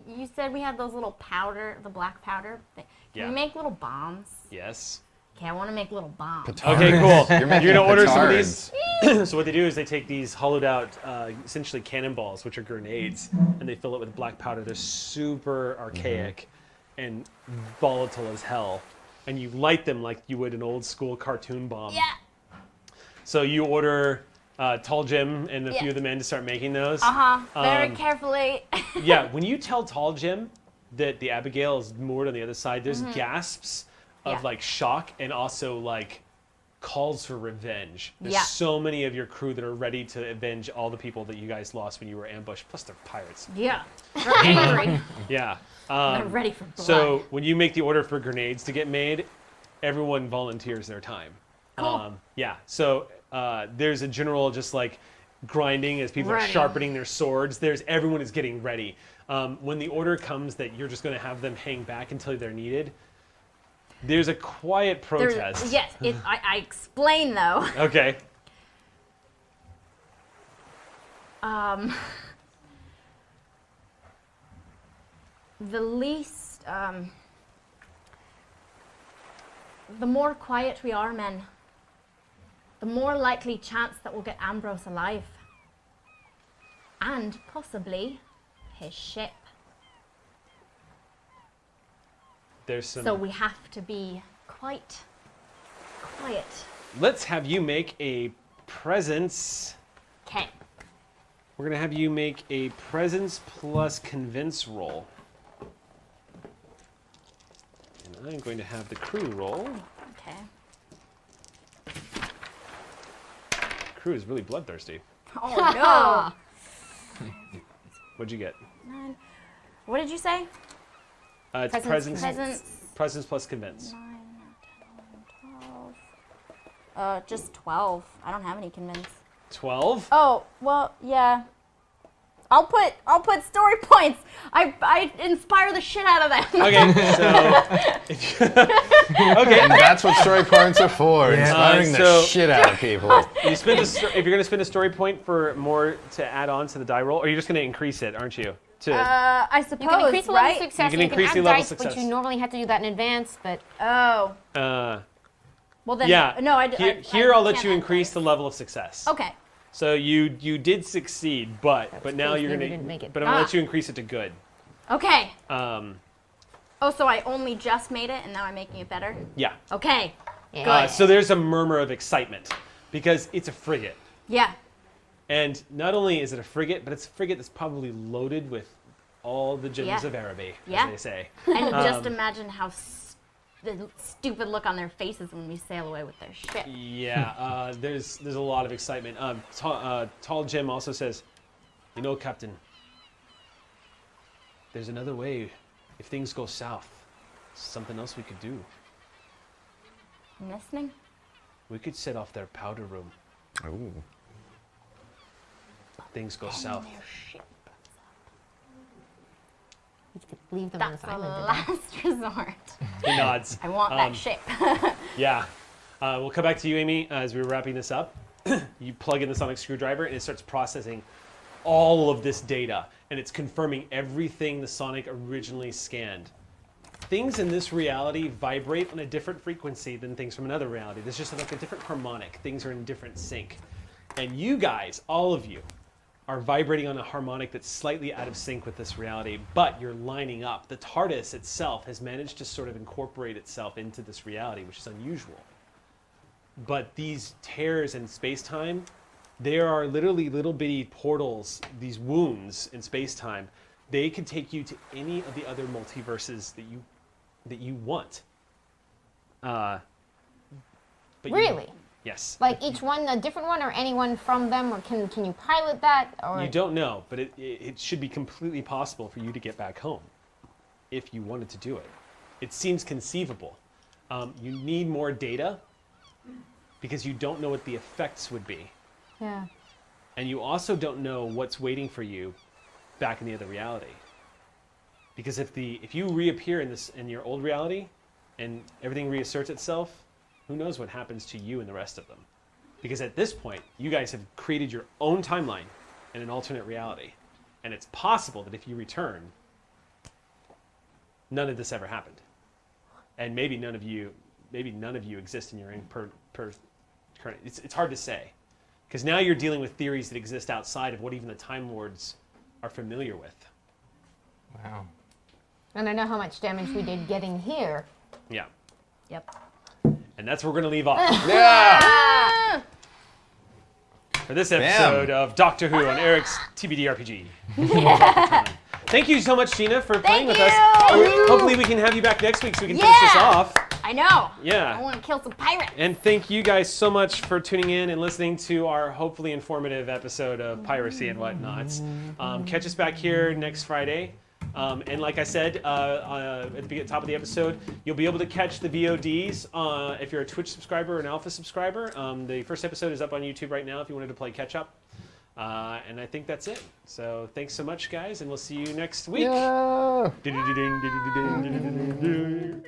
S5: You said we had those little powder, the black powder. Can
S1: Yeah.
S5: we make little bombs?
S1: Yes.
S5: Okay, I want to make little bombs.
S1: Okay, cool.
S2: You're making
S1: You're gonna order some of
S2: petards.
S1: these. So what they do is they take these hollowed out, essentially cannonballs, which are grenades, and they fill it with black powder. They're super archaic and volatile as hell, and you light them like you would an old school cartoon bomb.
S5: Yeah.
S1: So you order Tall Jim and a
S5: Yeah.
S1: few of the men to start making those.
S5: Very carefully.
S1: Yeah, when you tell Tall Jim that the Abigail is moored on the other side, there's gasps of
S5: Yeah.
S1: like shock and also like calls for revenge. There's
S5: Yeah.
S1: so many of your crew that are ready to avenge all the people that you guys lost when you were ambushed. Plus they're pirates.
S5: Yeah. We're angry.
S1: Yeah.
S5: They're ready for blood.
S1: So when you make the order for grenades to get made, everyone volunteers their time.
S5: Cool.
S1: Yeah. So there's a general just like grinding as people are
S5: Ready.
S1: sharpening their swords. Everyone is getting ready. When the order comes that you're just going to have them hang back until they're needed, there's a quiet protest.
S5: Yes, I explain though.
S1: Okay.
S5: The least, the more quiet we are, men, the more likely chance that we'll get Ambrose alive. And possibly his ship.
S1: There's some.
S5: So we have to be quite quiet.
S1: Let's have you make a presence.
S5: Okay.
S1: We're going to have you make a presence plus convince roll. And I'm going to have the crew roll.
S5: Okay.
S1: Crew is really bloodthirsty.
S5: Oh
S1: What'd you get?
S5: no. 9. What did you say?
S1: It's presence
S5: Presents.
S1: plus convince.
S5: 9, 10, 12. Just 12. I don't have any convince.
S1: 12?
S5: Oh, well, yeah. I'll put story points. I inspire the shit out of them.
S1: Okay, so okay,
S2: And that's what story points are for,
S3: Yeah.
S2: inspiring the
S1: So-
S2: shit out of people.
S1: you spend if you're going to spend a story point for more to add on to the die roll, or you're just going to increase it, aren't you?
S5: I suppose,
S4: You can increase the level
S5: right?
S4: of success.
S1: You can
S4: and
S1: increase
S4: add
S1: the level of
S4: dice, but
S1: success.
S4: you normally have to do that in advance. But
S5: Oh, well then.
S1: yeah.
S5: No, I
S1: Here I'll let
S5: can't
S1: you
S5: add
S1: increase
S5: dice.
S1: the level of success.
S5: Okay.
S1: So you did succeed, but now
S4: close,
S1: you're
S4: maybe
S1: going
S4: we didn't make
S1: to.
S4: it.
S1: But I'm going to let you increase it to good.
S5: Okay.
S1: Um,
S5: Oh, so I only just made it, and now I'm making it better.
S1: yeah.
S5: Okay.
S4: yeah.
S1: So there's a murmur of excitement because it's a frigate.
S5: Yeah.
S1: And not only is it a frigate, but it's a frigate that's probably loaded with all the gems
S5: Yeah.
S1: of Araby,
S5: Yeah.
S1: as they say.
S5: And just imagine how the stupid look on their faces when we sail away with their ship.
S1: Yeah, there's a lot of excitement. Tall Jim also says, you know, Captain, there's another way. If things go south, something else we could do.
S5: I'm listening.
S1: We could set off their powder room.
S2: Ooh.
S1: Things go south.
S5: Their ship.
S4: Leave them on
S5: That's
S4: this
S5: the
S4: island.
S5: last resort.
S1: He nods.
S5: I want that ship.
S1: Yeah. We'll come back to you, Amy, as we're wrapping this up. You plug in the sonic screwdriver, and it starts processing all of this data, and it's confirming everything the sonic originally scanned. Things in this reality vibrate on a different frequency than things from another reality. There's just like a different harmonic. Things are in different sync. And you guys, all of you, are vibrating on a harmonic that's slightly out of sync with this reality, but you're lining up. The Tardis itself has managed to sort of incorporate itself into this reality, which is unusual. But these tears in space-time, there are literally little bitty portals, these wounds in space-time. They can take you to any of the other multiverses that you want. But
S4: Really?
S1: Yes.
S4: Like each one a different one, or anyone from them, or can you pilot that? Or
S1: You don't know, but it should be completely possible for you to get back home if you wanted to do it. It seems conceivable. You need more data because you don't know what the effects would be.
S4: Yeah.
S1: And you also don't know what's waiting for you back in the other reality. Because if you reappear in your old reality and everything reasserts itself, who knows what happens to you and the rest of them. Because at this point, you guys have created your own timeline in an alternate reality. And it's possible that if you return, none of this ever happened. And maybe none of you exist in your current. It's hard to say. Because now you're dealing with theories that exist outside of what even the Time Lords are familiar with.
S3: Wow.
S4: And I know how much damage we did getting here.
S1: Yeah.
S5: Yep.
S1: And that's where we're going to leave off
S2: Yeah!
S1: for this episode of Doctor Who on Eric's TBD RPG. Thank you so much, Gina, for playing with us. Hopefully we can have you back next week so we can finish this off.
S5: I know.
S1: Yeah.
S5: I want to kill some pirates.
S1: And thank you guys so much for tuning in and listening to our hopefully informative episode of Piracy and Whatnots. Catch us back here next Friday. And like I said at the top of the episode, you'll be able to catch the VODs if you're a Twitch subscriber or an Alpha subscriber. The first episode is up on YouTube right now if you wanted to play catch up. And I think that's it. So thanks so much, guys, and we'll see you next week.
S2: Yeah.
S1: Ding, ding, ding, ding, ding, ding, ding, ding, ding.